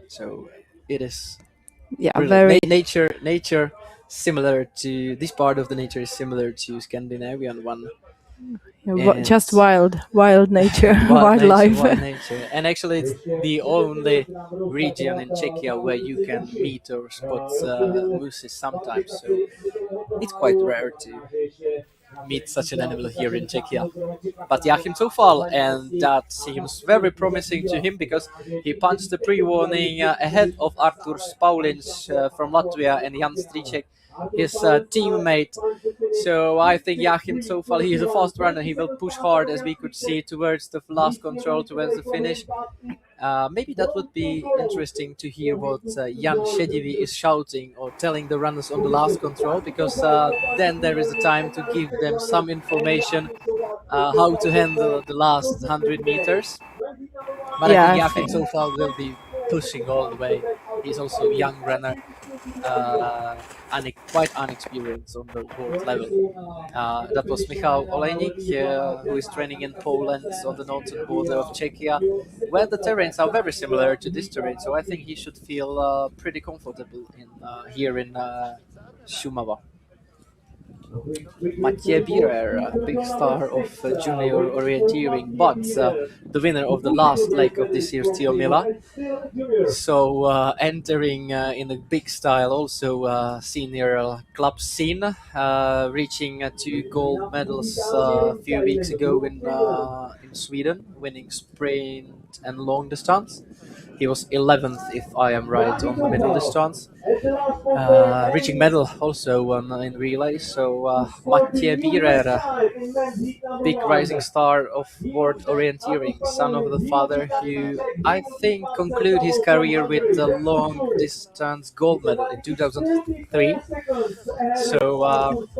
So it is very nature similar to this part of the nature is similar to Scandinavian one. Just wild nature, wildlife. Wild nature. And actually, it's the only region in Czechia where you can meet or spot mooses sometimes. So it's quite rare to meet such an animal here in Czechia. But Joachim Zufall, and that seems very promising to him, because he punched the pre-warning ahead of Artur Spaulins from Latvia and Jan Stricek, his teammate. So I think Joachim Zufall, he is a fast runner. He will push hard, as we could see, towards the last control, towards the finish. Maybe that would be interesting to hear what Jan Šedivi is shouting or telling the runners on the last control, because then there is a time to give them some information how to handle the last 100 meters. But I think Joachim Zufall will be pushing all the way. He's also a young runner, quite unexperienced on the world level. That was Michal Olejnik, who is training in Poland on the northern border of Czechia, where the terrains are very similar to this terrain. So I think he should feel pretty comfortable here in Šumava. Mathieu Birer, a big star of junior orienteering, but the winner of the last leg of this year's Tiomila. So entering in a big style, also senior club scene, reaching 2 gold medals a few weeks ago in Sweden, winning sprint and long distance. He was 11th, if I am right, on the middle distance. reaching medal also in relay. So Mathieu Birera, big rising star of world orienteering, son of the father who I think concluded his career with the long distance gold medal in 2003. So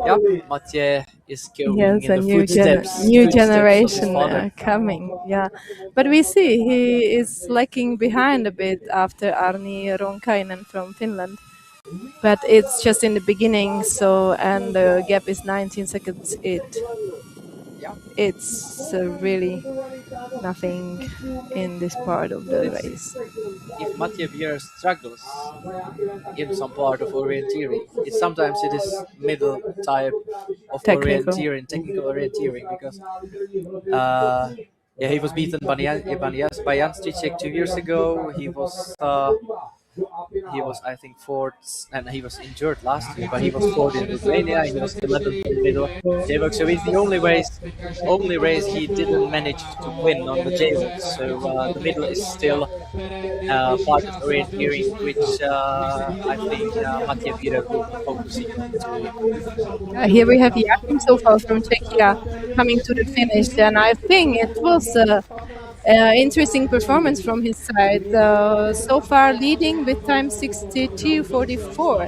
yeah, Mathieu is going Yes, in a the new footsteps new of his generation father. coming. Yeah, but we see he is lagging behind a bit after Arni Ronkainen from Finland. But it's just in the beginning, so and the gap is 19 seconds. It's really nothing in this part of the race. If Mathieu Birera struggles in some part of orienteering, sometimes it is middle type of Technical. orienteering, technical orienteering, because yeah, he was beaten by Jan Stricek 2 years ago. He was I think fourth, and he was injured last year, but he was fourth in Lithuania. He was 11th in the middle JVOG, so it's the only race he didn't manage to win on the JVOG. So the middle is still part of orienteering, which I think Mathieu Birera will be focusing on to improve. Here we have Jakim so far from Czechia coming to the finish, and I think it was interesting performance from his side. So far leading with time 62:44.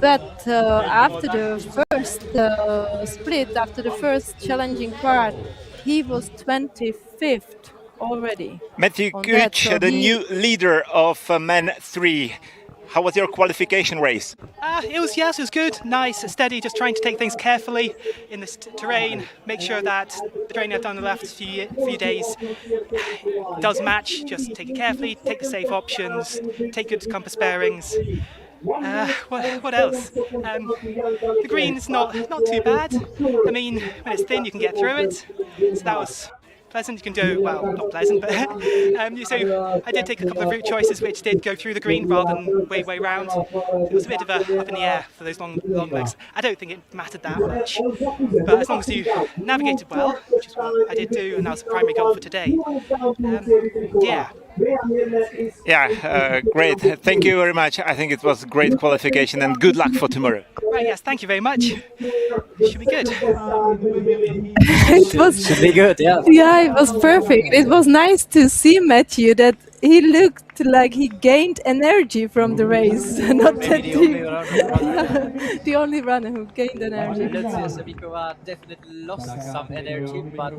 But after the first split, after the first challenging part, he was 25th already. Matthew on that, Kuch, so the he- new leader of Men 3. How was your qualification race? It was good, nice, steady, just trying to take things carefully in this terrain, make sure that the training I've done the last few days does match, just take it carefully, take the safe options, take good compass bearings. What else? The green is not too bad. I mean, when it's thin you can get through it, so that was pleasant. You can do, well, not pleasant, but so I did take a couple of route choices which did go through the green rather than way round. It was a bit of a up in the air for those long legs. I don't think it mattered that much, but as long as you navigated well, which is what I did do, and that was the primary goal for today. Yeah. Yeah, great. Thank you very much. I think it was great qualification and good luck for tomorrow. Right, yes, thank you very much. Should be good. It was Should be good, yeah. Yeah, it was perfect. It was nice to see Matthew that he looked like he gained energy from the race. Not that the only runner who gained energy. Lucia Sabikova definitely lost some energy, but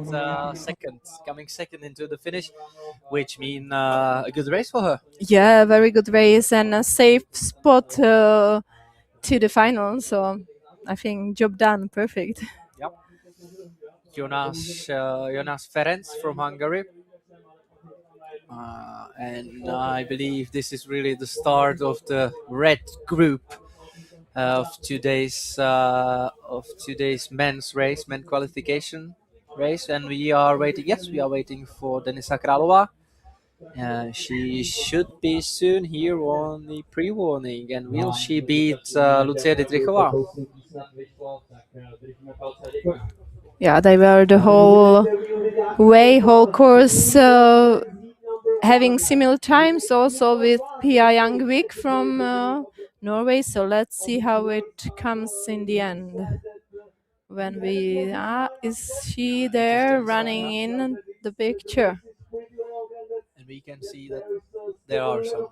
coming second into the finish, which means a good race for her. Yeah, very good race and a safe spot to the final. So I think job done, perfect. Yep. Jonas Ferenc from Hungary. And I believe this is really the start of the red group of today's men's race, men qualification race, and we are waiting. Yes, we are waiting for Denisa Kralova. She should be soon here on the pre-warning, and will she beat Lucia Dietrichova? Yeah, they were the whole course having similar times also with Pia Youngvik from Norway. So let's see how it comes in the end. When we is she there running in the picture? And we can see that there are some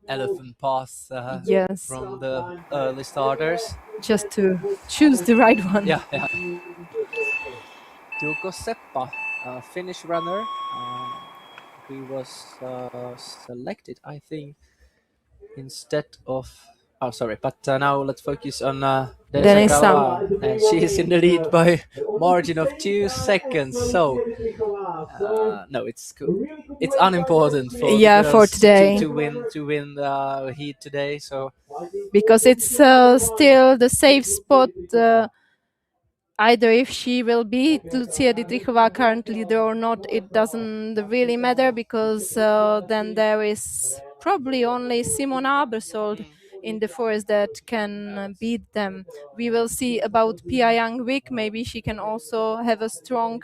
elephant paths Yes. from the early starters. Just to choose the right one. Yeah. Tuukko Seppa, Finnish runner. He was selected, I think, instead of... Oh, sorry, but now let's focus on Denisa Kralova. And she is in the lead by margin of 2 seconds. So, no, it's cool. It's unimportant for for today to win the heat today. So because it's still the safe spot. Either if she will beat Lucia Dietrichova current leader or not, it doesn't really matter because then there is probably only Simona Abersold in the forest that can beat them. We will see about Pia Youngvik. Maybe she can also have a strong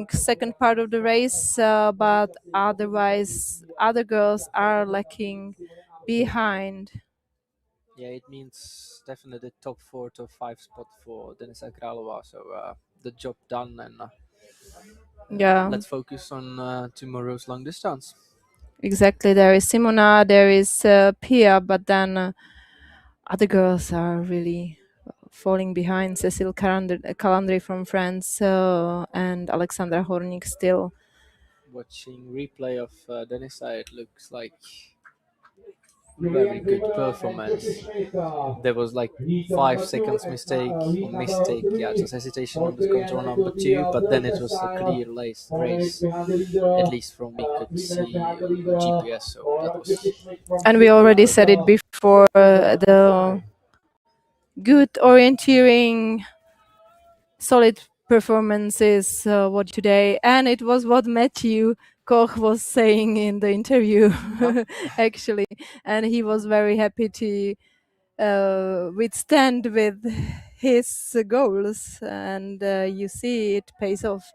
second part of the race, but otherwise other girls are lacking behind. Yeah, it means definitely top 4, top 5 spot for Denisa Kralova. So the job done, and Yeah. let's focus on tomorrow's long distance. Exactly. There is Simona, there is Pia, but then other girls are really falling behind. Cécile Calandri from France and Alexandra Horník still. Watching replay of Denisa, it looks like very good performance. There was like 5 seconds mistake, yeah, just hesitation on the control number 2, but then it was a clear race, at least from we could see on GPS. So that was. And we already said it before, the good orienteering, solid performances what today, and it was what Matthew Koch was saying in the interview actually, and he was very happy to withstand with his goals, and you see it pays off.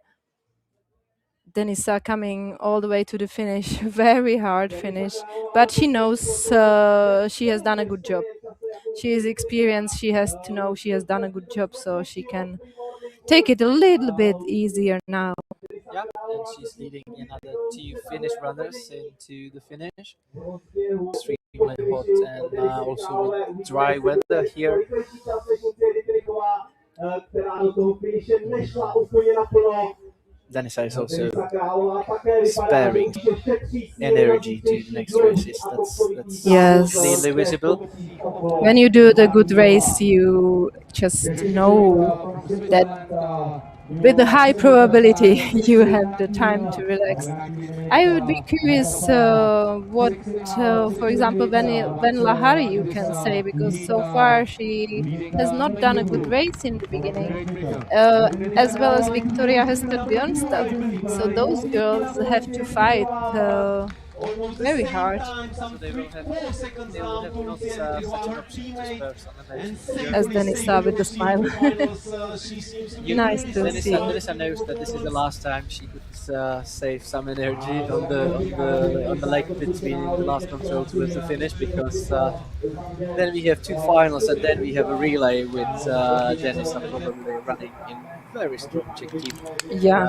Denisa coming all the way to the finish, very hard finish, but she knows she has done a good job. She is experienced, she has to know she has done a good job, so she can take it a little bit easier now. Yeah, and she's leading another 2 Finnish runners into the finish. Extremely hot and also with dry weather here. Denisa is also sparing energy to the next races. That's Yes. clearly visible. When you do the good race, you just know that with a high probability you have the time to relax. I would be curious what, for example, Van Lahari you can say, because so far she has not done a good race in the beginning, as well as Victoria Hester Björnstad. So those girls have to fight very hard. So they will have not such an option to spare some energy. As Denisa with the smile. Nice to see. Denisa knows that this is the last time she could save some energy on the leg between the last control towards the finish, because then we have 2 finals and then we have a relay with Denisa probably running in very strong Czech team. Yeah.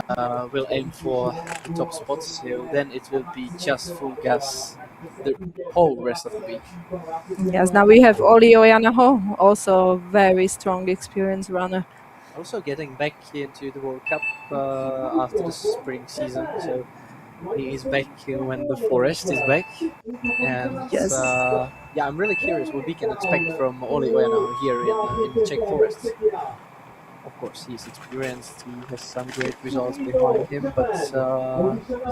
Will aim for the top spots, so then it will be just full gas the whole rest of the week. Yes, now we have Olli Ojanaho, also very strong experienced runner. Also getting back into the World Cup after the spring season, so he is back when the forest is back. And yes. Yeah, I'm really curious what we can expect from Olli Ojanaho here in the Czech forest. Of course, he's experienced, he has some great results behind him, but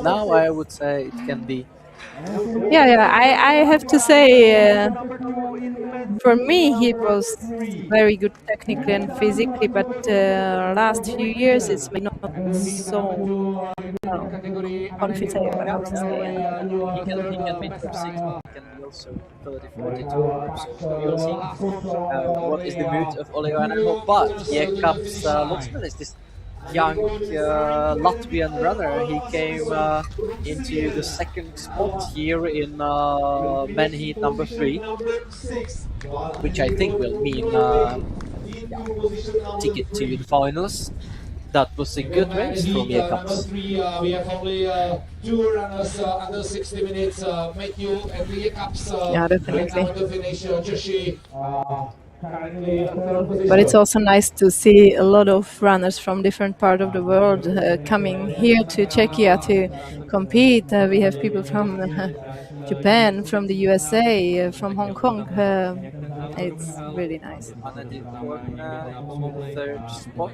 now I would say it can be. Yeah, I have to say, for me, he was very good technically and physically, but last few years it's been not so confident, how to say. He can be top 6, but he can be also 30, 40 tomorrow. So we will see what is the mood of Olli Ojanaho. But here comes Lutzman, is this young Latvian runner. He came into the 2nd spot here in men heat number 3, which I think will mean ticket to the finals. That was a good race from Jacobs. We have only 2 runners under 60 minutes. Matthew and Jacobs. Yeah, definitely. To finish, but it's also nice to see a lot of runners from different parts of the world coming here to Czechia to compete. We have people from Japan, from the USA, from Hong Kong. It's really nice. Anna Dilkorn into the 3rd spot,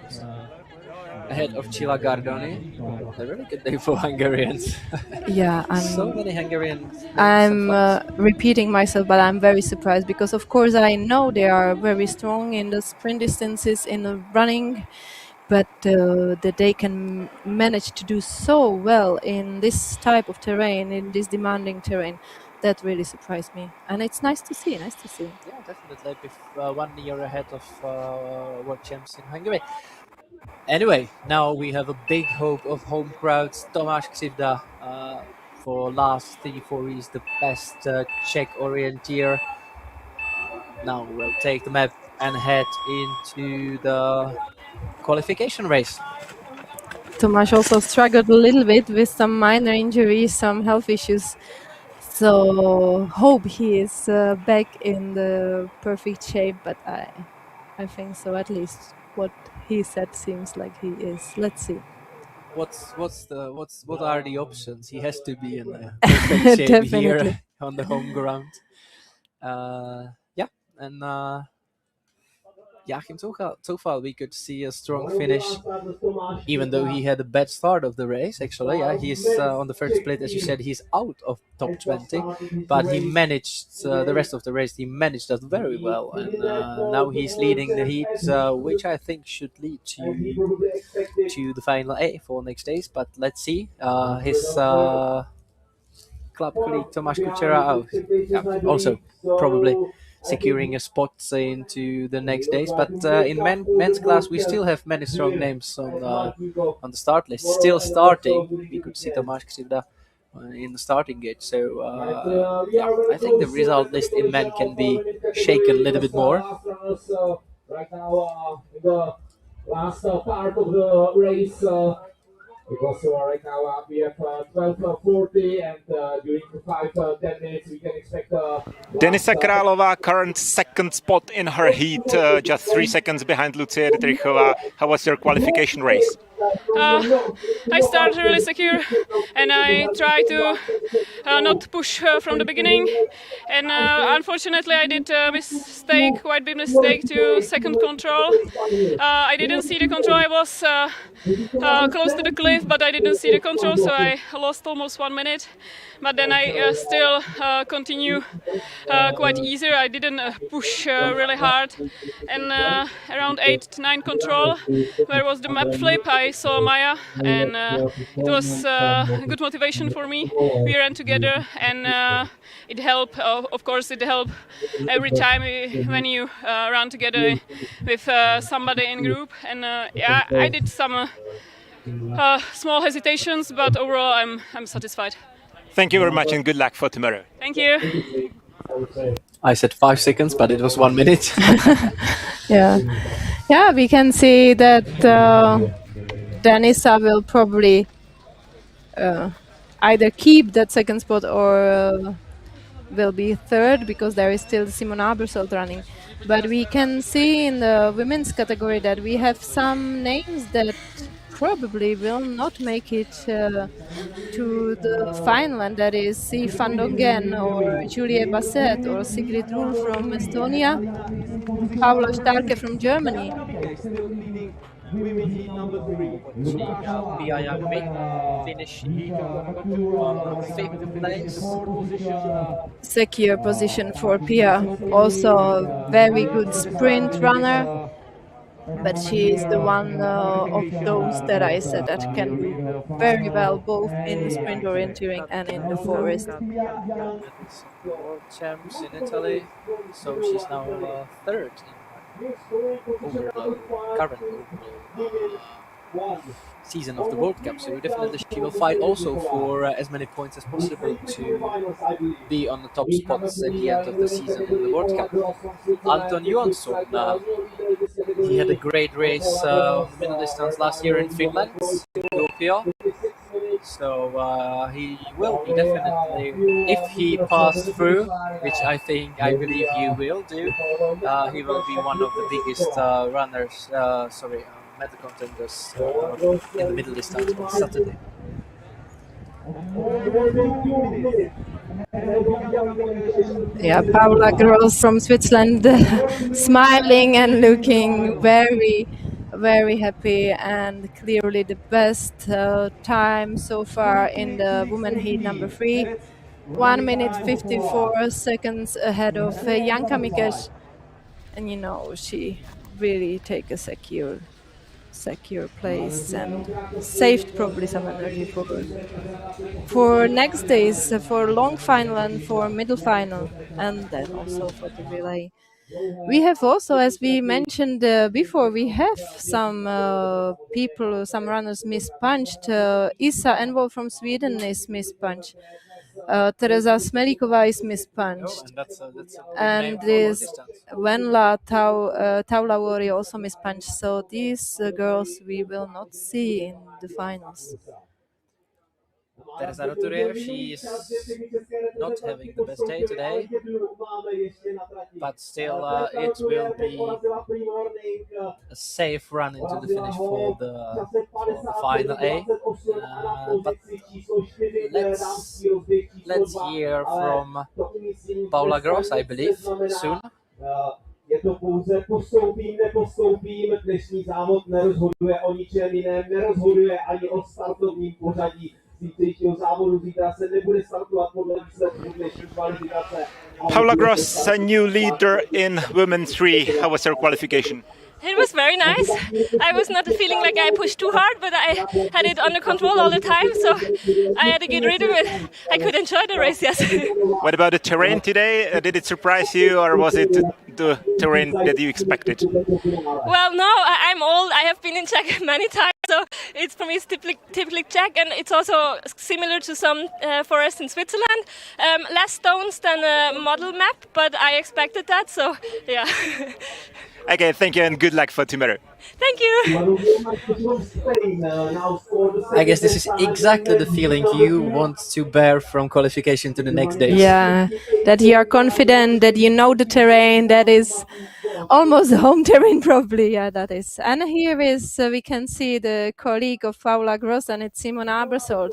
ahead of Cilla Gardoni. A really good day for Hungarians. Yeah, so many Hungarians. I'm repeating myself, but I'm very surprised because, of course, I know they are very strong in the sprint distances in the running, but that they can manage to do so well in this type of terrain, in this demanding terrain, that really surprised me. And it's nice to see, nice to see. Yeah, definitely. With 1 year ahead of world champs in Hungary. Anyway, now we have a big hope of home crowds. Tomáš Křivda, for last 3-4 years, the best Czech orienteer. now we'll take the map and head into the qualification race. Tomáš also struggled a little bit with some minor injuries, some health issues. So hope he is back in the perfect shape, but I think so. At least what he said seems like he is. Let's see. What are the options? He has to be in the perfect shape here on the home ground. Joachim Zufall, we could see a strong finish, even though he had a bad start of the race. Actually, he's on the first split, as you said, he's out of top 20, but he managed the rest of the race. He managed that very well, and now he's leading the heat, which I think should lead to the final A for next days. But let's see. His club colleague Tomáš Kučera also probably securing a spot into the next days. But in men's class, we still have many strong names on the start list. Still starting, we could see Tomáš Křivda in the starting gate. So I think the result list in men can be shaken a little bit more. Right now, in the last part of the race. Because right now we have 12:40 and during 5-10 minutes we can expect Denisa Králova, current second spot in her heat, just 3 seconds behind Lucie Dietrichova. How was your qualification race? I started really secure and I tried to not push from the beginning, and unfortunately I did a mistake, quite big mistake to second control. I didn't see the control. I was close to the cliff, but I didn't see the control, so I lost almost 1 minute. But then I still continue quite easier. I didn't push really hard, and around 8-9 control, where was the map flip, I saw Maya, and it was good motivation for me. We ran together, and it helped. Of course, it helped every time when you run together with somebody in group. And I did some small hesitations, but overall, I'm satisfied. Thank you very much and good luck for tomorrow. Thank you. I said 5 seconds, but it was 1 minute. Yeah, we can see that Denisa will probably either keep that second spot or will be third, because there is still Simon Abersold running. But we can see in the women's category that we have some names that probably will not make it to the final, and that is Si van Dongen or Julie Basset or Sigrid Ruhl from Estonia, Paula Starke from Germany. Pia Jagmi finish on 5th place. Secure position for Pia. Also a very good sprint runner, but she is the one of those that I said that can do very well both in sprint orienteering and in the forest. World champs in Italy, so she's now third over the current season of the World Cup. So definitely she will fight also for as many points as possible to be on the top spots at the end of the season in the World Cup. Anton Johansson, he had a great race on the middle distance last year in Finland, in Kuopio. So he will be definitely, if he passed through, which I believe he will do, he will be one of the biggest runners, medal contenders in the middle distance on Saturday. Yeah, Paula Gross from Switzerland smiling and looking very, very happy, and clearly the best time so far in the women heat number 3. 1 minute 54 seconds ahead of Janka Mikeš, and you know, she really take a secure place and saved probably some energy for next days, for long final and for middle final, and then also for the relay. We have also, as we mentioned before, we have some people, some runners mispunched. Isa Envol from Sweden is mispunched. Tereza Smelíková is mispunched. And that's a big And name for this distance. Venla Taulauri also mispunched. So these girls we will not see in the finals. Tereza Roturier, she is not having the best day today, but still it will be a safe run into the finish for the final A. But let's hear from Paula Gross, I believe, soon. Je to pouze postoupím, nepostoupím, dnešní závod nerozhoduje o ničem jiném, nerozhoduje ani o startovním pořadí zítřejšího závodu. Zítra se nebude startovat podle výsledků dnešní kvalifikace. Paula Gross, a new leader in women 3. How was her qualification? It was very nice. I was not feeling like I pushed too hard, but I had it under control all the time, so I had a good rhythm and I could enjoy the race, yes. What about the terrain today? Did it surprise you, or was it the terrain that you expected? Well, no, I'm old. I have been in Czech many times, so it's for me it's typically Czech, and it's also similar to some forests in Switzerland. Less stones than a model map, but I expected that, so yeah. Okay, thank you and good luck for tomorrow. Thank you. I guess this is exactly the feeling you want to bear from qualification to the next day. Yeah, that you are confident, that you know the terrain, that is almost the home terrain probably, yeah, that is. And here is, we can see the colleague of Paula Gross, and it's Simona Abersold.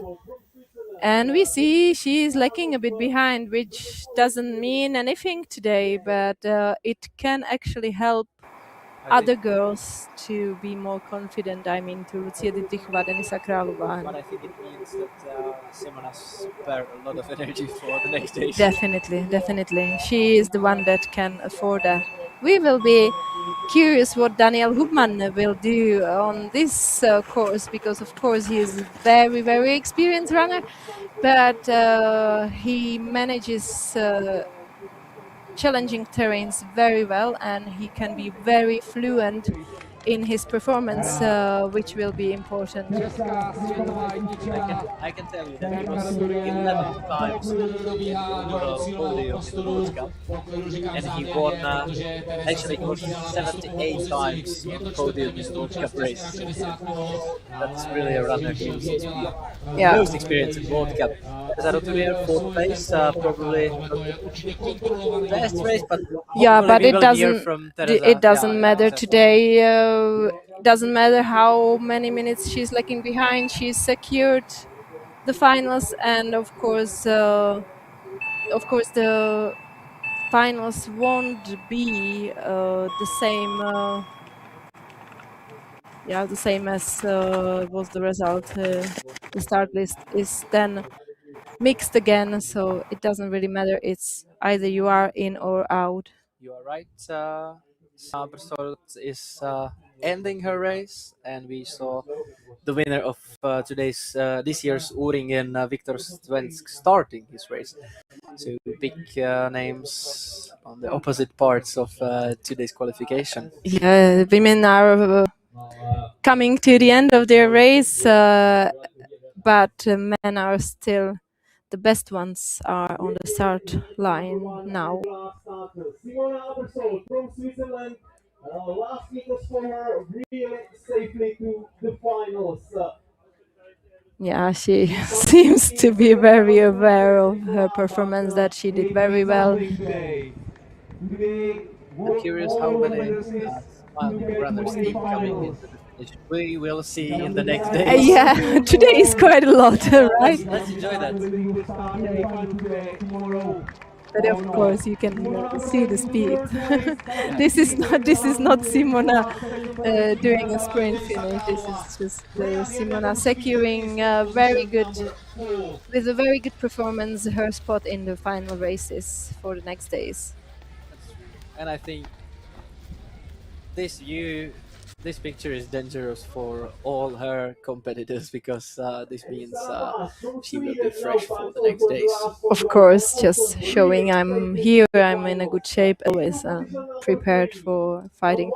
And we see she is lagging a bit behind, which doesn't mean anything today, but it can actually help other girls to be more confident. I mean, to Lucia Dietrichova, Denisa Králova. But I think it means that Simona spare a lot of energy for the next days. Definitely, definitely. She is the one that can afford that. We will be curious what Daniel Hubmann will do on this course, because of course he is a very, very experienced runner, but he manages challenging terrains very well, and he can be very fluent in his performance, which will be important. I can tell you that he was 11 times on the podium in the World Cup, and he won, actually he was 78 times on the podium in the World Cup race. That's really a runner who's most experienced in World Cup. Zaroturier, 4th place, probably not the best race, but yeah, but it doesn't matter today. Doesn't matter how many minutes she's lagging behind. She's secured the finals, and of course, the finals won't be the same. The same as was the result. The start list is then mixed again, so it doesn't really matter. It's either you are in or out. You are right. Abersold is ending her race, and we saw the winner of this year's O-ringen, Viktor Svensk, starting his race. So big names on the opposite parts of today's qualification. Yeah, women are coming to the end of their race, but men are still. The best ones are on the start line now. Simona Abersold from Switzerland. Last meters for her, really safely to the finals. Yeah, she seems to be very aware of her performance, that she did very well. I'm curious how many runners keep coming into the finish. We will see in the next days. Yeah, today is quite a lot, right? Let's enjoy that. But of course, you can see the speed. This is not Simona doing a sprint finish. This is just Simona securing with a very good performance, her spot in the final races for the next days. And I think this picture is dangerous for all her competitors, because this means she will be fresh for the next days. Of course, just showing I'm here, I'm in a good shape, always prepared for fighting.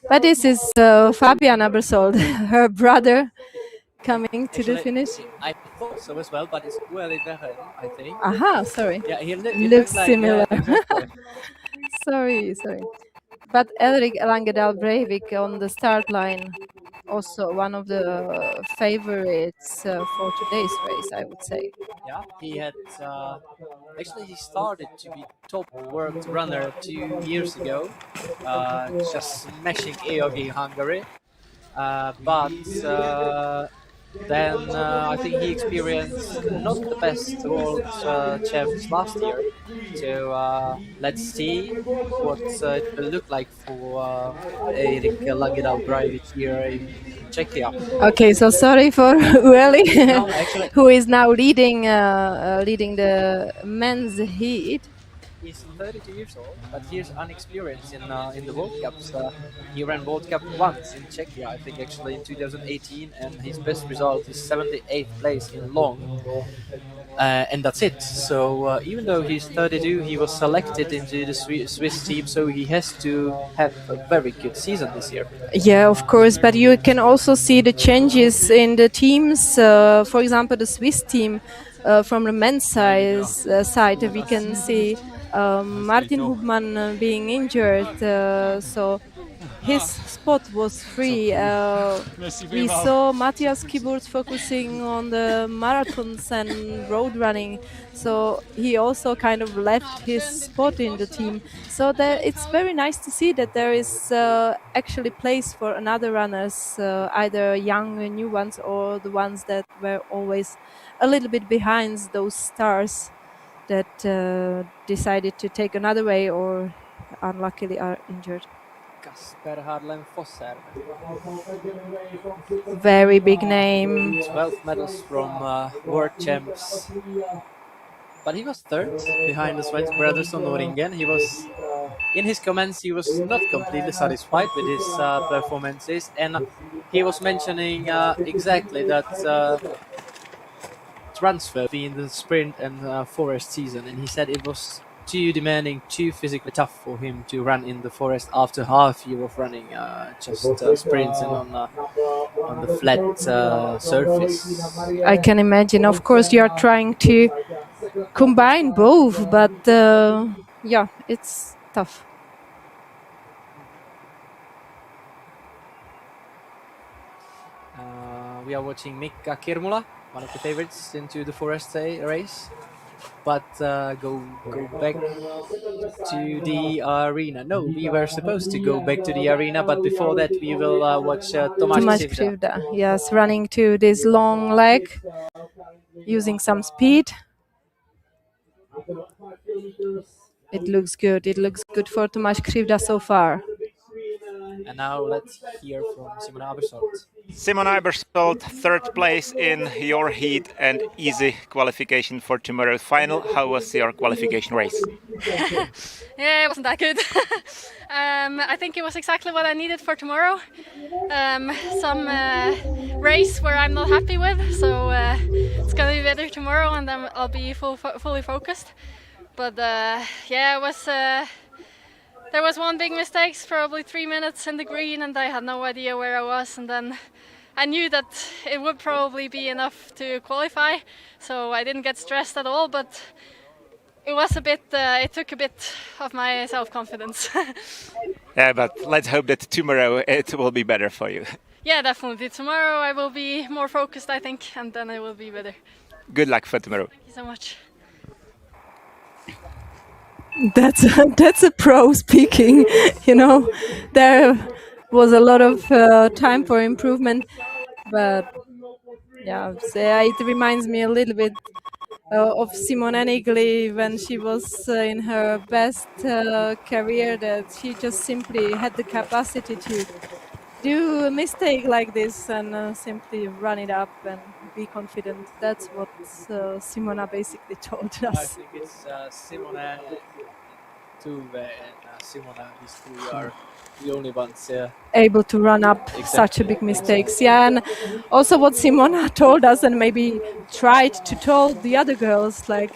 But this is Fabian Abersold, her brother, coming to the finish? I thought so as well, but it's Ueli Verren, I think. Aha, sorry. Yeah, he looks like, similar. Yeah, exactly. sorry. But Elrik Langedal Breivik on the start line, also one of the favorites for today's race, I would say. Yeah, he had actually he started to be top world runner 2 years ago, just smashing EOG Hungary. But then I think he experienced not the best world champs last year. So let's see what it will look like for Erik Langedal Breivik here in Czechia. Okay, so sorry for Ueli, No, actually, who is now leading the men's heat. he's 32 years old, but he's unexperienced in the World Cups. He ran World Cup once in Czechia, I think, actually in 2018, and his best result is 78th place in long, and that's it. So even though he's 32, he was selected into the Swiss team, so he has to have a very good season this year. Yeah, of course, but you can also see the changes in the teams. For example, the Swiss team from the men's side, we can see Martin Hubmann being injured, so his spot was free. We saw Matthias Kiburz focusing on the marathons and road running, so he also kind of left his spot in the team. So it's very nice to see that there is actually place for another runners, either young new ones or the ones that were always a little bit behind those stars that decided to take another way or unluckily are injured. Kasper Harlem Fosser. Very big name. 12 medals from world champs. But he was third behind the Svensk brothers on Noringen. He was, in his comments, he was not completely satisfied with his performances, and he was mentioning exactly that transfer between the sprint and forest season, and he said it was too demanding, too physically tough for him to run in the forest after half year of running just sprints and on the flat surface. I can imagine. Of course, you are trying to combine both, but yeah, it's tough. We are watching Mikka Kirmula, one of the favorites into the forest race. But go back to the arena. No, we were supposed to go back to the arena, but before that we will watch Tomáš Křivda. Yes, running to this long leg, using some speed. It looks good. It looks good for Tomáš Křivda so far. And now let's hear from Simon Abersholt. Simon Abersholt, third place in your heat and easy qualification for tomorrow's final. How was your qualification race? Yeah, it wasn't that good. I think it was exactly what I needed for tomorrow. Some race where I'm not happy with, so it's gonna be better tomorrow, and then I'll be fully focused. But yeah, it was. There was one big mistake, probably 3 minutes in the green, and I had no idea where I was. And then I knew that it would probably be enough to qualify, so I didn't get stressed at all. But it was a bit. It took a bit of my self-confidence. Yeah, but let's hope that tomorrow it will be better for you. Yeah, definitely. Tomorrow I will be more focused, I think, and then it will be better. Good luck for tomorrow. Thank you so much. That's a pro speaking, you know. There was a lot of time for improvement, but yeah, it reminds me a little bit of Simona Nigli when she was in her best career, that she just simply had the capacity to do a mistake like this and simply run it up and be confident. That's what Simona basically told us. I think it's Simona Tuve and Simona, these two are the only ones able to run up such a big mistakes. Yeah, and also what Simona told us, and maybe tried to tell the other girls, like,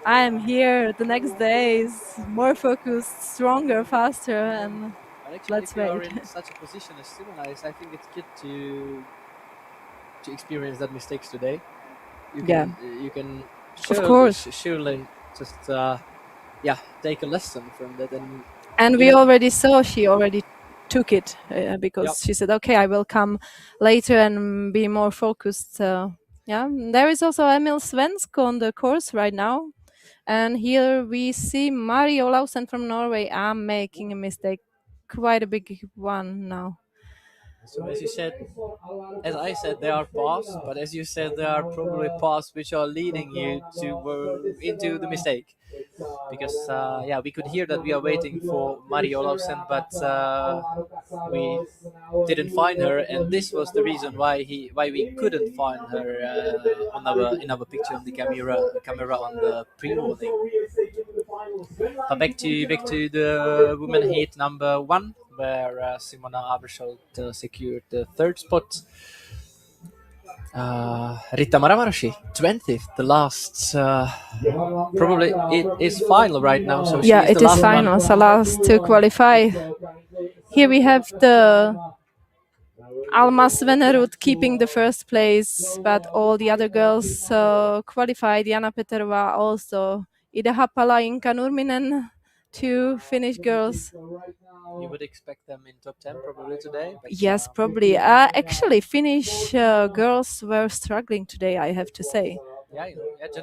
I am here the next day is more focused, stronger, faster, and actually, let's if you are wait. in such a position as Simona is, I think it's good to to experience that mistakes today. You Yeah. can Of course. surely just take a lesson from that. And we already saw she already took it because she said, okay, I will come later and be more focused. Yeah, there is also Emil Svensk on the course right now. And here we see Mari Olausen from Norway. I'm making a mistake, quite a big one now. So as I said, there are paths, but as you said, there are probably paths which are leading you to into the mistake. Because we could hear that we are waiting for Mari Olausen, but we didn't find her, and this was the reason why we couldn't find her in our picture on the camera on the pre-warning. But back to the women heat number 1, where Simona Abersholt secured the 3rd spot. Rita Maravarashi, 20th, the last. Probably it is final right now. So yeah, it is final. So last to qualify. Here we have the Alma Svenerud keeping the 1st place, but all the other girls qualified. Jana Peterova also. Ida Hapala, Inka Nurminen, 2 Finnish girls. You would expect them in top 10 probably today? But yes, probably. Actually, Finnish girls were struggling today, I have to say.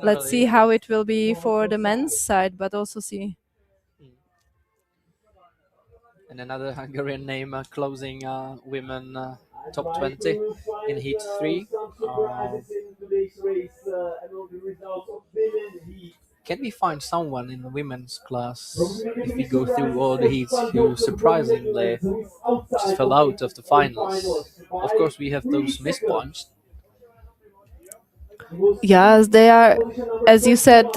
Let's see how it will be for the men's side, but also see. And another Hungarian name closing women top 20 in heat 3. Can we find someone in the women's class, if we go through all the heats, who surprisingly just fell out of the finals? Of course, we have those mispunched. Yes, they are, as you said,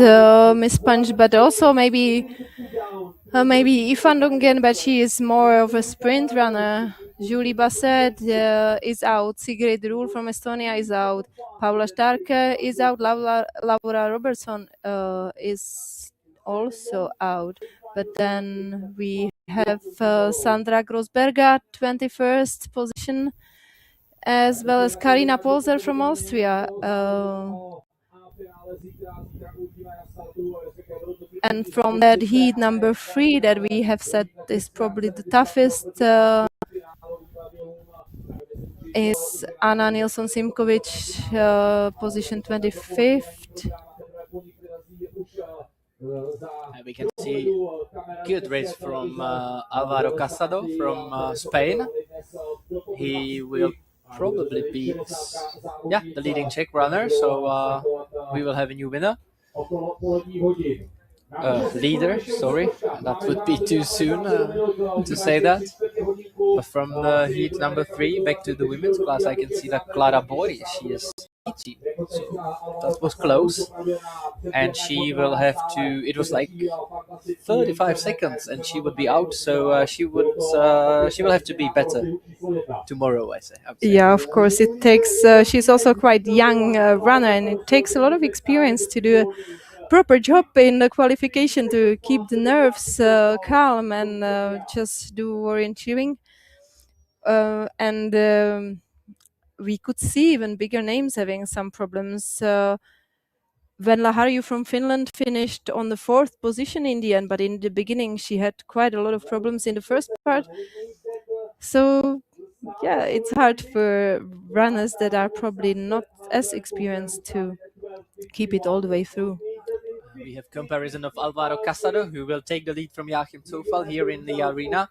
mispunched, but also maybe Ifan Dungen, but she is more of a sprint runner. Julie Basset is out. Sigrid Ruhl from Estonia is out. Paula Starke is out. Laura Robertson is also out. But then we have Sandra Grossberger, 21st position, as well as Karina Polzer from Austria. And from that heat number 3 that we have said is probably the toughest is Anna Nilsson Simkovic, position 25th. We can see good race from Alvaro Casado from Spain. He will probably be the leading Czech runner, so we will have a new winner. Leader, sorry, that would be too soon to say that. But from the heat number 3 back to the women's class, I can see that Clara Boy, she is 18, so that was close. And she will have to, it was like 35 seconds and she would be out, so she will have to be better tomorrow, I would say. Yeah, of course, it takes, she's also quite young runner, and it takes a lot of experience to do proper job in the qualification to keep the nerves calm and just do orienteering. And we could see even bigger names having some problems. Venla Harju from Finland finished on the 4th position in the end, but in the beginning she had quite a lot of problems in the first part. So yeah, it's hard for runners that are probably not as experienced to keep it all the way through. We have comparison of Alvaro Casado, who will take the lead from Joachim Zufall here in the arena.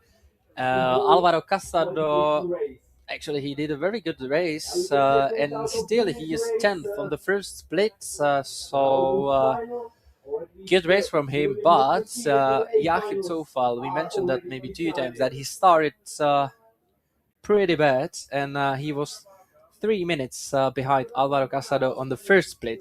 Alvaro Casado, actually, he did a very good race, and still he is 10th on the first split, so good race from him. But Joachim Zufall, we mentioned that maybe 2 times, that he started pretty bad, and he was 3 minutes behind Alvaro Casado on the first split.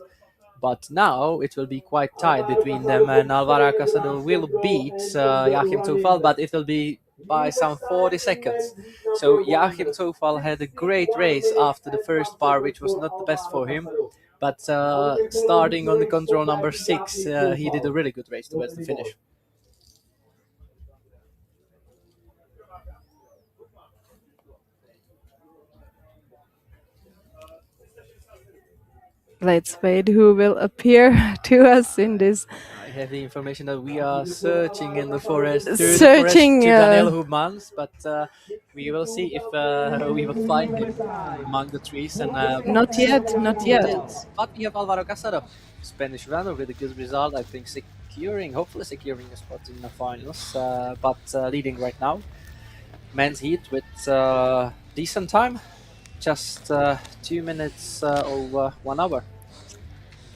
But now it will be quite tight between them, and Alvaro Casado will beat Joachim Zufall, but it will be by some 40 seconds. So Joachim Zufall had a great race after the first part, which was not the best for him. But starting on the control number 6, he did a really good race towards the finish. Let's wait who will appear to us in this. I have the information that we are searching in the forest through Searching, the forest to Daniel Hubmans, but we will see if we will find him among the trees. And Not yet. But we have Alvaro Casado, Spanish runner with a good result. I think hopefully securing a spot in the finals, but leading right now. Men's heat with decent time, just 2 minutes over 1 hour.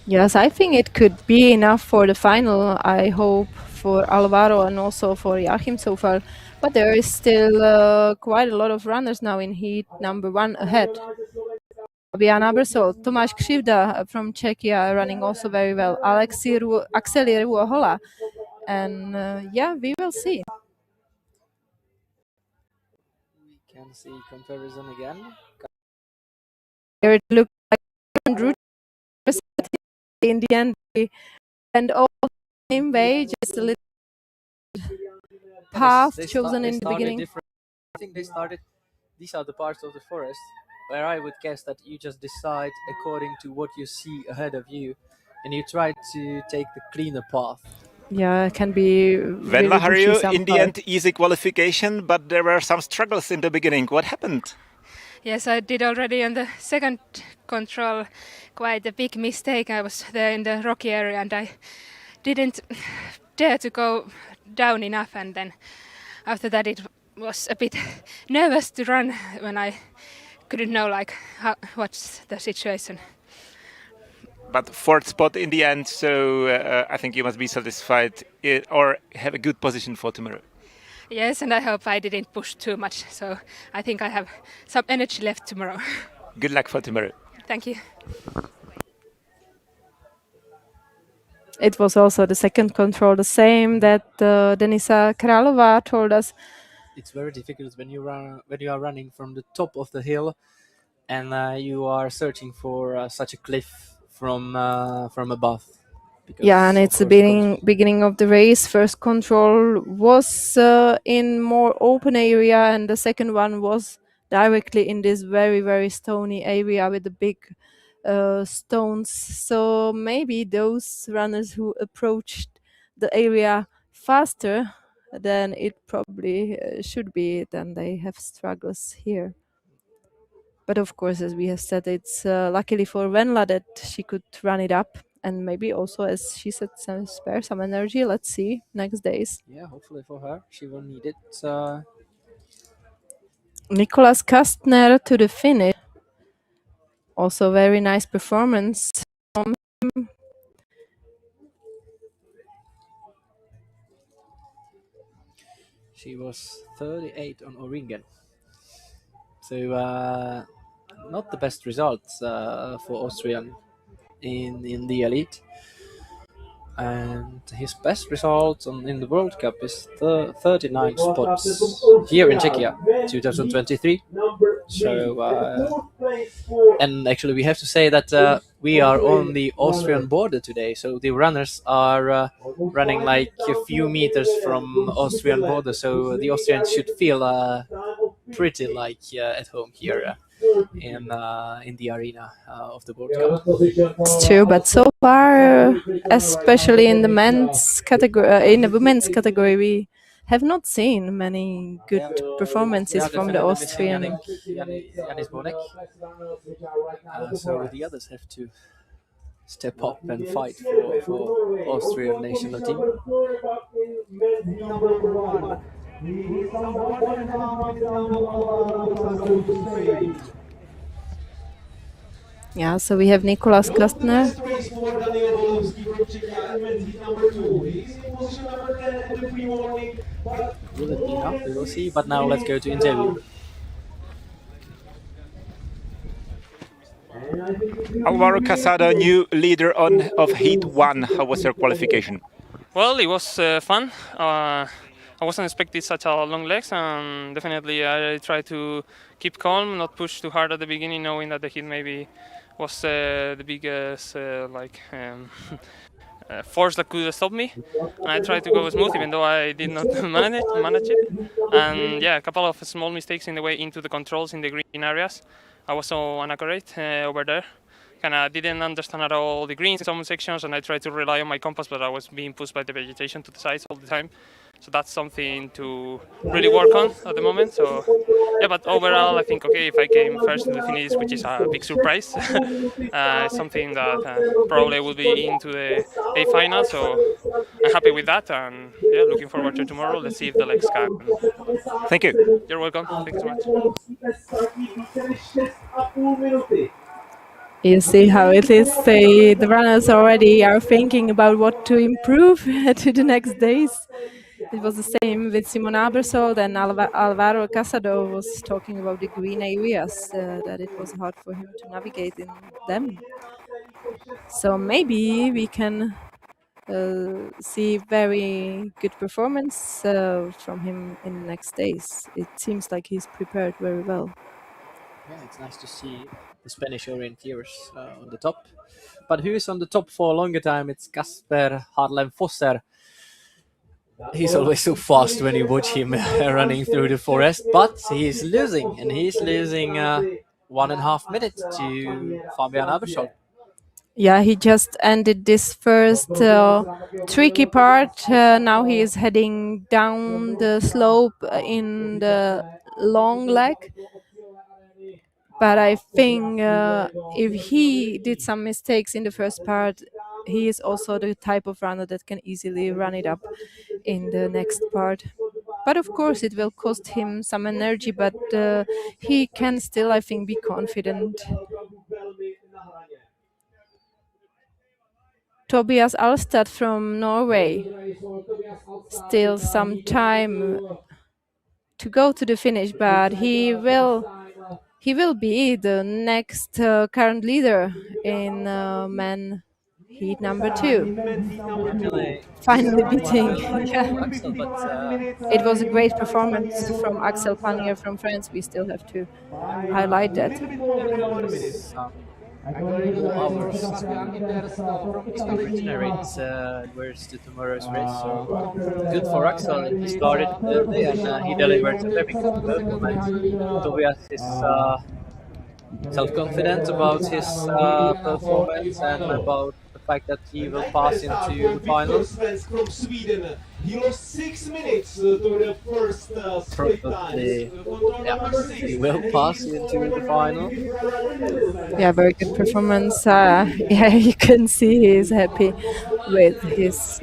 Yes, I think it could be enough for the final. I hope for Alvaro and also for Joachim so far. But there is still quite a lot of runners now in heat number 1 ahead. Fabiana Brsol, Tomáš Křivda from Czechia running also very well. Axel Ruohola. And yeah, we will see. We can see comparison again. Here it looks like in the end, and all the same way, just a little path chosen in the beginning. I think they started. These are the parts of the forest where I would guess that you just decide according to what you see ahead of you, and you try to take the cleaner path. Yeah, it can be. Venla, really you in the end easy qualification, but there were some struggles in the beginning. What happened? Yes, I did already on the second control quite a big mistake. I was there in the rocky area and I didn't dare to go down enough, and then after that it was a bit nervous to run when I couldn't know what's the situation. But 4th spot in the end, so I think you must be satisfied or have a good position for tomorrow. Yes, and I hope I didn't push too much, so I think I have some energy left tomorrow. Good luck for tomorrow. Thank you. It was also the second control, the same that Denisa Kralova told us. It's very difficult when you are running from the top of the hill, and you are searching for such a cliff from above. Yeah, and it's the beginning of the race. First control was in more open area, and the second one was directly in this very, very stony area with the big stones. So maybe those runners who approached the area faster than it probably should be, then they have struggles here. But of course, as we have said, it's luckily for Venla that she could run it up. And maybe also, as she said, spare some energy. Let's see next days. Yeah, hopefully for her, she will need it. Nicholas Kastner to the finish. Also, very nice performance from him. She was 38 on Oringen. So not the best results for Austrian in the elite. And his best result in the World Cup is 39 spots here in Czechia, 2023. So, and actually we have to say that we are on the Austrian border today. So the runners are running like a few meters from Austrian border. So the Austrians should feel pretty like at home here in the arena of the World Cup. It's true, but so far, especially in the men's category, in the women's category, we have not seen many good performances from the Austrian. Janis Bonek. So the others have to step up and fight for Austrian national team. Yeah, so we have Nicholas Kastner. Will it be enough? We will see. But now let's go to interview. Alvaro Casado, new leader of Heat 1. How was your qualification? Well, it was fun. I wasn't expecting such a long legs, and definitely I tried to keep calm, not push too hard at the beginning, knowing that the heat maybe was the biggest force that could stop me. And I tried to go smooth, even though I did not manage it. And yeah, a couple of small mistakes in the way into the controls in the green areas. I was so inaccurate over there. kind of didn't understand at all the greens in some sections, and I tried to rely on my compass, but I was being pushed by the vegetation to the sides all the time. So that's something to really work on at the moment. So yeah, but overall, I think okay, if I came first in the finish, which is a big surprise, it's something that probably will be into the A final. So I'm happy with that, and yeah, looking forward to tomorrow. Let's see if the legs can. Thank you. You're welcome. Thank you so much. You see how it is. The runners already are thinking about what to improve to the next days. It was the same with Simon Abersold, and Alvaro Casado was talking about the green areas, that it was hard for him to navigate in them. So maybe we can see very good performance from him in the next days. It seems like he's prepared very well. Yeah, it's nice to see the Spanish Orienteers on the top. But who is on the top for a longer time? It's Kasper Harlem Fosser. He's always so fast when you watch him running through the forest, but he's losing, and he's losing 1.5 minutes to Fabian Abersold. Yeah, he just ended this first tricky part. Now he is heading down the slope in the long leg. But I think if he did some mistakes in the first part, he is also the type of runner that can easily run it up in the next part. But of course, it will cost him some energy, but he can still, I think, be confident. Tobias Alstad from Norway. Still some time to go to the finish, but he will be the next current leader in men heat number 2. Finally beating. Yeah. It was a great performance from Axel Panier from France. We still have to highlight that. Hours to regenerate towards the tomorrow's race. So good for Axel. He started early and he delivered a very good performance. Tobias is self-confident about his performance and about the fact that he will pass into the finals. From Sweden. He lost 6 minutes to the first split times. Yeah, he will pass into the final. Yeah, very good performance. Yeah, you can see he is happy with his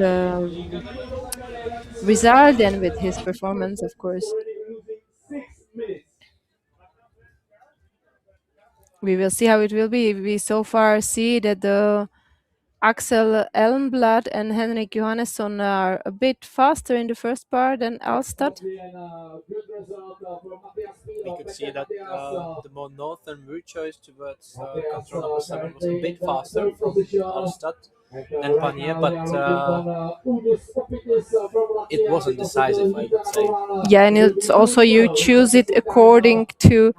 result and with his performance, of course. We will see how it will be. We so far see that the Axel Elmblad and Henrik Johannesson are a bit faster in the first part than Alstad. We could see that the more northern route choice towards control number 7 was a bit faster from Alstad than Panier, but it wasn't decisive, I would say. Yeah, and it's also you choose it according to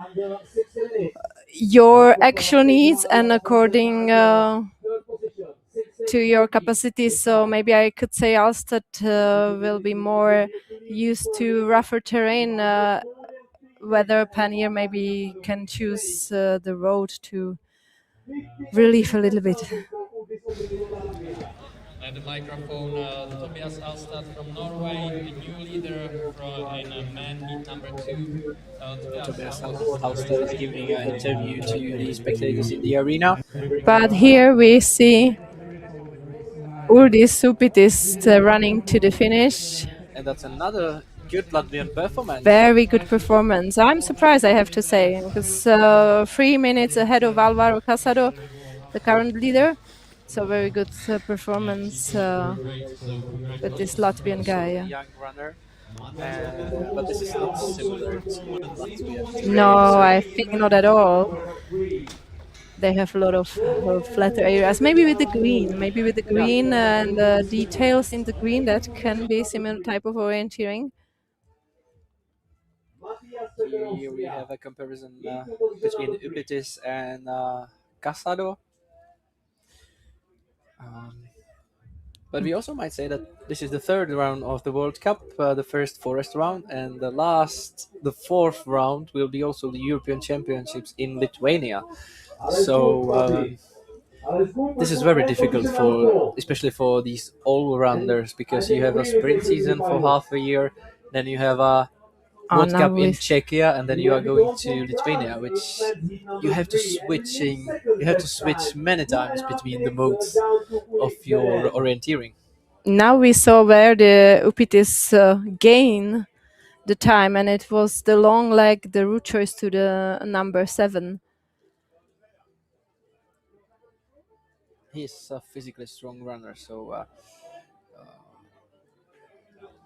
your actual needs and according to your capacities. So maybe I could say Alstad will be more used to rougher terrain, whether Panier maybe can choose the road to relieve a little bit. And the microphone, Tobias Alstad from Norway, the new leader in man heat number 2. Tobias Alstad is giving an interview to the spectators in the arena. But here we see Uldis Supitis running to the finish. And that's another good Latvian performance. Very good performance. I'm surprised, I have to say, because 3 minutes ahead of Alvaro Casado, the current leader. So very good performance with this Latvian guy. Yeah. Young runner, but this is not similar to Latvia. No, I think not at all. They have a lot of flatter areas. Maybe with the green, and the details in the green that can be similar type of orienteering. Here we have a comparison between Upitis and Casado. But we also might say that this is the third round of the World Cup, the first forest round, and the fourth round will be also the European Championships in Lithuania. So this is very difficult for, especially for these all-rounders, because you have a sprint season for half a year, then you have a World Cup in Czechia, and then you are going to Lithuania, which you have to switch many times between the modes of your orienteering. Now we saw where the Upitis gain the time, and it was the long leg, the route choice to the number 7. He's a physically strong runner, so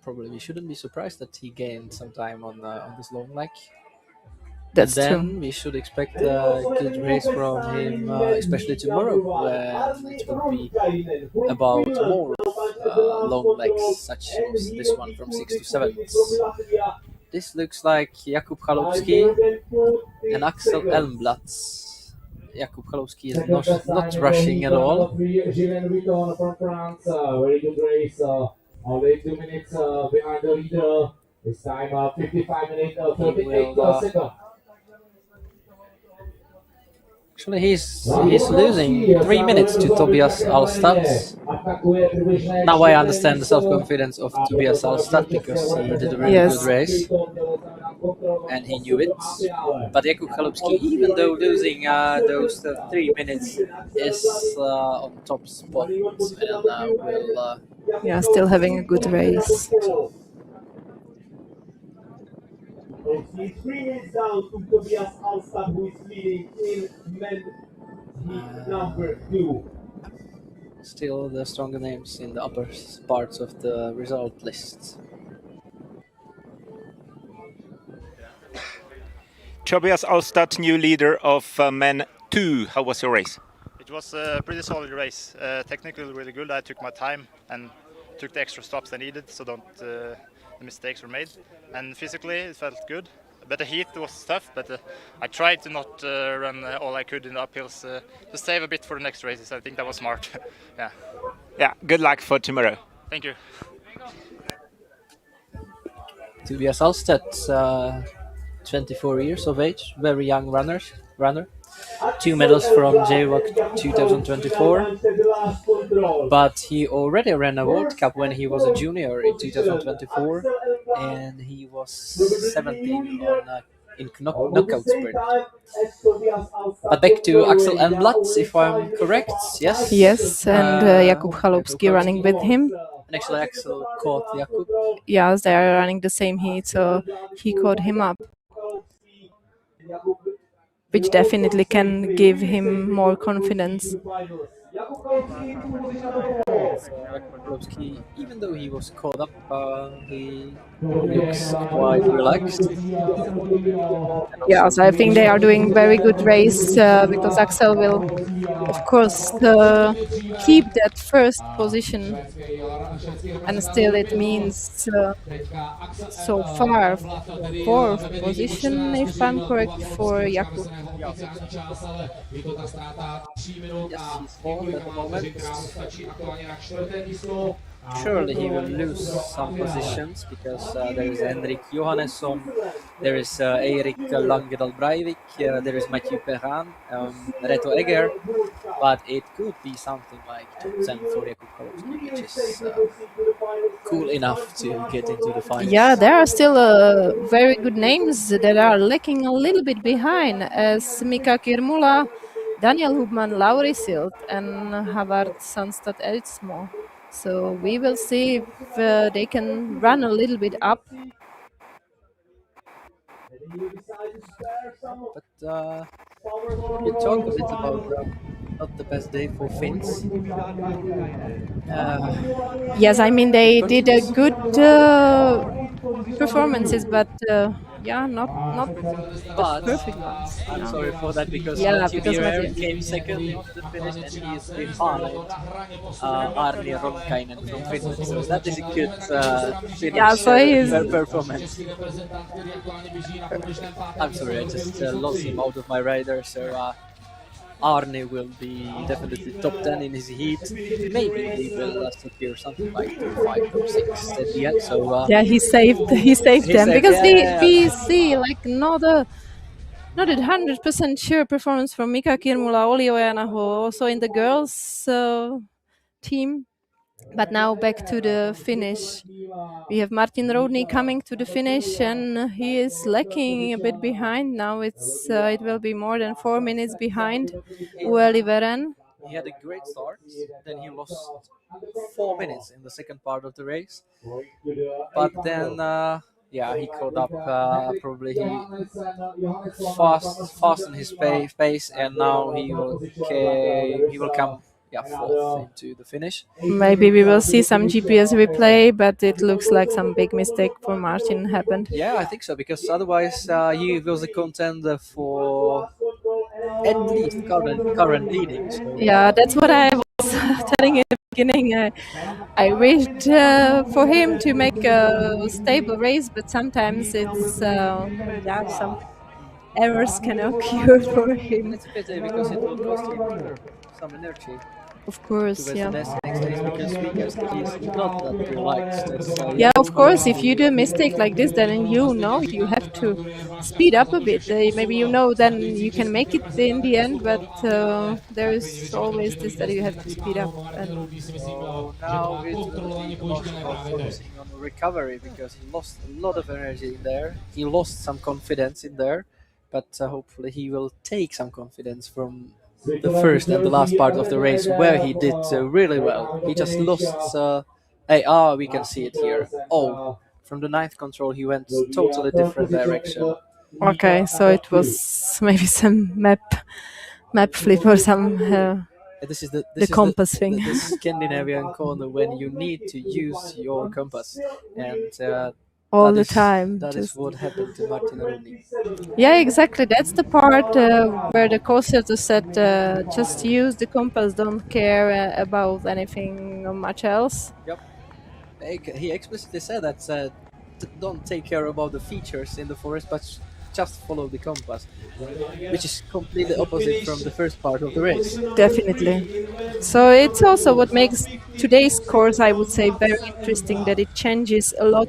probably we shouldn't be surprised that he gained some time on this long leg. That's and then true. we should expect a good race from him, especially tomorrow, when it will be about more long legs, such as this one from 6 to 7. This looks like Jakub Chalupski and Axel Elmblatt. Jakub Chalupski is not rushing at all. From France, very good race. Only 2 minutes behind the leader. This time 55 minutes 38 seconds. Actually, he's losing 3 minutes to Tobias Alstad. Now I understand the self-confidence of Tobias Alstad, because he did a really good race and he knew it. But Jakub Chalupski, even though losing those 3 minutes, is on top spot and will. Yeah, still having a good race. He's 3 minutes down to Tobias Alstad, who is leading in men heat number 2. Still the stronger names in the upper parts of the result list. Tobias Alstad, new leader of men 2. How was your race? It was a pretty solid race. Technically really good. I took my time and took the extra stops I needed, so the mistakes were made. And physically it felt good. But the heat was tough, but I tried to not run all I could in the uphills to save a bit for the next races. I think that was smart. Yeah. Yeah, good luck for tomorrow. Thank you. Tobias Alstad, 24 years of age, very young runner. 2 medals from JWOC 2024, but he already ran a World Cup when he was a junior in 2024, and he was 17 in knockout sprint. But back to Axel Elmblatt, if I'm correct, yes? Yes, and Jakub Chalupski running with him. And actually Axel caught Jakub. Yes, they are running the same heat, so he caught him up, which definitely can give him more confidence. Even though he was caught up, he looks quite relaxed. Yeah, so I think they are doing very good race, because Axel will, of course, keep that first position, and still it means so far 4th position, if I'm correct, for Jakub. Yes, he's 4th at the moment. Surely he will lose some positions, because there is Henrik Johannesson, there is Eirik Langedal Breivik, there is Mathieu Perrin, Reto Egger, but it could be something like top 10 for Jakub Chalupski, which is cool enough to get into the finals. Yeah, there are still very good names that are lagging a little bit behind, as Mika Kirmula, Daniel Hubman, Lauri Silt, and Havard Sandstad Eltsmo. So we will see if they can run a little bit up. But you talk a bit about not the best day for Finns. Yes, I mean they did a good performances, but yeah, not perfect ones. I'm sorry for that, because Mathieu Birrer came second into the finish, and he is behind Arni Ronkainen from Finland. So that is a good finish performance. I'm sorry, I just lost him out of my radar. So Arni will be definitely top 10 in his heat. Maybe he will secure something like 5 or 6 at the end. So yeah, he saved them, because we see like not a not a 100% sure performance from Mika Kirmula, Oli Ojanaho, also in the girls team. But now back to the finish. We have Martin Rodney coming to the finish, and he is lacking a bit behind. Now it will be more than 4 minutes behind Ueli Veren. He had a great start, then he lost 4 minutes in the second part of the race. But then, yeah, he caught up. Probably he fastened his pace, and now he will come fourth into the finish. Maybe we will see some GPS replay, but it looks like some big mistake for Martin happened. Yeah, I think so, because otherwise he was a contender for at least current leading. So. Yeah, that's what I was telling in the beginning. I wished for him to make a stable race, but sometimes it's some errors can occur for him. It's a pity because it will cost him some energy. Of course, yeah. The next days, because weekends he's not that relaxed. Yeah, of course. If you do a mistake like this, then you know you have to speed up a bit. Maybe you know then you can make it in the end, but there is always this that you have to speed up. So now it will be much more focusing on recovery, because he lost a lot of energy in there. He lost some confidence in there, but hopefully he will take some confidence from the first and the last part of the race, where he did really well. He just lost. We can see it here. Oh, from the ninth control, he went totally different direction. Okay, so it was maybe some map flip or some this is the compass thing. The Scandinavian corner when you need to use your compass, and all the time. That is what happened to Martin Rodney. Yeah, exactly. That's the part where the coach said just use the compass, don't care about anything much else. Yep. He explicitly said that don't take care about the features in the forest, but just follow the compass, which is completely opposite from the first part of the race. Definitely. So it's also what makes today's course, I would say, very interesting, that it changes a lot,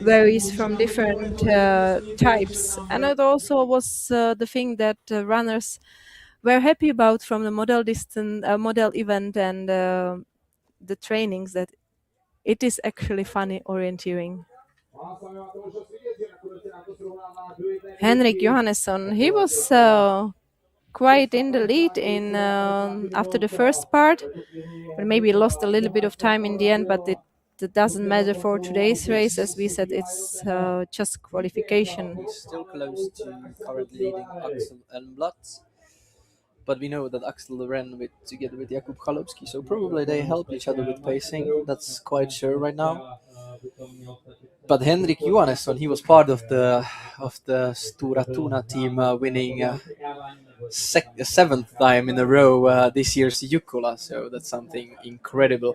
varies from different types. And it also was the thing that runners were happy about from the model event and the trainings, that it is actually funny orienteering. Henrik Johannesson, he was quite in the lead in after the first part, but maybe lost a little bit of time in the end, but it doesn't matter for today's race. As we said, it's just qualification. He's still close to currently leading Axel Elmblad, but we know that Axel ran together with Jakub Chalupski, so probably they help each other with pacing. That's quite sure right now. But Henrik Johannesson, he was part of the Stora Tuna team, winning seventh time in a row this year's Jukkola, so that's something incredible.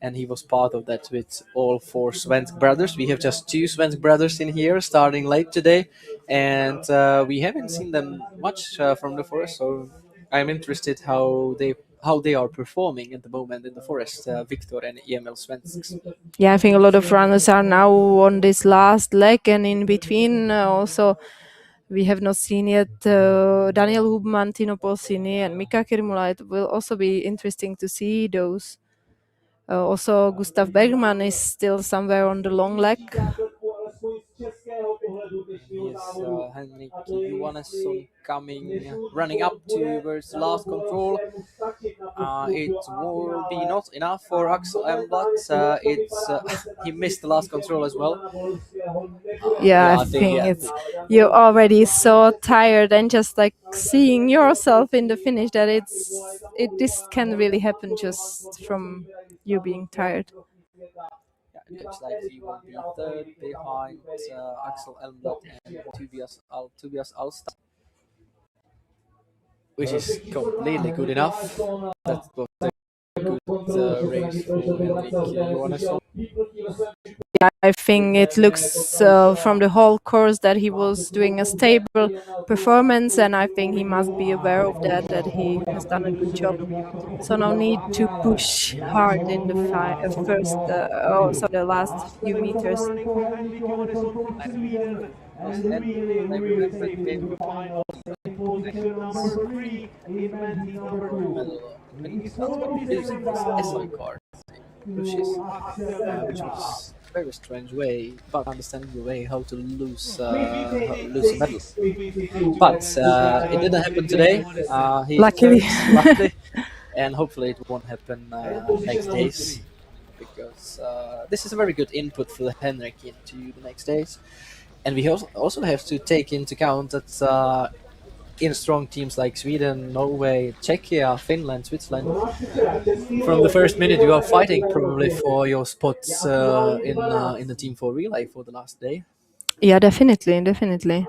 And he was part of that with all four Svensk brothers. We have just two Svensk brothers in here, starting late today, and we haven't seen them much from the forest, so I'm interested how they are performing at the moment in the forest, Victor and Emil Svensks. Yeah, I think a lot of runners are now on this last leg, and in between also we have not seen yet Daniel Hubman, Tino Polsini and Mika Kirmula. It will also be interesting to see those. Also Gustav Bergman is still somewhere on the long leg. Yes, Henrik Johannesson running up towards the last control. It will be not enough for Axel Elmblad. He missed the last control as well. I think you're already so tired, and just like seeing yourself in the finish, that this can really happen just from you being tired. It looks like he will be third behind Axel Elmblad and Tobias Alstad, which is completely good enough. That was a good race for Henrik Johannesson. Yeah, I think it looks from the whole course that he was doing a stable performance, and I think he must be aware of that he has done a good job. So no need to push hard in the the last few meters. And really, really safe in the final. In position number 3 in men's heat number 2. He's Using his SI card, which was a very strange way, but understandable way how to lose a medal. But it didn't happen today. Luckily. Luckily, and hopefully it won't happen next days, because this is a very good input for Henrik into the next days. And we also have to take into account that in strong teams like Sweden, Norway, Czechia, Finland, Switzerland, from the first minute you are fighting probably for your spots in the team for relay for the last day. Yeah, definitely.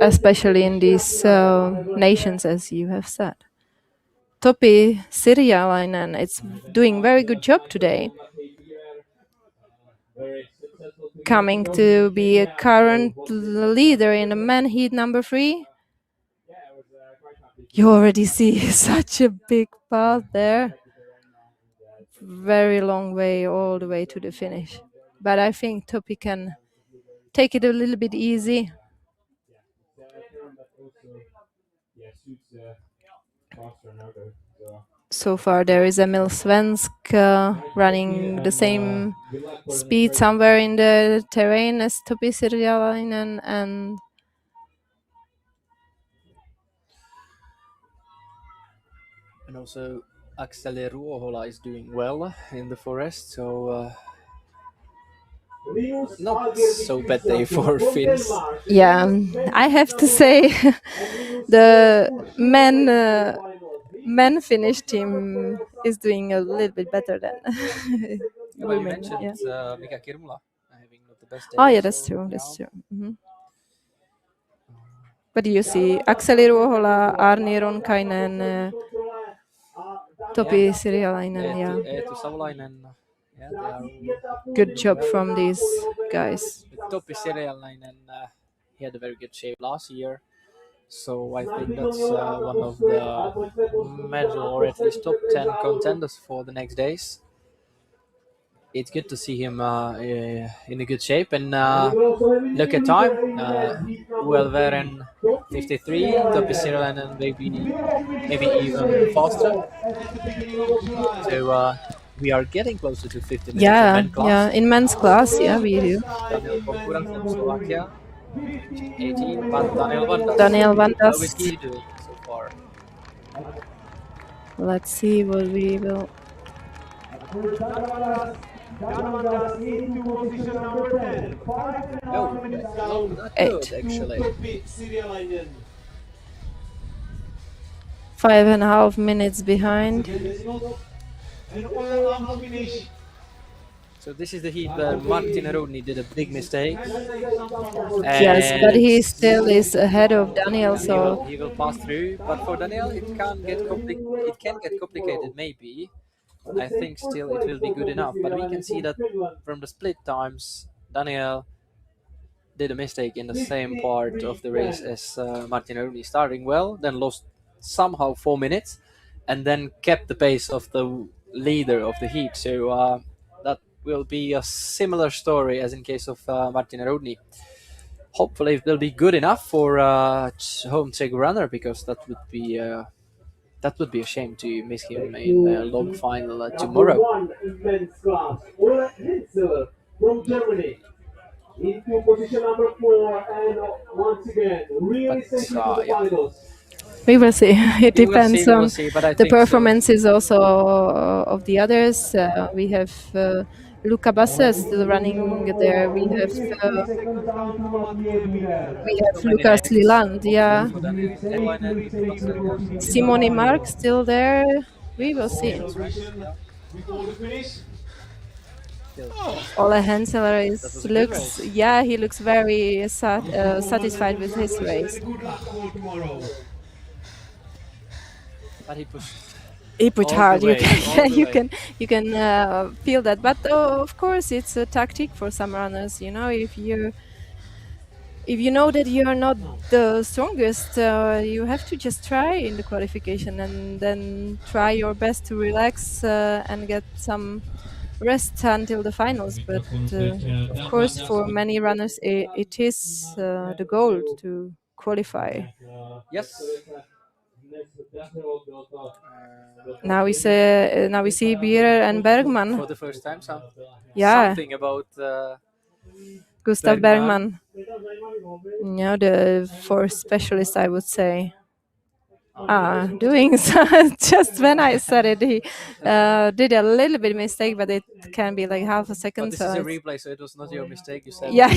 Especially in these nations, as you have said. Topi Sirjalainen is doing very good job today. Coming to be a current leader in the men heat number 3. You already see such a big path there. Very long way all the way to the finish. But I think Topi can take it a little bit easy. So far there is Emil Svensk running the same speed somewhere in the terrain as Topi Sirjalainen, And also Akseli Ruohola is doing well in the forest, so not so bad day for Finns. Yeah, I have to say the men Finnish team is doing a little bit better than Well, you women. mentioned Yeah. Mika Kirmula having not the best day. Oh yeah, that's true. Mm-hmm. But you see Akseli Ruohola, Arni Ronkainen, Topi Sirjalainen, yeah. Eetu Savolainen, yeah, they are Good job from these guys. Topi Sirjalainen, he had a very good shape last year, so I think that's one of the medal or at least top 10 contenders for the next days. It's good to see him in a good shape, and look at time. Well, Veren 53, Topi Sirjalainen maybe even faster. So we are getting closer to 50 minutes in men's class. Yeah, in men's class, yeah, we do. Daniel Konkuran from Slovakia, 18, but Daniel Vandas. How is he doing so far? Let's see what we will. Into position number 10. 5.5 minutes down. Good, actually. 5.5 minutes behind. So this is the heat where Martin Rodney did a big mistake. Yes, but he still is ahead of Daniel, so he will pass through. But for Daniel, it can get complicated, maybe. I think still it will be good enough. But we can see that from the split times, Daniel did a mistake in the same part of the race as Martin Rodney, starting well, then lost somehow 4 minutes, and then kept the pace of the leader of the heat. So that will be a similar story as in case of Martin Rodney. Hopefully it will be good enough for home Czech runner, because that would be a shame to miss him in a long final tomorrow. From Germany. Into position number 4, and once again, really second finals. we will see. It depends on but I the think so. performances also of the others. We have Luca Bassa still running there. We have Lucas Liland, yeah. Simone Mark still there. We will see. Ole Henseler he looks very satisfied with his race. But he pushed. He pushed all hard. the way, You can feel that. But of course, it's a tactic for some runners. You know, if you know that you are not the strongest, you have to just try in the qualification and then try your best to relax and get some rest until the finals. But of course, for many runners, it is the goal to qualify. Yes. Now we see Bierer and Bergman for the first time. Something about Gustav Bergman. The fourth specialist, I would say. Doing so. Just when I said it, he did a little bit mistake, but it can be like half a second. But this is a replay, so it was not your mistake. You said. Yeah.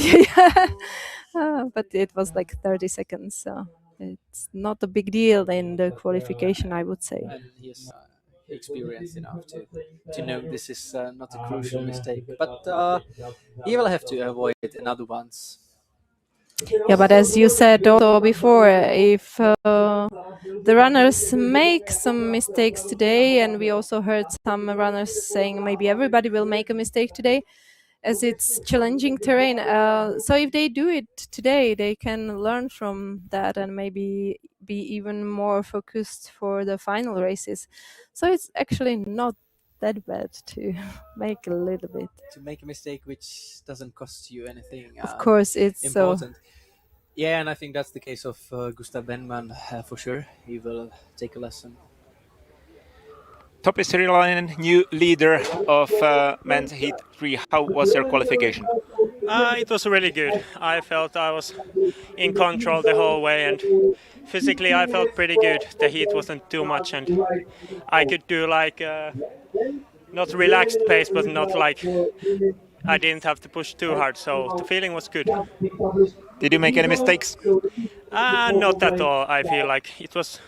But it was like 30 seconds, so it's not a big deal in the qualification, I would say. And he's experienced enough to know this is not a crucial mistake, but he will have to avoid another ones. Yeah, but as you said also before, if the runners make some mistakes today, and we also heard some runners saying maybe everybody will make a mistake today, as it's challenging terrain. So if they do it today, they can learn from that and maybe be even more focused for the final races. So it's actually not that bad to make a little bit. To make a mistake which doesn't cost you anything. Of course, it's important. Yeah, and I think that's the case of Gustav Benman for sure. He will take a lesson. Topi Sirilainen, new leader of men's heat 3. How was your qualification? It was really good. I felt I was in control the whole way, and physically I felt pretty good. The heat wasn't too much, and I could do like not relaxed pace, but not like I didn't have to push too hard, so the feeling was good. Did you make any mistakes? Not at all. I feel like it was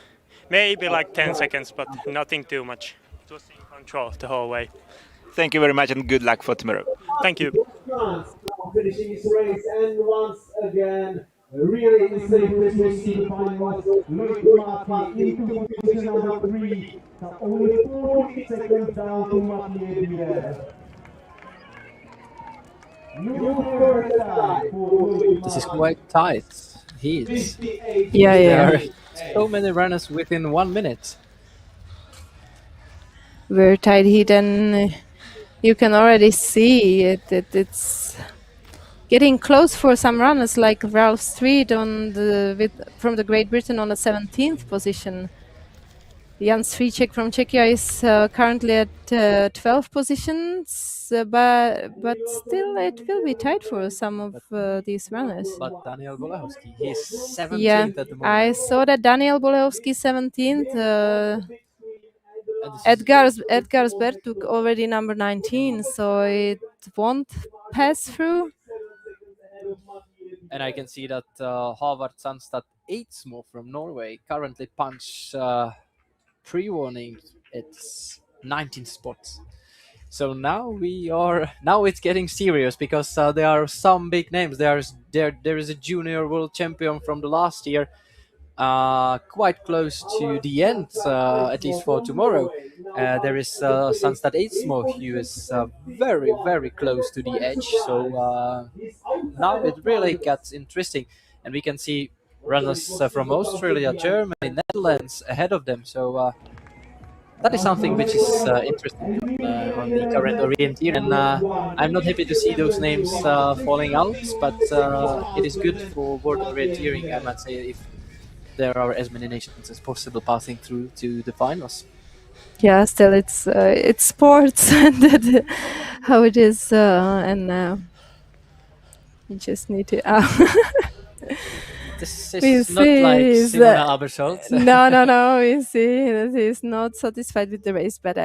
maybe like 10 seconds, but nothing too much. It was in control the whole way. Thank you very much and good luck for tomorrow. Thank you. Finishing his race, and once again, really safely proceeding finals. Luis Mati into position number 3. Only 40 seconds down to Mati Bierer. This is quite tight heat. Yeah. There are so many runners within 1 minute. Very tight heat, and you can already see it's getting close for some runners, like Ralph Street from the Great Britain on the 17th position. Jan Svíček from Czechia is currently at 12 positions, but still it will be tight for some of these runners. But Daniel Bolechowski, he's 17th Yeah, at the moment. I saw that Daniel Bolechowski 17th. Edgarsberg took already number 19, so it won't pass through. And I can see that Håvard Sandstad Eidsmo from Norway currently punched pre-warning. It's 19 spots. So now it's getting serious, because there are some big names. There is a junior world champion from the last year, quite close to the end, at least for tomorrow. There is Sandstad Eidsmo, who is very, very close to the edge. So now it really gets interesting, and we can see runners from Australia, Germany, Netherlands ahead of them. So that is something which is interesting on the current orienteering. And I'm not happy to see those names falling out, but it is good for world orienteering, I might say, if there are as many nations as possible passing through to the finals. Yeah, still it's sports and how it is, and you just need to. This is not like Simona Abersholt. No. We see that he's not satisfied with the race, but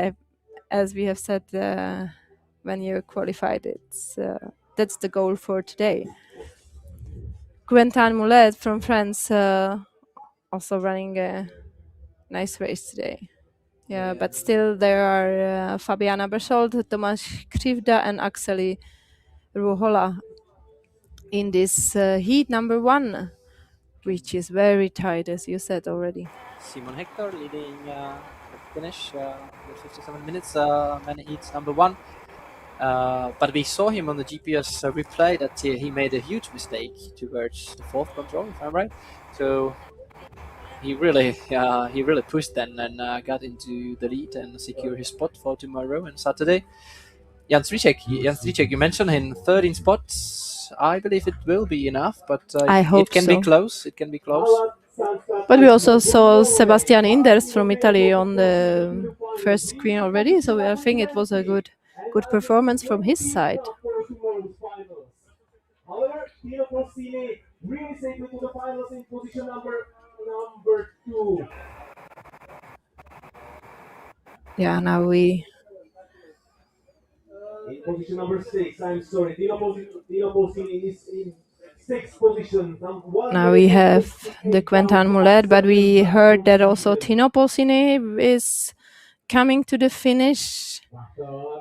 as we have said, when you're qualified, that's the goal for today. Quentin Moulet from France also running a nice race today. Yeah, but still there are Fabiana Bersholt, Tomáš Krivda, and Akseli Ruhola in this heat number 1, which is very tight, as you said already. Simon Hector leading finish with 57 minutes, man heats number 1. But we saw him on the GPS replay that he made a huge mistake towards the 4th control, if I'm right. So he really pushed then and got into the lead and secured his spot for tomorrow and Saturday. Jan Stříček, you mentioned him 13 spots. I believe it will be enough, but I hope it can so. be close. It can be close. But we also saw Sebastian Inders from Italy on the first screen already, so I think it was a good performance from his side. However, Tino Corsini really safely to the finals in position number 2. Yeah, now we. In position number 6, I'm sorry, Tino Corsini is in 6th position. Now we have the Quentin Mulet, but we heard that also Tino Polsini is coming to the finish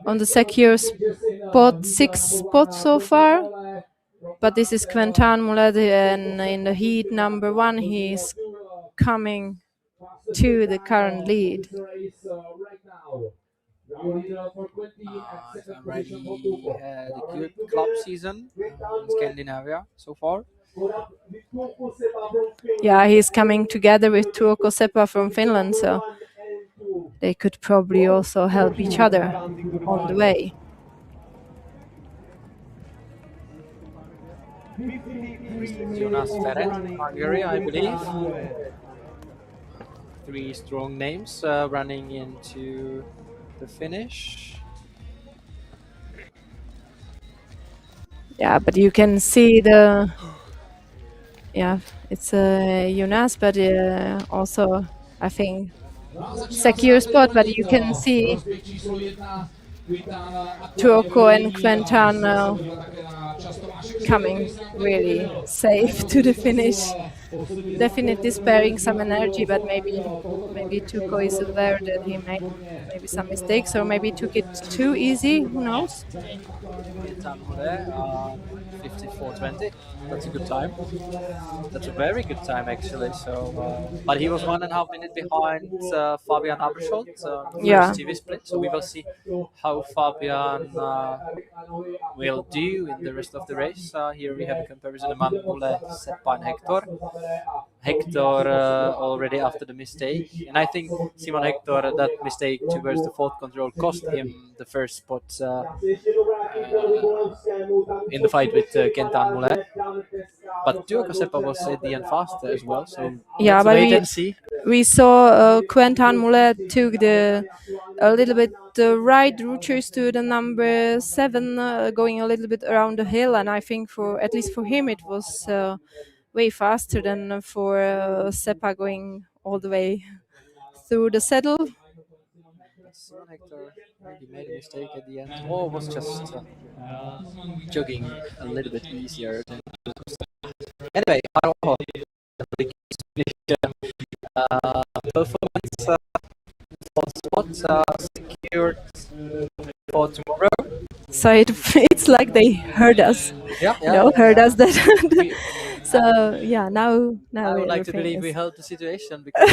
on the secure spot, 6 spots so far. But this is Quentin Mulet, and in the heat number 1, he's coming to the current lead. If I'm right, he had a good club season in Scandinavia so far. Yeah, he's coming together with Tuukka Sepä from Finland, so they could probably also help each other on the way. Jonas Ferret, Hungary, I believe. 3 strong names running into the finish. Yeah, but you can see the. Yeah, it's a Jonas, but also I think secure spot. But you can see Tuukka and Quentin coming really safe to the finish. Definitely sparing some energy, but maybe Tuukka is aware that he made maybe some mistakes, or maybe took it too easy. Who knows? 54:20. That's a good time. That's a very good time actually. So, but he was 1.5 minutes behind Fabian Abrasholt Yeah. TV split. So we will see how Fabian will do in the rest of the race. Here we have a comparison among Mule, Seppa and Hector. Hector already after the mistake, and I think Simon Hector, that mistake towards the fault control cost him the first spot in the fight with Quentin Mulet. But Tuukka Sepä was at the end faster as well, so Yeah, let's but wait and see. we saw Quentin Mulet took a little bit the right routers to the number 7, going a little bit around the hill, and I think at least for him it was way faster than for Seppa going all the way through the saddle. Simon Hector maybe made a mistake at the end, or was just jogging a little bit easier than anyway, Aroho, performance spot secured for tomorrow. So it's like they heard us. Heard us that. So yeah, now I would like to everything believe we is- held the situation because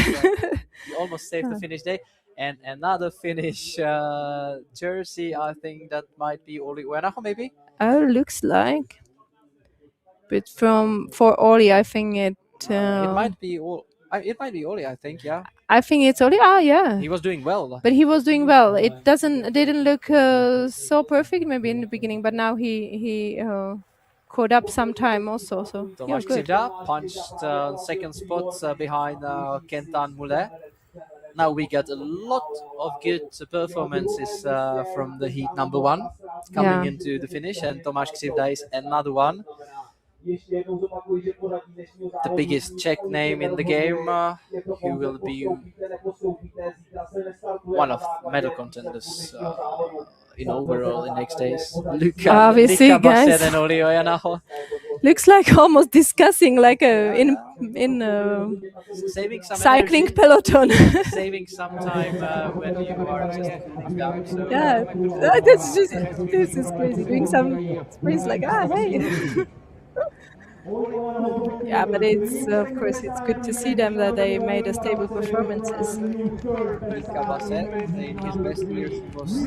we almost saved the finish day. And another Finnish jersey, I think that might be Olli Uenaho maybe. Oh, looks like. But for Oli, I think it. It might be Olli, I think, yeah. I think it's Oli. Ah, yeah. He was doing well. But he was doing well. It didn't look so perfect maybe in the beginning, but now he caught up some time also. So yeah, Tomáš good. Křivda punched second spot behind Quentin Mulet. Now we got a lot of good performances from the heat number 1 coming Yeah. into the finish, and Tomáš Křivda is another one. The biggest Czech name in the game, who will be one of medal contenders in overall in next days. Obviously, Luka guys. Basset and Olli Uenaho. Looks like almost discussing like in Saving some cycling energy, peloton. saving some time when you are just cooling down. So. Yeah, this is crazy. Doing some sprints like hey. Yeah, but it's of course it's good to see them that they made a stable performances. Luka Basset, in his best years, was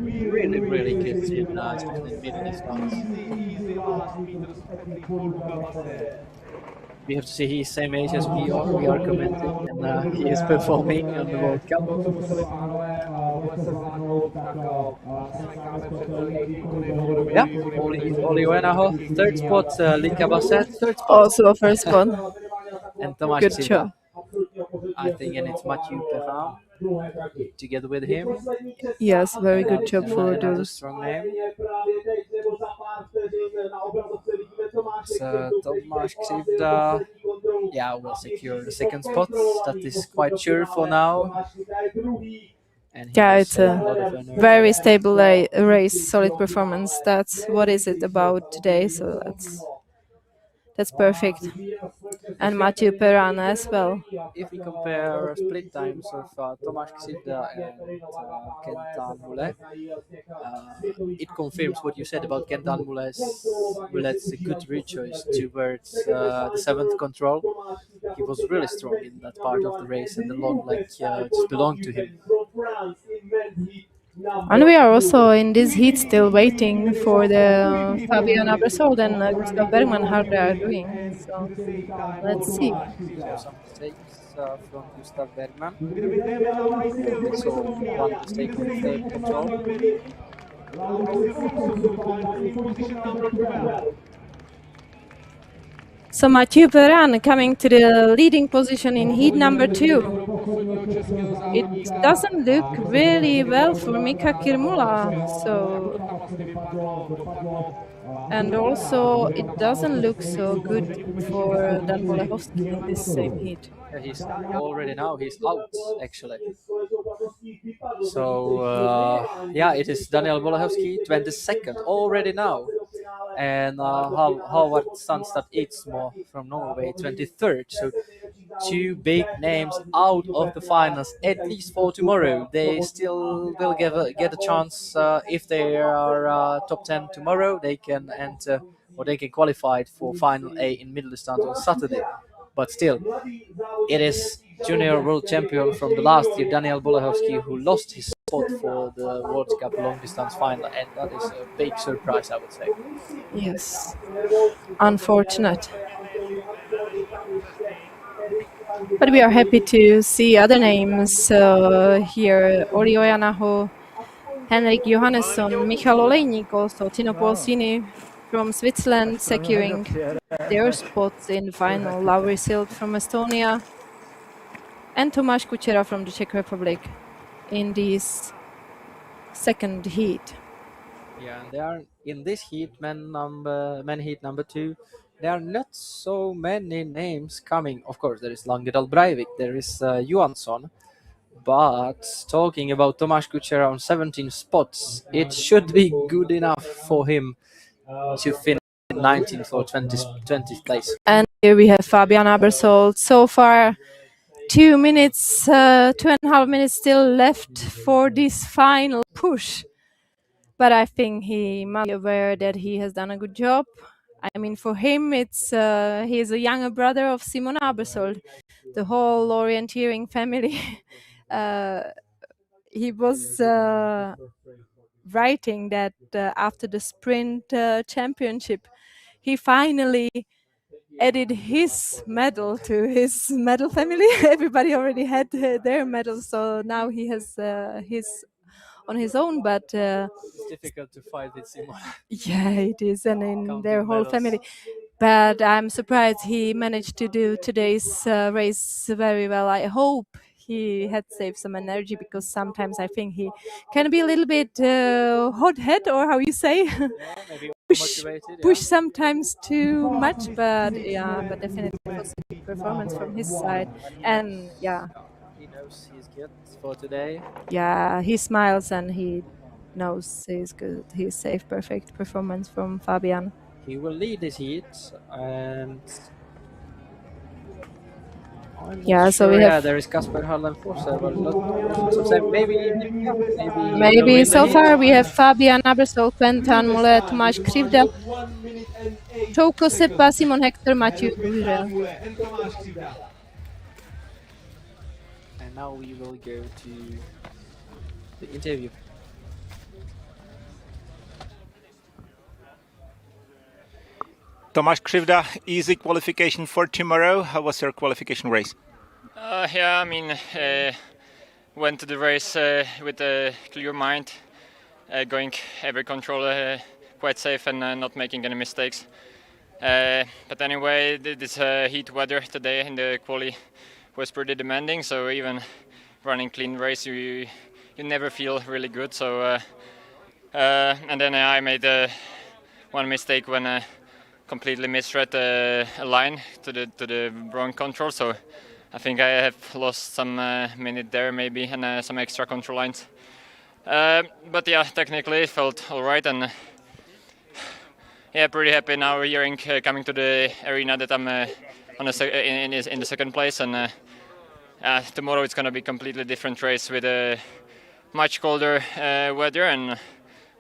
really good in especially in middle distance. We have to see he's same age as we are. We are commenting, and he is performing on the World Cup. Yeah, Oli Oenaho, third spot, Lika Basset, third spot. Also first spot. And Tomáš Good Křivda. job. I think, and it's Mathieu Perrin together with him. Yes, very good job for Another those. strong name. So Tomáš Křivda, yeah, will secure the second spot. That is quite sure for now. And Yeah, he it's has a lot of energy. very stable race, solid performance. That's what is it about today. So that's perfect. And Mathieu Perrin as well. If we compare split times of Tomáš Křivda and Kentan Moulet, it confirms what you said about Kentan Moulet's good reach choice towards the seventh control. He was really strong in that part of the race, and the long leg just belonged to him. And we are also in this heat still waiting for the Fabian Abersold and Gustav Bergman how they are doing. So let's see. Some mistakes from Gustav Bergman. So one mistake on third control. So Mathieu Perrin coming to the leading position in heat number 2. It doesn't look really well for Mika Kirmula. So, and also it doesn't look so good for Dan Bolechowski in this same heat. Yeah, he's out actually. So yeah, it is Daniel Bolechowski, 22nd already now. And Howard Sandstad Eidsmo from Norway, 23rd. So two big names out of the finals, at least for tomorrow. They still will get a chance if they are top 10 tomorrow. They can enter or they can qualify for Final A in middle distance on Saturday. But still, it is junior world champion from the last year, Daniel Bolechowski, who lost his spot for the World Cup long distance final, and that is a big surprise, I would say. Yes, unfortunate. But we are happy to see other names here: Oli Oenaho, Henrik Johannesson, Michal Olejnik, also Tino Polsini from Switzerland securing their spots in the final. Lauri Silt from Estonia and Tomáš Kučera from the Czech Republic in this second heat. Yeah, and they are in this heat, men heat number 2. There are not so many names coming. Of course, there is Langedal Breivik, there is Johansson. But talking about Tomáš Kučera on 17 spots, it should be good enough for him to finish 19th or 20th place. And here we have Fabian Abersold. So far, 2 minutes, 2.5 minutes still left for this final push. But I think he must be aware that he has done a good job. I mean, for him, it's he is a younger brother of Simon Abersold, the whole Orienteering family. He was writing that after the sprint championship, he finally added his medal to his medal family. Everybody already had their medals, so now he has his on his own. But It's difficult to fight with Simon. yeah, it is, and in Counting their whole medals. family. But I'm surprised he managed to do today's race very well. I hope he had saved some energy, because sometimes I think he can be a little bit hot-head, or how you say, Maybe motivated, push sometimes too much. But yeah, but definitely it was a good performance from his side. And yeah, He knows he's good for today. yeah, he smiles and he knows he's good. He's safe, perfect performance from Fabian. He will lead this heat, and I'm not Yeah, so sure. we Yeah, have there is Kasper Hallenforser, but not maybe so far we have Fabian Abersold, Quentin Moulet, Tomáš Křivda, Čouko Sepa, Simon Hector, Mathieu Kužel. And now we will go to the interview. Tomáš Křivda, easy qualification for tomorrow. How was your qualification race? Yeah, I mean, went to the race with a clear mind, going every control quite safe and not making any mistakes. But anyway, this heat weather today in the quali was pretty demanding, so even running clean race you never feel really good. So and then I made one mistake when I completely misread a line to the wrong control, so I think I have lost some minute there maybe, and some extra control lines. But yeah, technically it felt all right, and yeah, pretty happy now hearing coming to the arena that I'm in the second place, and tomorrow it's going to be a completely different race with a much colder weather and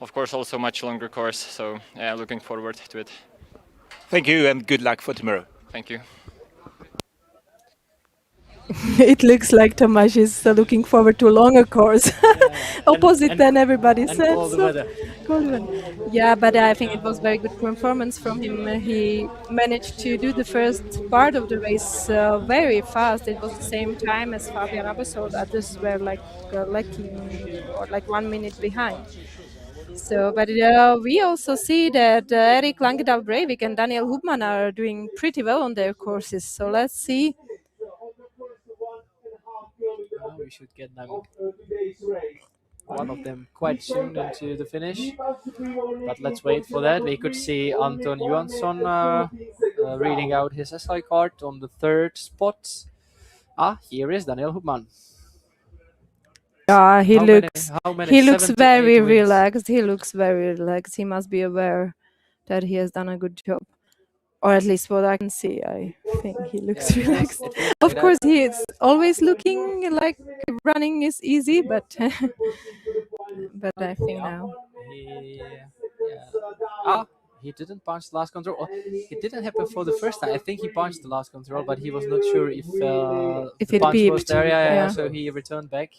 of course also much longer course. So yeah, looking forward to it. Thank you and good luck for tomorrow. Thank you. It looks like Tomasz is looking forward to a longer course. Opposite than everybody said. All the weather. Yeah, but I think it was very good performance from him. He managed to do the first part of the race very fast. It was the same time as Fabian Abasol. Others were like lacking or like 1 minute behind. So, but we also see that Erik Langedal Breivik and Daniel Hubman are doing pretty well on their courses. So let's see. We should get them, one of them quite soon into the finish, but let's wait for that. We could see Anton Johansson reading out his SI card on the third spot. Here is Daniel Hubman. Yeah, he looks 7 to 8 very wins. relaxed. He looks very relaxed. He must be aware that he has done a good job. Or at least what I can see, I think he looks relaxed. Of course, he is always looking like running is easy, but but I think now. He didn't punch the last control. It didn't happen for the first time. I think he punched the last control, but he was not sure if the it punch was beeped. there. Yeah. So he returned back.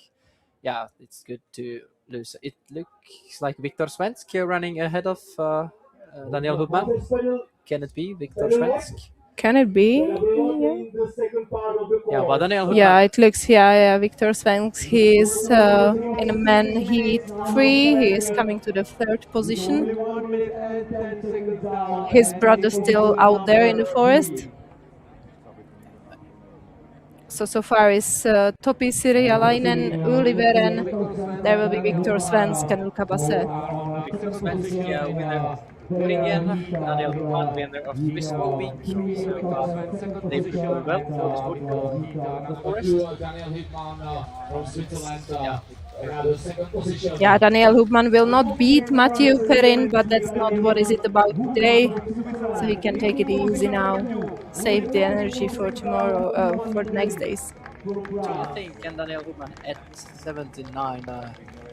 Yeah, it's good to lose. It looks like Viktor Svensk running ahead of Daniel Hubman. Can it be Viktor Svensk? Can it be? Yeah, but Daniel Hubman. Yeah, it looks. Yeah. Viktor Svensk. He is in a man heat 3. He is coming to the third position. His brother still out there in the forest. So far is Topi Sirjalainen, Uli Veren. There will be Viktor Svensk and Luka Basse. Viktor Svensk, winner. Again, Daniel Hubman, winner of Swiss Week. So they performed well for the forest. Yeah, Daniel Hubman will not beat Mathieu Perrin, but that's not what is it about today. So he can take it easy now, save the energy for tomorrow, for the next days. Do you think can Daniel Hubman at 79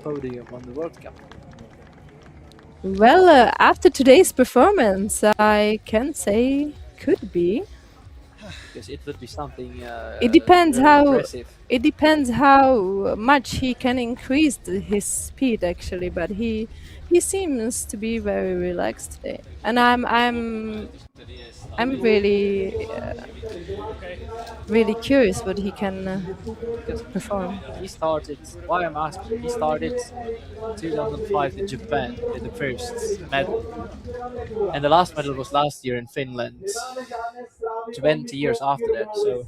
podium on the World Cup? Well, after today's performance, I can say could be. Because it would be something. It depends how. Impressive. It depends how much he can increase his speed, actually. But he seems to be very relaxed today, and I'm really really curious what he can perform. He started. Why I'm asking? He started 2005 in Japan with the first medal, and the last medal was last year in Finland. 20 years after that, so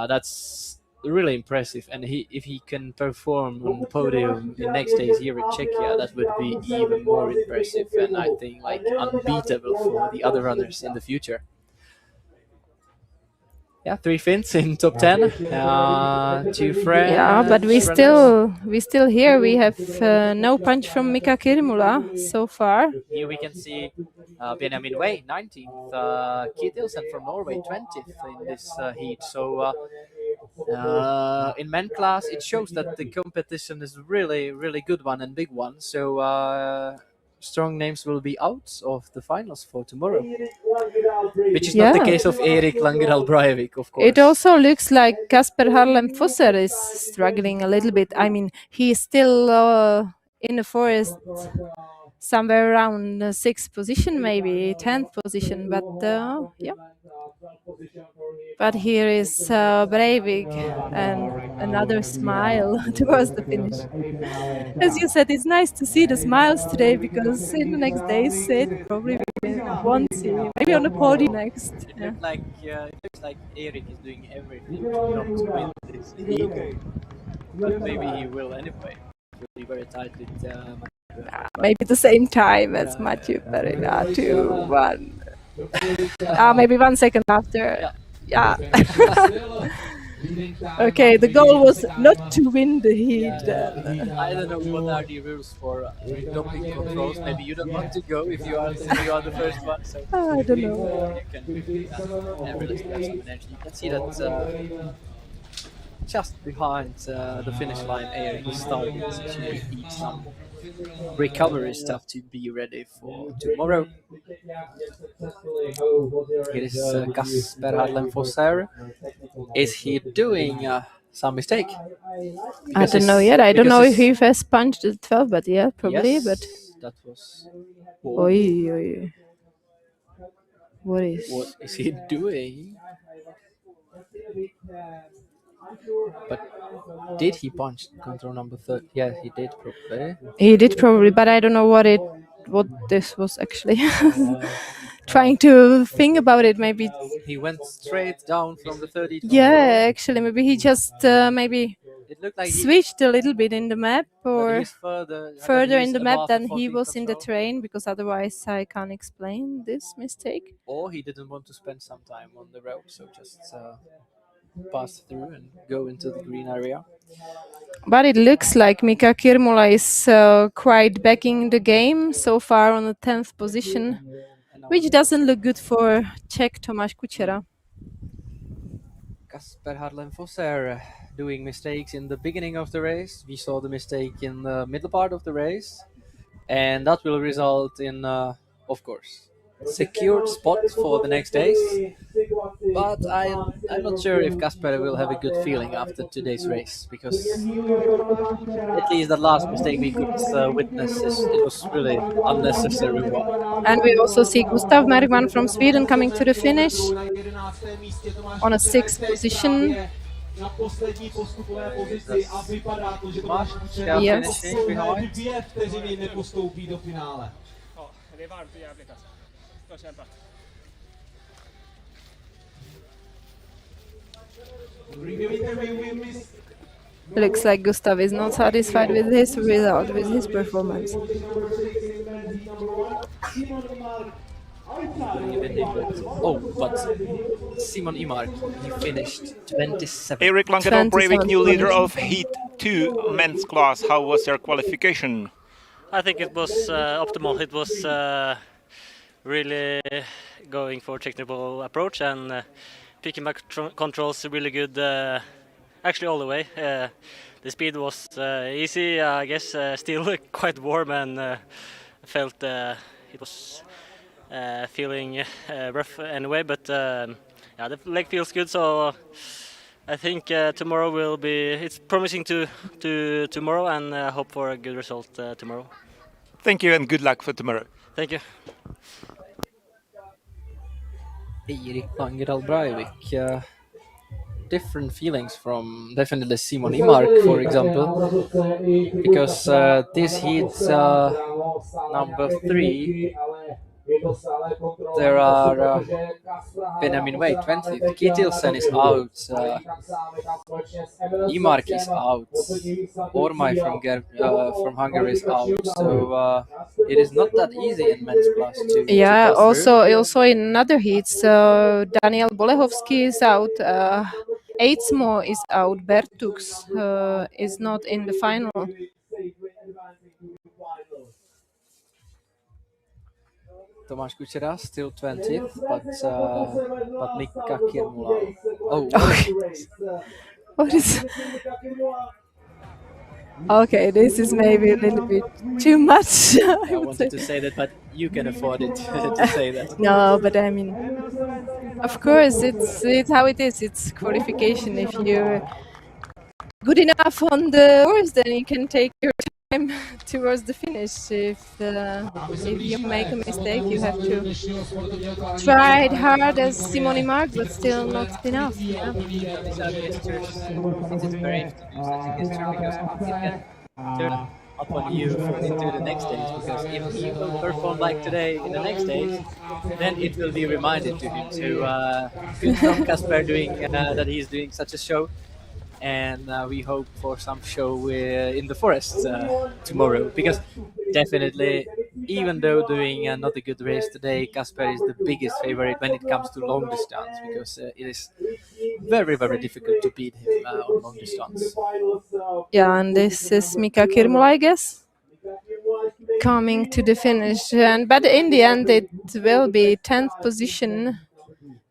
that's really impressive. And if he can perform on the podium in next days here in Czechia, that would be even more impressive, and I think like unbeatable for the other runners in the future. Yeah, 3 Finns in top 10, 2 French. Yeah, but we still here. We have no punch from Mika Kirmula so far. Here we can see Benjamin Way, 19th, Keith Ilsen from Norway, 20th in this heat. So in men class, it shows that the competition is really, really good one and big one. So strong names will be out of the finals for tomorrow, which is not the case of Erik Langedal Breivik, of course. It also looks like Kasper Harlem Fosser is struggling a little bit. I mean, he's still in the forest somewhere around 6th position, maybe 10th position, but yeah. But here is Breivik and another smile towards the finish. As you said, it's nice to see the smiles today because in the next days it probably won't see. Maybe on the podium next. It looks like Erik is doing everything not to win this heat. But maybe he will anyway. It will be very tight with maybe at the same time as Matthew Perina, 2-1. Maybe 1 second after. Yeah. Okay, the goal was not to win the heat. I don't know what are the rules for doping controls. Maybe you don't want to go if you are the first one. So I don't know. You can really have some energy. You can see that just behind the finish line, Erik is starting to eat some recovery stuff to be ready for tomorrow. It is Kasper Harlenfosser. Is he doing some mistake? I don't know yet. I don't know if he has punched the 12, but yeah, probably. Yes, but that was. Oi. What is he doing? But did he punch control number 30? Yeah, he did probably. He did probably, but I don't know what this was actually. Trying to think about it, maybe. He went straight down from the 30. Yeah, actually, maybe he just maybe it looked like switched a little bit in the map, or further in the map than he was in the terrain, because otherwise I can't explain this mistake. Or he didn't want to spend some time on the road, so just pass through and go into the green area. But it looks like Mika Kirmula is quite backing the game so far on the 10th position, which doesn't look good for Czech Tomáš Kučera. Kasper Harlenfosser doing mistakes in the beginning of the race. We saw the mistake in the middle part of the race, and that will result in, of course, secured spots for the next days. But I'm not sure if Kasper will have a good feeling after today's race, because at least the last mistake we could witness, it was really unnecessary one. And we also see Gustav Mergman from Sweden coming to the finish on a 6th position. Yes. Looks like Gustav is not satisfied with his result, with his performance. Oh, but Simon Imark, he finished 27. Erik Langendahl Breivik, new leader of Heat 2 men's class. How was their qualification? I think it was optimal. It was really going for technical approach and picking back controls really good. Actually, all the way. The speed was easy. I guess still quite warm, and felt it was feeling rough anyway. But yeah, the leg feels good. So I think tomorrow will be. It's promising to tomorrow, and hope for a good result tomorrow. Thank you, and good luck for tomorrow. Thank you. Erik Langendahl Breivik. Different feelings from definitely Simon Imark, for example, because this heat number 3, there are Benjamin Wade 20th, Kittilsen is out, Imark is out, Ormai from Hungary is out, so it is not that easy in men's class to Yeah, go through. also in another heats, Daniel Bolehovsky is out, Eidsmo is out, Bertux is not in the final. Tomáš Kučera still 20th, but Mika Kirmula. Oh, What is? Okay, this is maybe a little bit too much. I wanted to say that, but you can afford it to say that. No, but I mean, of course, it's how it is. It's qualification. If you're good enough on the course, then you can take your time towards the finish. If you make a mistake, you have to try it hard as Simone marked, but still not enough. Yeah. These are gestures. It's brave to do such a gesture because it can turn upon you into the next days. Because if he will perform like today in the next days, then it will be reminded to him. So good from Kasper doing that he's doing such a show. And we hope for some show in the forest tomorrow, because definitely, even though doing not a good race today, Kasper is the biggest favorite when it comes to long distance, because it is very, very difficult to beat him on long distance. Yeah, and this is Mika Kirmula, I guess, coming to the finish. But in the end, it will be 10th position,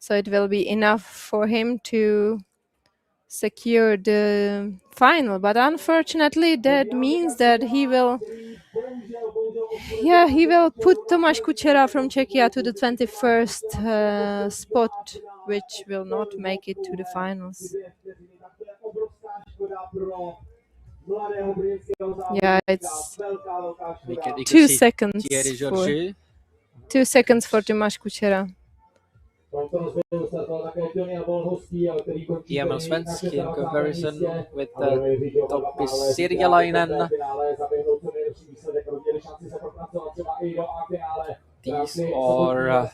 so it will be enough for him to secure the final. But unfortunately, that means that he will put Tomáš Kučera from Czechia to the 21st spot, which will not make it to the finals. Yeah, it's 2 seconds. 2 seconds for Tomáš Kučera. Emil Svensk in comparison with Toppi Sirjalainen. These are